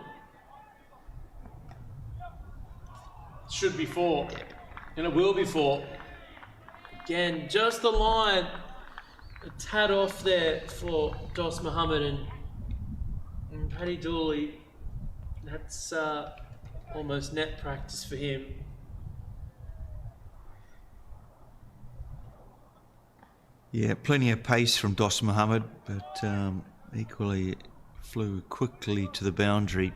Should be 4, and it will be 4. Again, just the line, a tad off there for Dos Muhammad and Paddy Dooley. That's almost net practice for him. Yeah, plenty of pace from Dos Muhammad, but equally flew quickly to the boundary.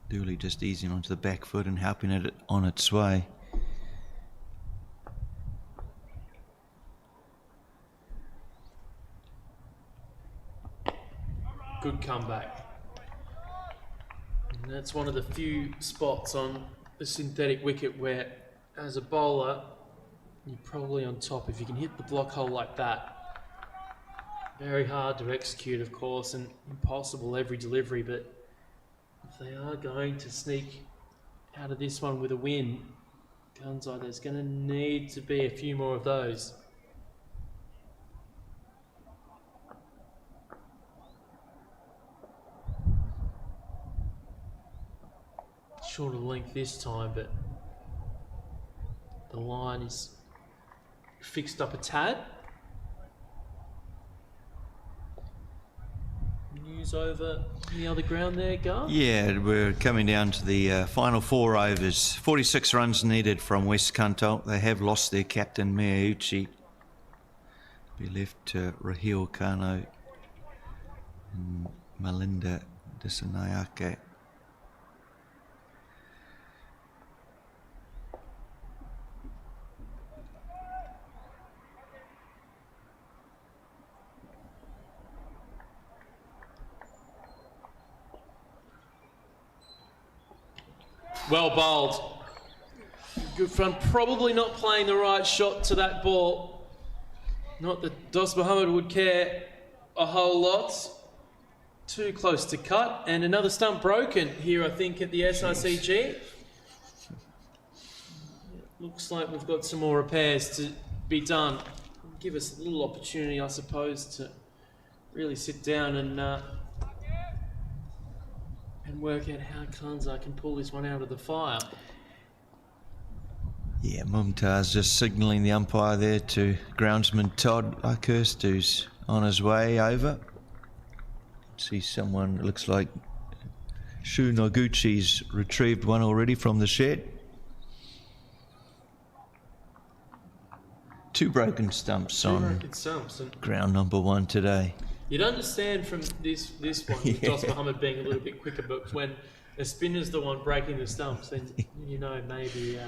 Dooley just easing onto the back foot and helping it on its way. Good comeback. And that's one of the few spots on the synthetic wicket where, as a bowler, you're probably on top. If you can hit the block hole like that, very hard to execute, of course, and impossible every delivery, but if they are going to sneak out of this one with a win, Kansai, there's going to need to be a few more of those. Shorter length this time, but the line is fixed up a tad. News over the other ground there, Gar? Yeah, we're coming down to the final 4 overs. 46 runs needed from West Kanto. They have lost their captain, Miyauchi. Be left to Rahil Kano and Melinda Disanayake. Well bowled. Good front, probably not playing the right shot to that ball. Not that Dos Muhammad would care a whole lot. Too close to cut, and another stump broken here, I think, at the SRCG. Looks like we've got some more repairs to be done. Give us a little opportunity, I suppose, to really sit down and work out how Kansai can pull this one out of the fire. Yeah, Mumtaz just signalling the umpire there to groundsman Todd Luckhurst, who's on his way over. See someone, it looks like Shu Noguchi's retrieved one already from the shed. 2 broken stumps on ground number 1 today. You'd understand from this one, with Dos Muhammad being a little bit quicker, but when a spinner's the one breaking the stumps, then you know maybe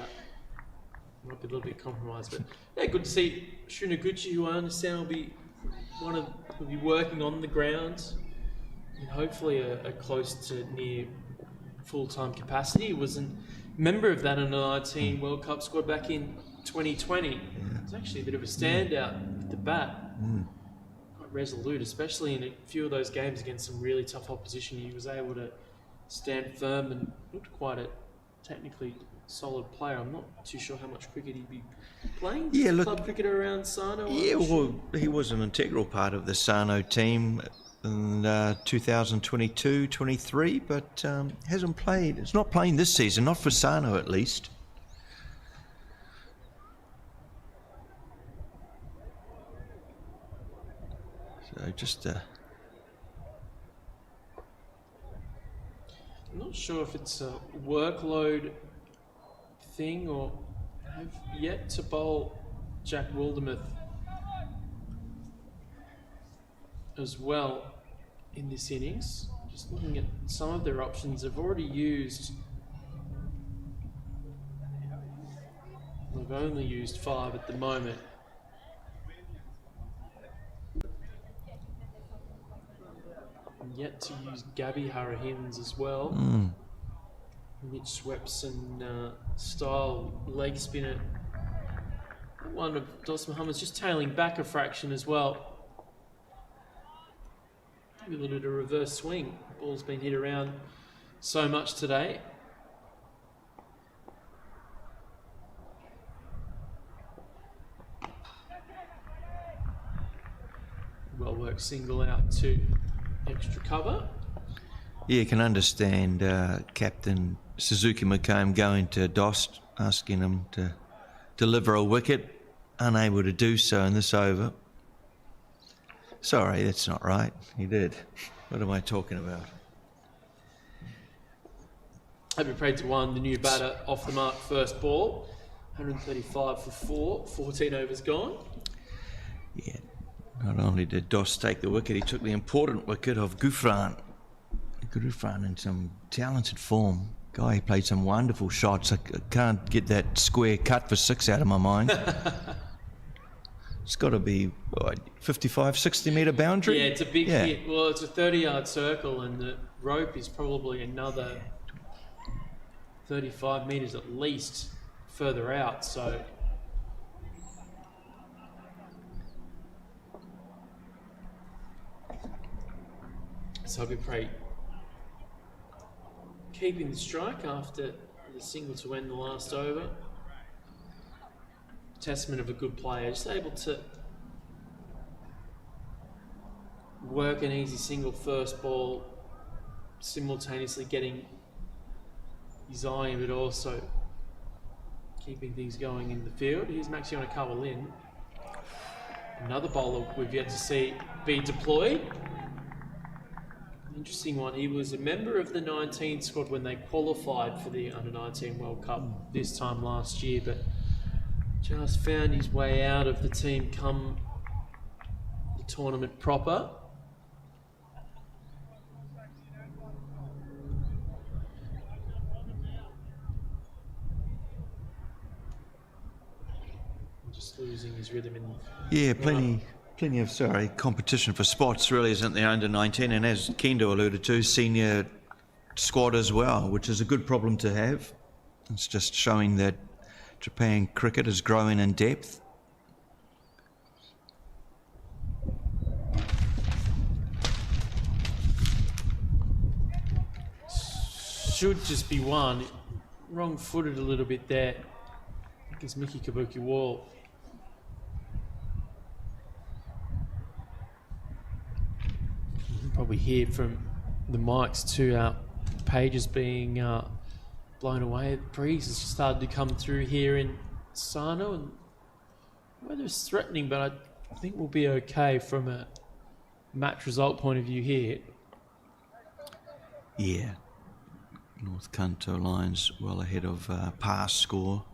might be a little bit compromised. But yeah, good to see Shunaguchi, who I understand will be working on the ground and hopefully a close to near full-time capacity. He was a member of that under-19 World Cup squad back in 2020. It's actually a bit of a standout with the bat. Quite resolute, especially in a few of those games against some really tough opposition. He was able to stand firm and looked quite a technically solid player. I'm not too sure how much cricket he'd be playing. Yeah, look, club cricketer around Sano. Yeah, well, he was an integral part of the Sano team in 2022-23, but hasn't played. It's not playing this season, not for Sano at least. So just I'm not sure if it's a workload thing or have yet to bowl Jack Wildermuth as well in this innings. Just looking at some of their options, they've already used. They've only used 5 at the moment. Yet to use Gabby Harahims as well. Mitch Swepson style leg spinner. One of Dos Muhammad's just tailing back a fraction as well. Maybe a little bit of reverse swing. Ball's been hit around so much today. Well worked single out to extra cover. Yeah, you can understand Captain Suzuki McComb going to Dost, asking him to deliver a wicket, unable to do so in this over. Sorry, that's not right. He did. What am I talking about? Happy Parade to 1, the new batter off the mark first ball. 135 for 4, 14 overs gone. Yeah, not only did Dost take the wicket, he took the important wicket of Gufran. Gufran in some talented form. Guy, he played some wonderful shots. I can't get that square cut for 6 out of my mind. It's got to be, what, 55, 60 metre boundary? Yeah, it's a big hit. Well, it's a 30-yard circle, and the rope is probably another 35 metres at least further out, so... So Happy Parade keeping the strike after the single to end the last over. Testament of a good player, just able to work an easy single first ball, simultaneously getting his eye in, but also keeping things going in the field. Here's Maxiona Carvalin, another bowler we've yet to see be deployed. Interesting one. He was a member of the 19 squad when they qualified for the Under-19 World Cup this time last year, but just found his way out of the team come the tournament proper. Just losing his rhythm in. Yeah, plenty of competition for spots really isn't there under 19, and as Kendo alluded to, senior squad as well, which is a good problem to have. It's just showing that Japan cricket is growing in depth. Should just be one. Wrong-footed a little bit there. I think it's Mickey Kabuki Wall. You can probably hear from the mics too, our pages being blown away. The breeze has started to come through here in Sano, and weather's threatening, but I think we'll be okay from a match result point of view here. Yeah, North Kanto Lions well ahead of past score.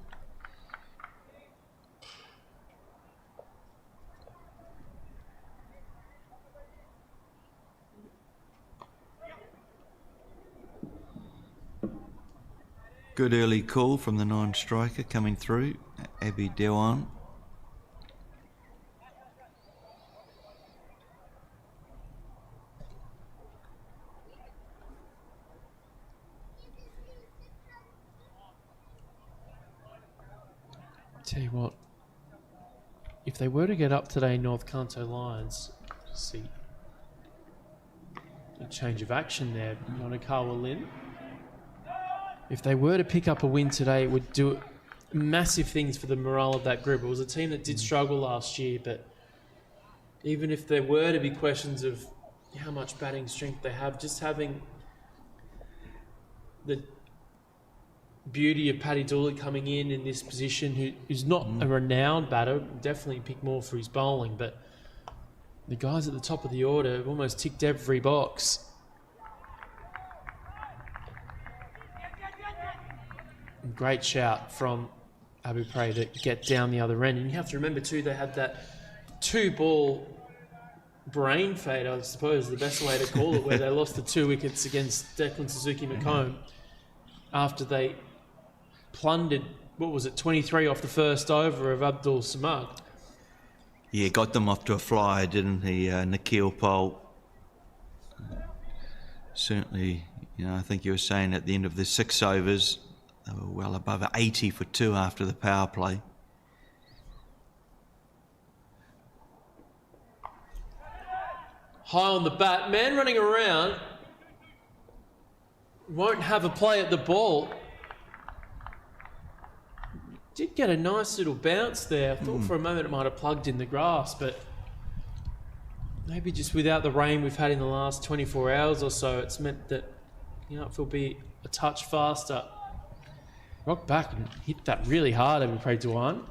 Good early call from the non-striker coming through, Abby Dewan. Tell you what, if they were to get up today, North Kanto Lions, see a change of action there, Yonakawa Lin. If they were to pick up a win today, it would do massive things for the morale of that group. It was a team that did struggle last year, but even if there were to be questions of how much batting strength they have, just having the beauty of Paddy Dooley coming in this position, who's not a renowned batter, definitely pick more for his bowling, but the guys at the top of the order have almost ticked every box. Great shout from Abu Prey to get down the other end. And you have to remember too, they had that 2-ball brain fade, I suppose the best way to call it, where they lost the 2 wickets against Declan Suzuki-McComb after they plundered, 23 off the first over of Abdul Samad. Yeah, got them off to a flyer, didn't he, Nikhil Pol? Certainly, I think you were saying at the end of the 6 overs, they were well above 80 for 2 after the power play. High on the bat, man running around, won't have a play at the ball. Did get a nice little bounce there. I thought for a moment it might have plugged in the grass, but maybe just without the rain we've had in the last 24 hours or so, it's meant that it will be a touch faster. Rock back and hit that really hard, Abu Prey Dewan.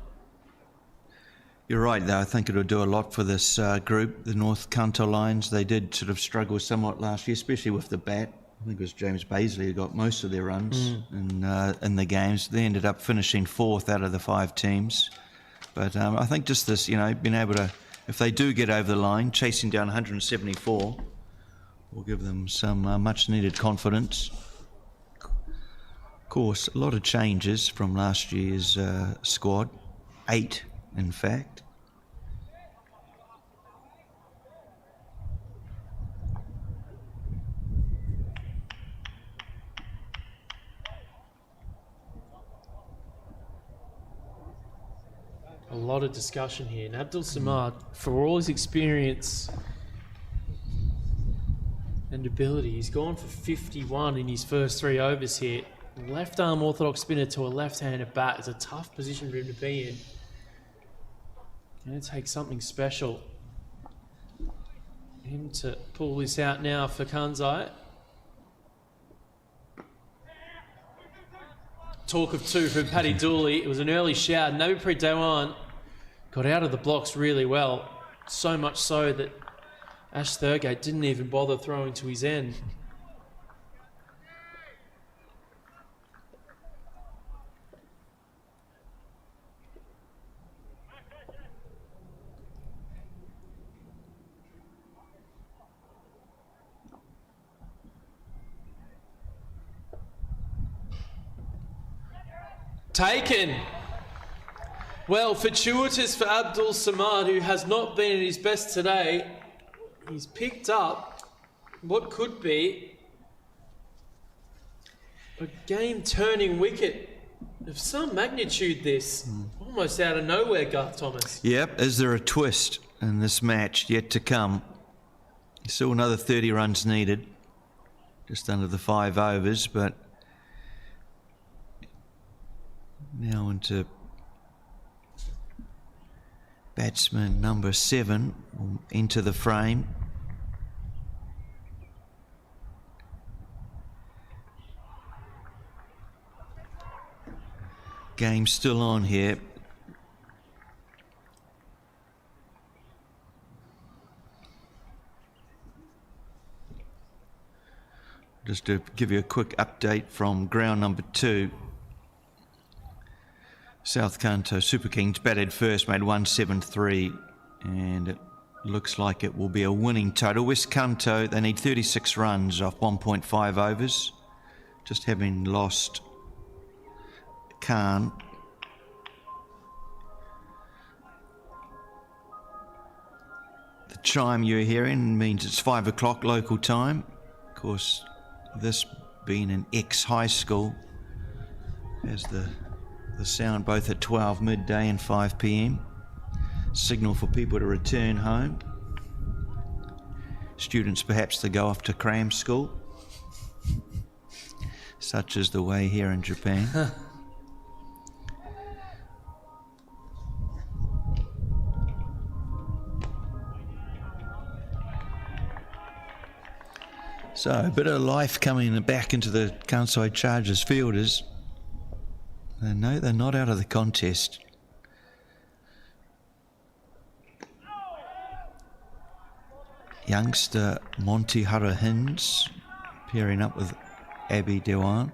You're right, though. I think it'll do a lot for this group, the North Kanto Lions. They did sort of struggle somewhat last year, especially with the bat. I think it was James Baisley who got most of their runs in the games. They ended up finishing 4th out of the 5 teams. But I think just this, being able to, if they do get over the line, chasing down 174, will give them some much-needed confidence. Of course, a lot of changes from last year's squad. 8, in fact. A lot of discussion here. And Abdul Samad, for all his experience and ability, he's gone for 51 in his first 3 overs here. Left arm orthodox spinner to a left-handed bat is a tough position for him to be in. Going to take something special. Him to pull this out now for Kansai. Talk of 2 from Paddy Dooley. It was an early shout. Nabipri Dewan got out of the blocks really well. So much so that Ash Thurgate didn't even bother throwing to his end. Taken. Well, fortuitous for Abdul Samad, who has not been at his best today. He's picked up what could be a game-turning wicket of some magnitude, this. Almost out of nowhere, Garth Thomas. Yep, is there a twist in this match yet to come? Still another 30 runs needed, just under the 5 overs, but now into batsman number 7 will enter the frame. Game still on here. Just to give you a quick update from ground number 2. South Kanto Super Kings batted first, made 173, and it looks like it will be a winning total. West Kanto, they need 36 runs off 1.5 overs, just having lost Khan. The chime you're hearing means it's 5 o'clock local time. Of course, this being an ex-high school, as the The sound both at 12 midday and 5 p.m. Signal for people to return home. Students perhaps to go off to cram school. Such is the way here in Japan. So a bit of life coming back into the Kansai Chargers fielders. No, they're not out of the contest. Youngster Monty Hara-Hins pairing up with Abby Dewan.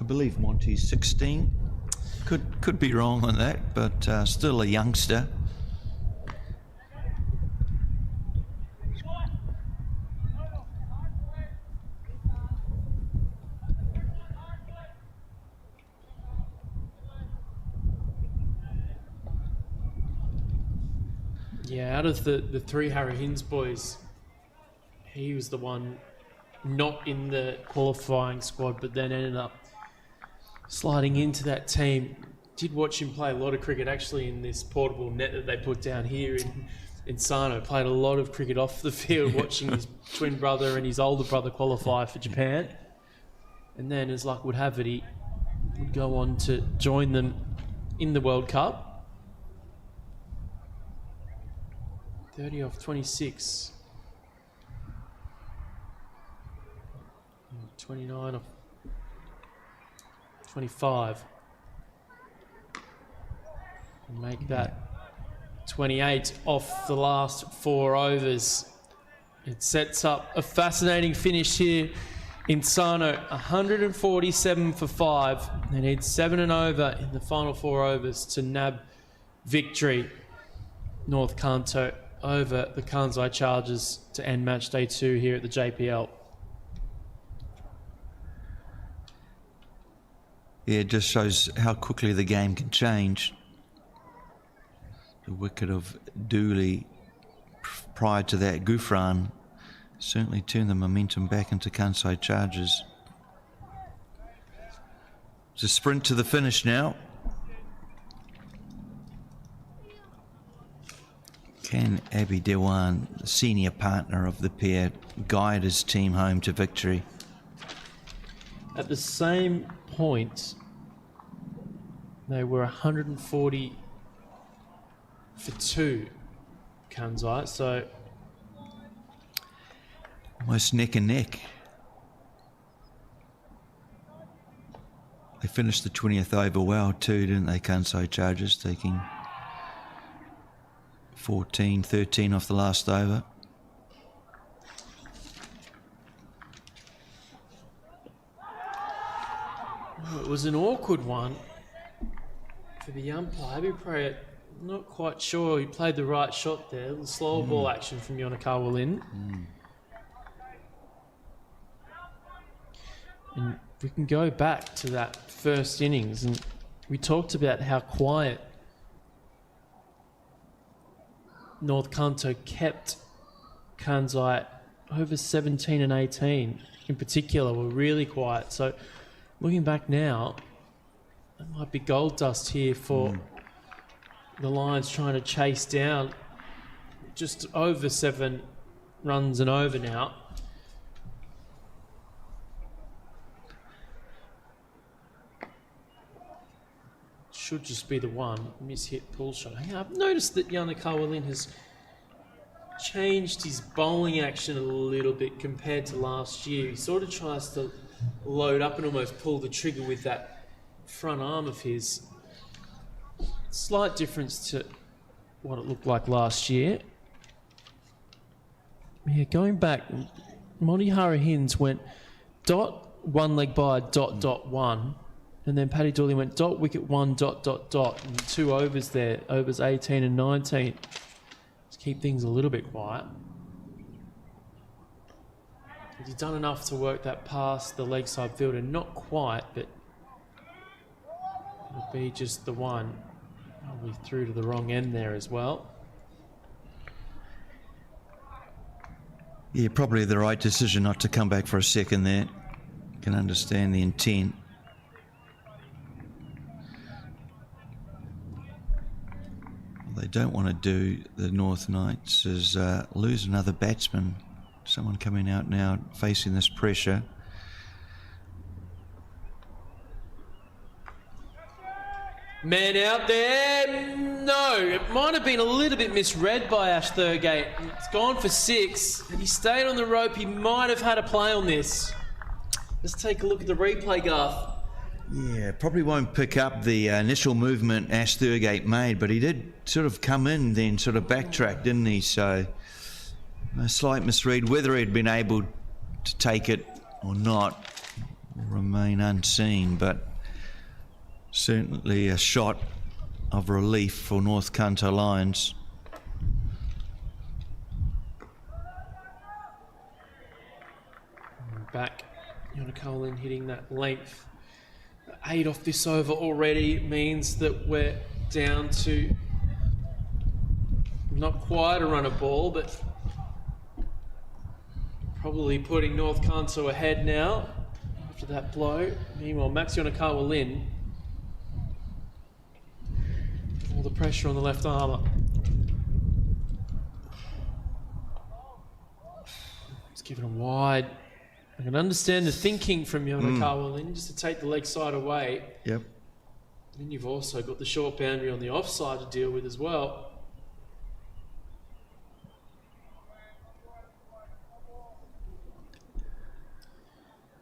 I believe Monty's 16. Could be wrong on that, but still a youngster. Yeah, out of the three Hara-Hins boys, he was the one not in the qualifying squad, but then ended up sliding into that team. Did watch him play a lot of cricket actually in this portable net that they put down here in Sano. Played a lot of cricket off the field, watching his twin brother and his older brother qualify for Japan. And then, as luck would have it, he would go on to join them in the World Cup. 30 off 26. 29 off 25. And make that 28 off the last 4 overs. It sets up a fascinating finish here in Sano. 147 for 5. They need 7 and over in the final 4 overs to nab victory. North Kanto over the Kansai Chargers to end match day 2 here at the JPL. Yeah, it just shows how quickly the game can change. The wicket of Dooley prior to that, Gufran, certainly turned the momentum back into Kansai Chargers. It's a sprint to the finish now. Can Abby Dewan, the senior partner of the pair, guide his team home to victory? At the same point, they were 140 for 2, Kansai, so almost neck and neck. They finished the 20th over well too, didn't they, Kansai Chargers, taking 14, 13 off the last over. It was an awkward one for the umpire. Abby Prayett, not quite sure he played the right shot there. The slower ball action from Yonakawa Lin. And we can go back to that first innings, and we talked about how quiet North Kanto kept Kansai over 17 and 18 in particular were really quiet. So looking back now, that might be gold dust here for the Lions trying to chase down just over 7 runs and over now. Should just be the one miss-hit pull shot. I've noticed that Yonakawa Lin has changed his bowling action a little bit compared to last year. He sort of tries to load up and almost pull the trigger with that front arm of his. Slight difference to what it looked like last year. Yeah, going back, Monty Hara-Hins went dot, 1 leg by, dot, dot, 1. And then Paddy Dooley went dot, wicket 1, dot, dot, dot. And 2 overs there, overs 18 and 19. Just keep things a little bit quiet. He's done enough to work that past the leg side fielder. Not quite, but it'll be just the one. Probably through to the wrong end there as well. Yeah, probably the right decision not to come back for a second there. can understand the intent. What they don't want to do, the North Knights, is lose another batsman. Someone coming out now facing this pressure. Man out there. No, it might have been a little bit misread by Ash Thurgate. It's gone for 6. He stayed on the rope. He might have had a play on this. Let's take a look at the replay, Garth. Yeah, probably won't pick up the initial movement Ash Thurgate made, but he did sort of come in, then sort of backtrack, didn't he? So a slight misread. Whether he'd been able to take it or not will remain unseen, but certainly a shot of relief for North Kanto Lions. Back, Yonakawa hitting that length. 8 off this over already means that we're down to not quite a run of ball, but probably putting North Kanto ahead now after that blow. Meanwhile, Max Yonakawa Lin, all the pressure on the left armour. He's given him wide. I can understand the thinking from Yonakawa Lin, just to take the leg side away. Yep. Then you've also got the short boundary on the offside to deal with as well.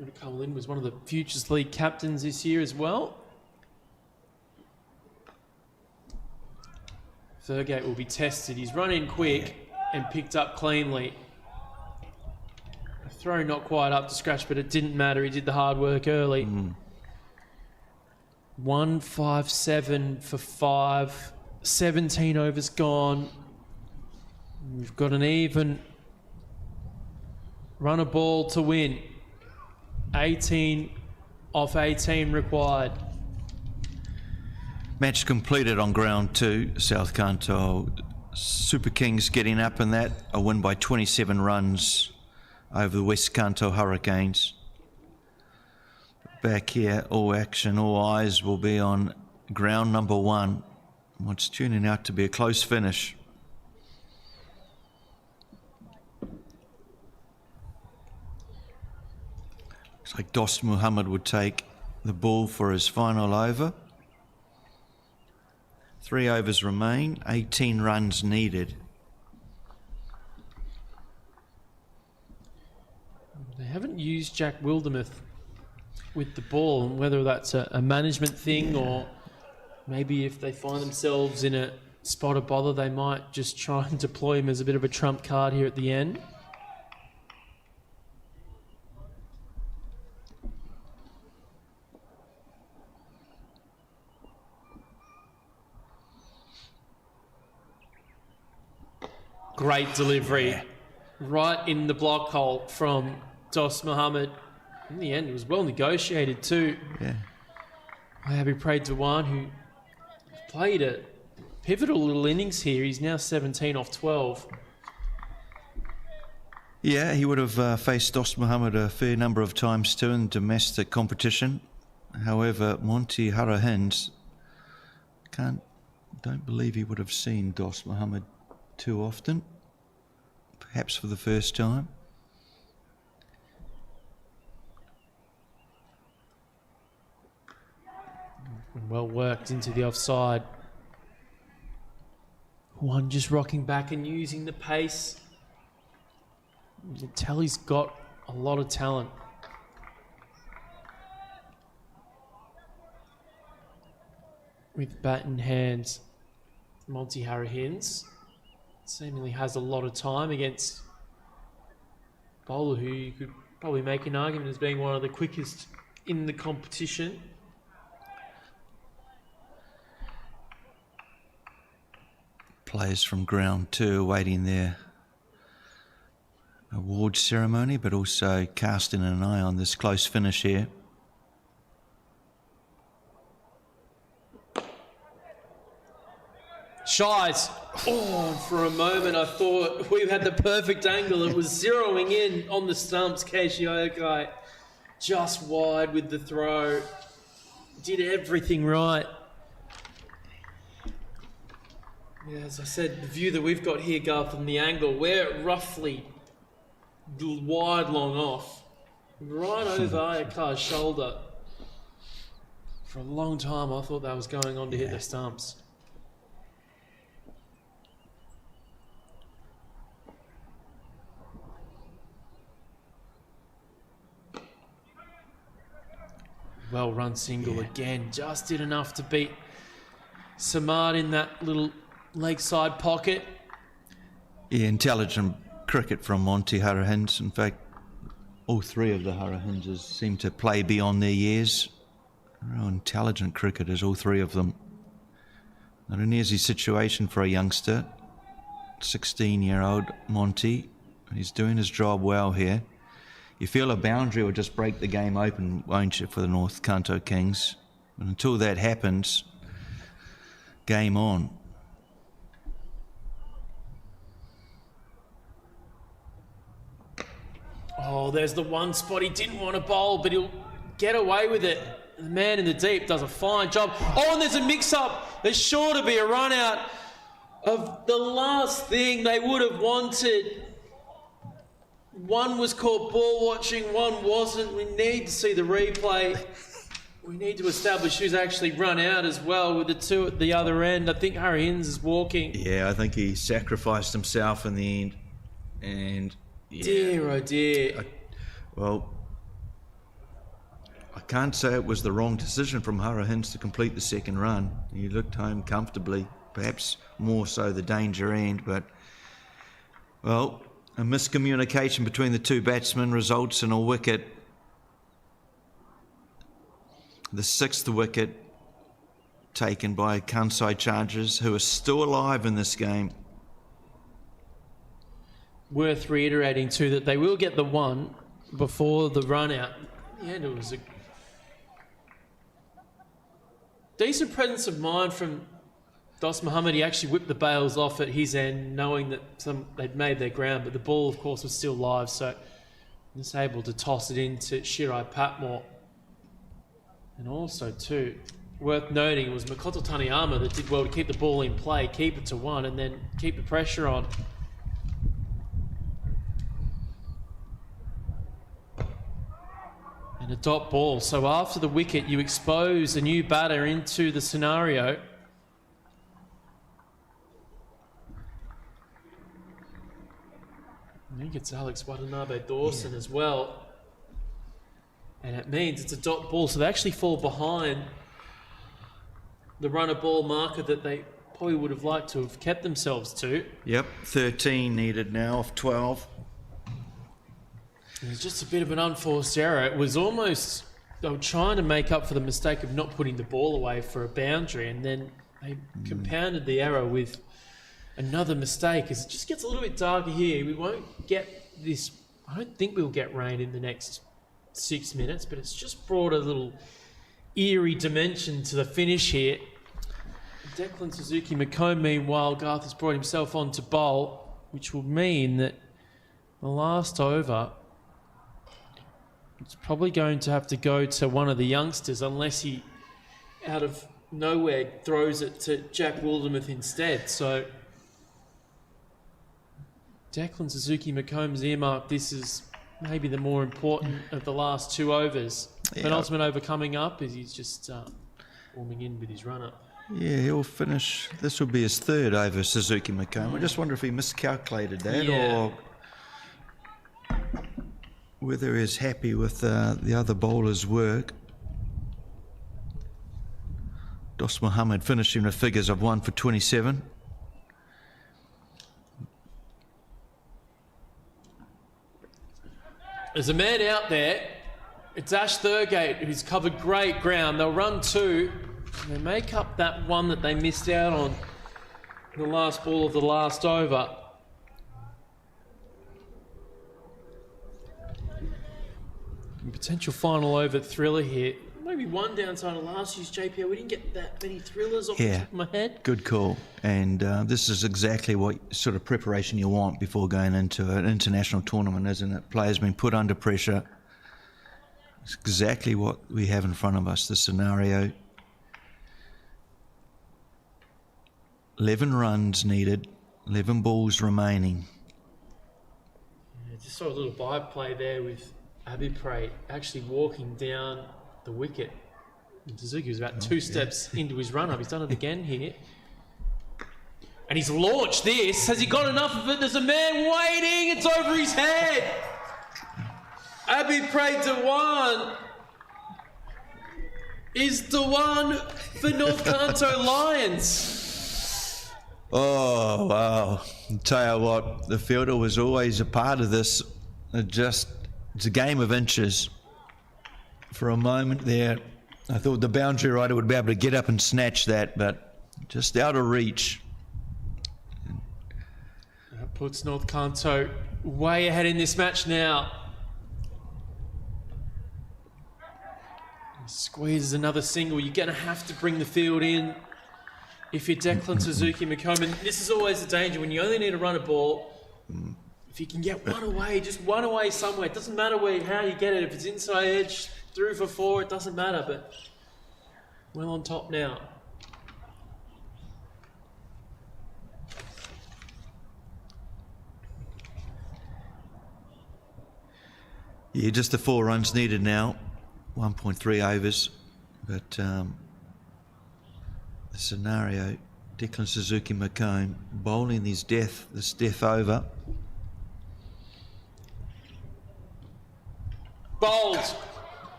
Yonakawa Lin was one of the Futures League captains this year as well. Thurgate will be tested. He's run in quick and picked up cleanly. A throw not quite up to scratch, but it didn't matter. He did the hard work early. 1-5-7 for 5. 17 overs gone. We've got an even run a ball to win. 18 off 18 required. Match completed on ground 2. South Kanto Super Kings getting up in that. A win by 27 runs over the West Kanto Hurricanes. Back here, all action, all eyes will be on ground number 1. What's turning out to be a close finish. Looks like Dost Muhammad would take the ball for his final over. 3 overs remain, 18 runs needed. They haven't used Jack Wildermuth with the ball, and whether that's a management thing or maybe if they find themselves in a spot of bother, they might just try and deploy him as a bit of a trump card here at the end. Great delivery. Right in the block hole from Dost Muhammad. In the end, it was well negotiated too. Yeah. Happy Prade Dewan, who played a pivotal little innings here. He's now 17 off 12. Yeah, he would have faced Dost Muhammad a fair number of times too in domestic competition. However, Monty Harahins don't believe he would have seen Dost Muhammad too often, perhaps for the first time. Well worked into the offside. One just rocking back and using the pace. You can tell he's got a lot of talent. With bat in hand, Monty Harahins seemingly has a lot of time against bowler who you could probably make an argument as being one of the quickest in the competition. Players from ground 2 awaiting their award ceremony, but also casting an eye on this close finish here. Shies. Oh, for a moment I thought we had the perfect angle. It was zeroing in on the stumps. Keishiokai just wide with the throw. Did everything right. Yeah, as I said, the view that we've got here, Garth, from the angle, we're roughly wide long off. Right over Ayaka's shoulder. For a long time, I thought that was going on to hit the stumps. Well run single again. Just did enough to beat Samad in that little leg side pocket. Yeah, intelligent cricket from Monty Hurricanes. In fact, all three of the Hurricanes seem to play beyond their years. Real intelligent cricketers, all three of them. Not an easy situation for a youngster. 16-year-old Monty. He's doing his job well here. You feel a boundary will just break the game open, won't you, for the North Kanto Kings? But until that happens, game on. Oh, there's the one spot he didn't want to bowl, but he'll get away with it. The man in the deep does a fine job. Oh, and there's a mix-up. There's sure to be a run-out of the last thing they would have wanted. One was caught ball watching, one wasn't. We need to see the replay. We need to establish who's actually run out as well with the two at the other end. I think Harry Inns is walking. Yeah, I think he sacrificed himself in the end. And yeah, dear, oh dear. I can't say it was the wrong decision from Hurricanes to complete the second run. He looked home comfortably, perhaps more so the danger end, but, well, a miscommunication between the two batsmen results in a wicket. The sixth wicket taken by Kansai Chargers, who are still alive in this game. Worth reiterating too that they will get the one before the run out. In the end, it was a decent presence of mind from Dos Muhammad. He actually whipped the bails off at his end, knowing that they'd made their ground, but the ball, of course, was still live, so he was able to toss it into Shirai Patmore. And also, too, worth noting, it was Makoto Taniyama that did well to keep the ball in play, keep it to one, and then keep the pressure on. And a dot ball. So after the wicket, you expose a new batter into the scenario. I think it's Alex Watanabe Dawson as well. And it means it's a dot ball. So they actually fall behind the runner ball marker that they probably would have liked to have kept themselves to. Yep, 13 needed now off 12. It was just a bit of an unforced error. It was almost, they were trying to make up for the mistake of not putting the ball away for a boundary, and then they compounded the error with another mistake. As it just gets a little bit darker here, we won't get this, I don't think we'll get rain in the next 6 minutes, but it's just brought a little eerie dimension to the finish here. Declan Suzuki McComb, meanwhile, Garth has brought himself on to bowl, which will mean that the last over, it's probably going to have to go to one of the youngsters unless he, out of nowhere, throws it to Jack Wildermuth instead. So Declan Suzuki McComb's earmarked this is maybe the more important of the last two overs. Yeah. Penultimate over coming up as he's just warming in with his runner. Yeah, he'll finish. This will be his third over, Suzuki McComb. I just wonder if he miscalculated that or whether he's happy with the other bowler's work. Dos Muhammad finishing the figures of 1 for 27. There's a man out there. It's Ash Thurgate, who's covered great ground. They'll run two. And they make up that one that they missed out on in the last ball of the last over. Potential final over thriller here. Maybe one downside of last year's JPL. We didn't get that many thrillers off the top of my head. Good call. And this is exactly what sort of preparation you want before going into an international tournament, isn't it? Players being put under pressure. It's exactly what we have in front of us, the scenario. 11 runs needed, 11 balls remaining. Yeah, just saw a little byplay there with Abipray actually walking down the wicket. And Suzuki was about two steps into his run-up. He's done it again here. And he's launched this. Has he got enough of it? There's a man waiting. It's over his head. Abipray Dewan is the one for North Kanto Lions. Oh, wow. I'll tell you what, the fielder was always a part of this. It's a game of inches. For a moment there, I thought the boundary rider would be able to get up and snatch that, but just out of reach. That puts North Kanto way ahead in this match now. Squeezes another single. You're going to have to bring the field in if you're Declan Suzuki McComb. And this is always the danger when you only need to run a ball. If you can get one away, just one away somewhere. It doesn't matter how you get it. If it's inside edge, through for 4, it doesn't matter. But well on top now. Yeah, just the 4 runs needed now. 1.3 overs, but the scenario, Declan Suzuki McComb bowling this death over. Bowled.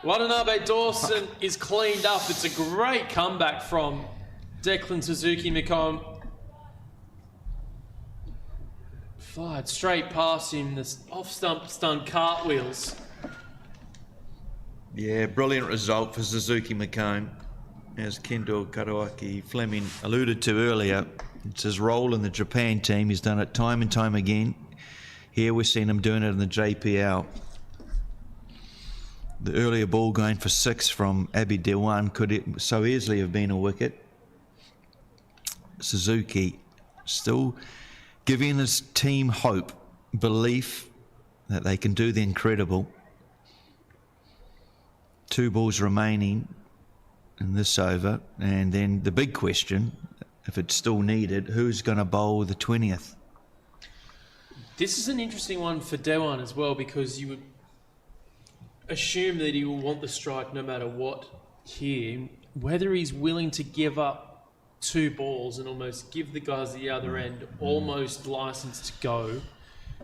Watanabe Dawson is cleaned up. It's a great comeback from Declan Suzuki McComb. Fired straight past him, this off-stump stunned cartwheels. Yeah, brilliant result for Suzuki McComb. As Kendo Karuaki Fleming alluded to earlier, it's his role in the Japan team. He's done it time and time again. Here we're seeing him doing it in the JPL. The earlier ball going for 6 from Abi Dewan could so easily have been a wicket. Suzuki still giving his team hope, belief that they can do the incredible. 2 balls remaining in this over, and then the big question, if it's still needed, who's going to bowl the 20th? This is an interesting one for Dewan as well, because you would assume that he will want the strike no matter what here. Whether he's willing to give up 2 balls and almost give the guys at the other end almost license to go,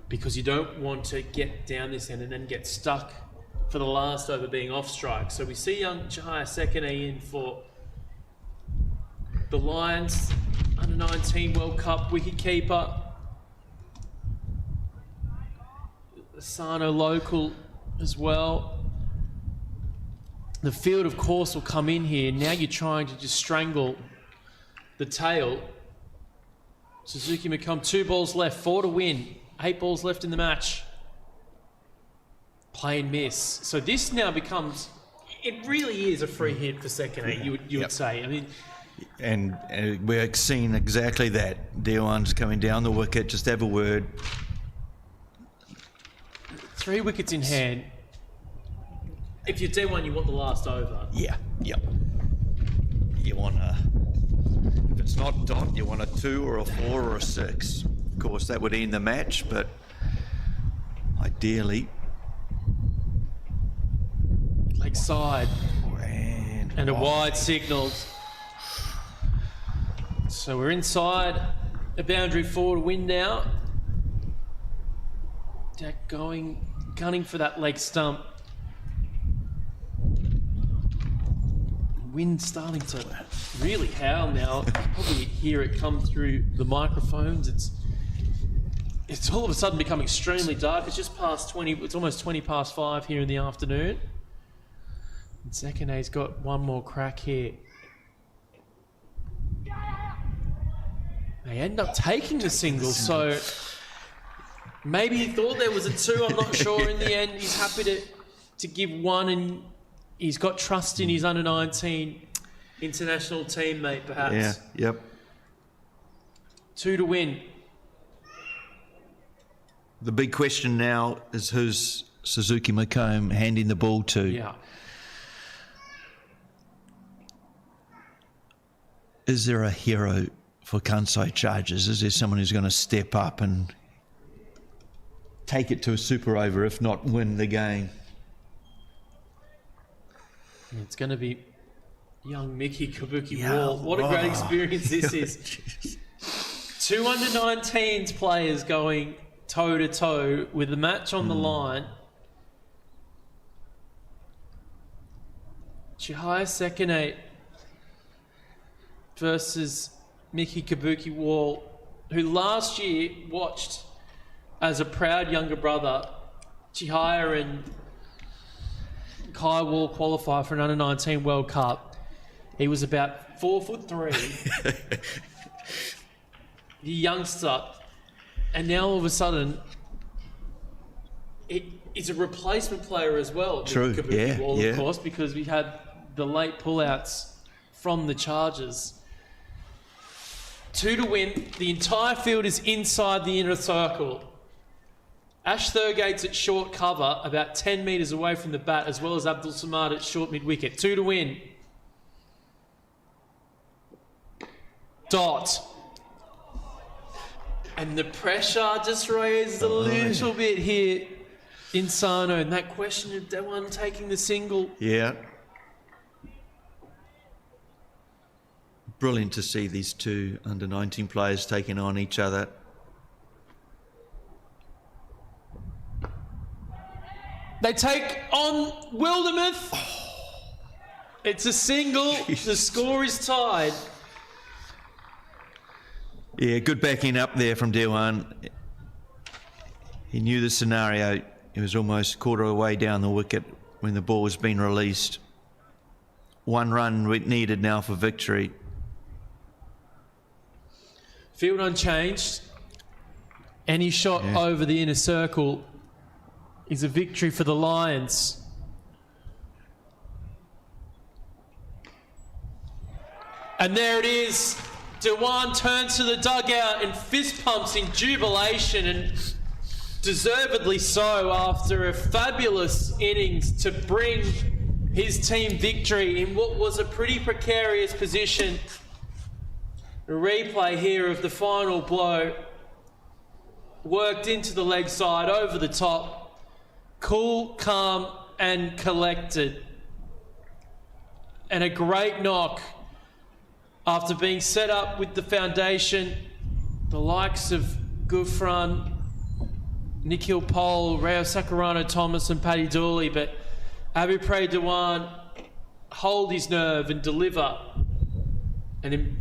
because you don't want to get down this end and then get stuck for the last over being off strike. So we see young Chahaya Sekine in for the Lions, under-19 World Cup wicketkeeper. Sano local as well. The field, of course, will come in here. Now you're trying to just strangle the tail. Suzuki McComb, 2 balls left, 4 to win. 8 balls left in the match. Play and miss. So this now becomes, it really is a free hit for second eight, you would say. I mean, and we're seeing exactly that. Dewan's coming down the wicket, just have a word. 3 wickets in hand. If you're D1, you want the last over. Yeah, yep. You want if it's not dot, you want a 2 or a 4 or a 6. Of course, that would end the match, but ideally. Leg side. And a wide signal. So we're inside a boundary 4 to win now. Dak gunning for that leg stump. Wind starting to really howl now. You can probably hear it come through the microphones. It's all of a sudden become extremely dark. It's just past 20, it's almost 20 past 5 here in the afternoon. And Sekine's got one more crack here. They end up taking the single, so maybe he thought there was a 2, I'm not sure. In the end, he's happy to give 1, and he's got trust in his under-19 international teammate, perhaps. Yeah, yep. 2 to win. The big question now is who's Suzuki McComb handing the ball to. Yeah. Is there a hero for Kansai Chargers? Is there someone who's going to step up and take it to a super over, if not win the game? It's going to be young Mickey Kabuki Wall. What a great experience this is. 2 under-19s players going toe-to-toe with the match on the line. Chihaya Sekine versus Mickey Kabuki Wall, who last year watched as a proud younger brother Chihaya and Kai Wall qualify for an under-19 World Cup. He was about 4'3", the youngster, and now all of a sudden, he's a replacement player as well. True, Kabuki Wall, yeah. of course, because we had the late pullouts from the Chargers. 2 to win. The entire field is inside the inner circle. Ash Thurgate's at short cover, about 10 metres away from the bat, as well as Abdul Samad at short mid-wicket. 2 to win. Dot. And the pressure just raised a little bit here in Sano. And that question of Dewan taking the single. Yeah. Brilliant to see these 2 under-19 players taking on each other. They take on Wildermuth. It's a single. The score is tied. Yeah, good backing up there from Dewan. He knew the scenario. He was almost quarter of the way down the wicket when the ball was being released. 1 run needed now for victory. Field unchanged. Any shot over the inner circle is a victory for the Lions. And there it is. Dewan turns to the dugout and fist pumps in jubilation, and deservedly so, after a fabulous innings to bring his team victory in what was a pretty precarious position. A replay here of the final blow. Worked into the leg side, over the top. Cool, calm and collected. And a great knock after being set up with the foundation. The likes of Gufran, Nikhil Pol, Rao Sakurano Thomas and Paddy Dooley, but Abhipray Dewan hold his nerve and deliver. An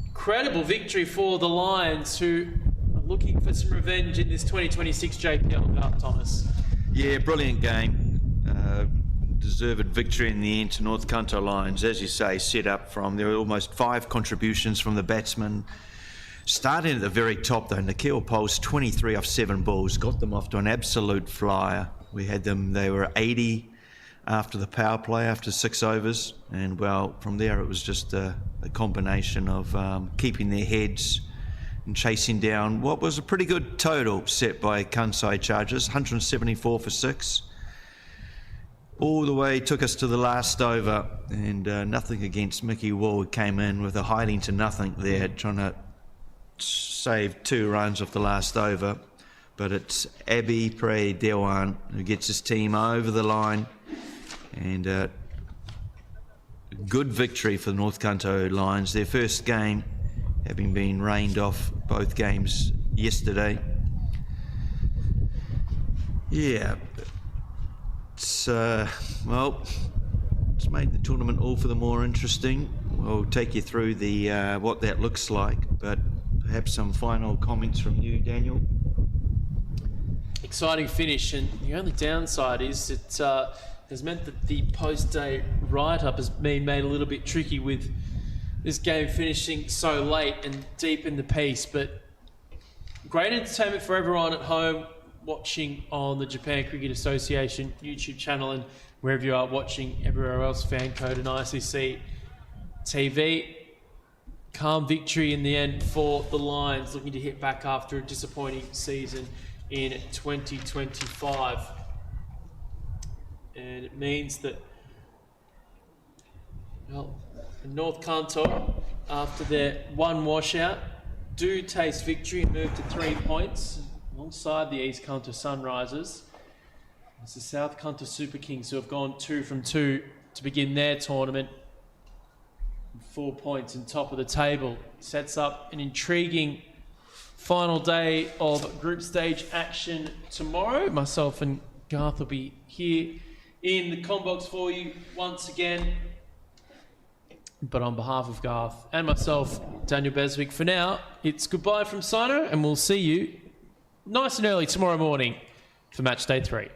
incredible victory for the Lions, who are looking for some revenge in this 2026 JPL, Garth Thomas. Yeah, brilliant game. Deserved victory in the end to North Kanto Lions, as you say, set up from, there were almost 5 contributions from the batsmen. Starting at the very top though, Nikhil Pol's 23 off 7 balls, got them off to an absolute flyer. We had them, they were 80 after the power play, after 6 overs, and well, from there it was just a combination of keeping their heads and chasing down what was a pretty good total set by Kansai Chargers, 174 for 6. All the way took us to the last over, and nothing against Mickey Wall, came in with a hiding to nothing there, trying to save 2 runs off the last over. But it's Abhipray Dewan who gets his team over the line, and good victory for the North Kanto Lions, their first game having been rained off both games yesterday. Yeah, it's well, it's made the tournament all for the more interesting. We'll take you through the what that looks like, but perhaps some final comments from you, Daniel. Exciting finish, and the only downside is it has meant that the post-day write-up has been made a little bit tricky with this game finishing so late and deep in the piece. But great entertainment for everyone at home watching on the Japan Cricket Association YouTube channel, and wherever you are watching everywhere else, Fan Code and ICC TV. Calm victory in the end for the Lions, looking to hit back after a disappointing season in 2025. And it means that, well, North Kanto, after their one washout, do taste victory and move to 3 points alongside the East Kanto Sunrisers. It's the South Kanto Super Kings who have gone 2 from 2 to begin their tournament. 4 points in top of the table. Sets up an intriguing final day of group stage action tomorrow. Myself and Garth will be here in the combox for you once again. But on behalf of Garth and myself, Daniel Beswick, for now, it's goodbye from Sino, and we'll see you nice and early tomorrow morning for match day 3.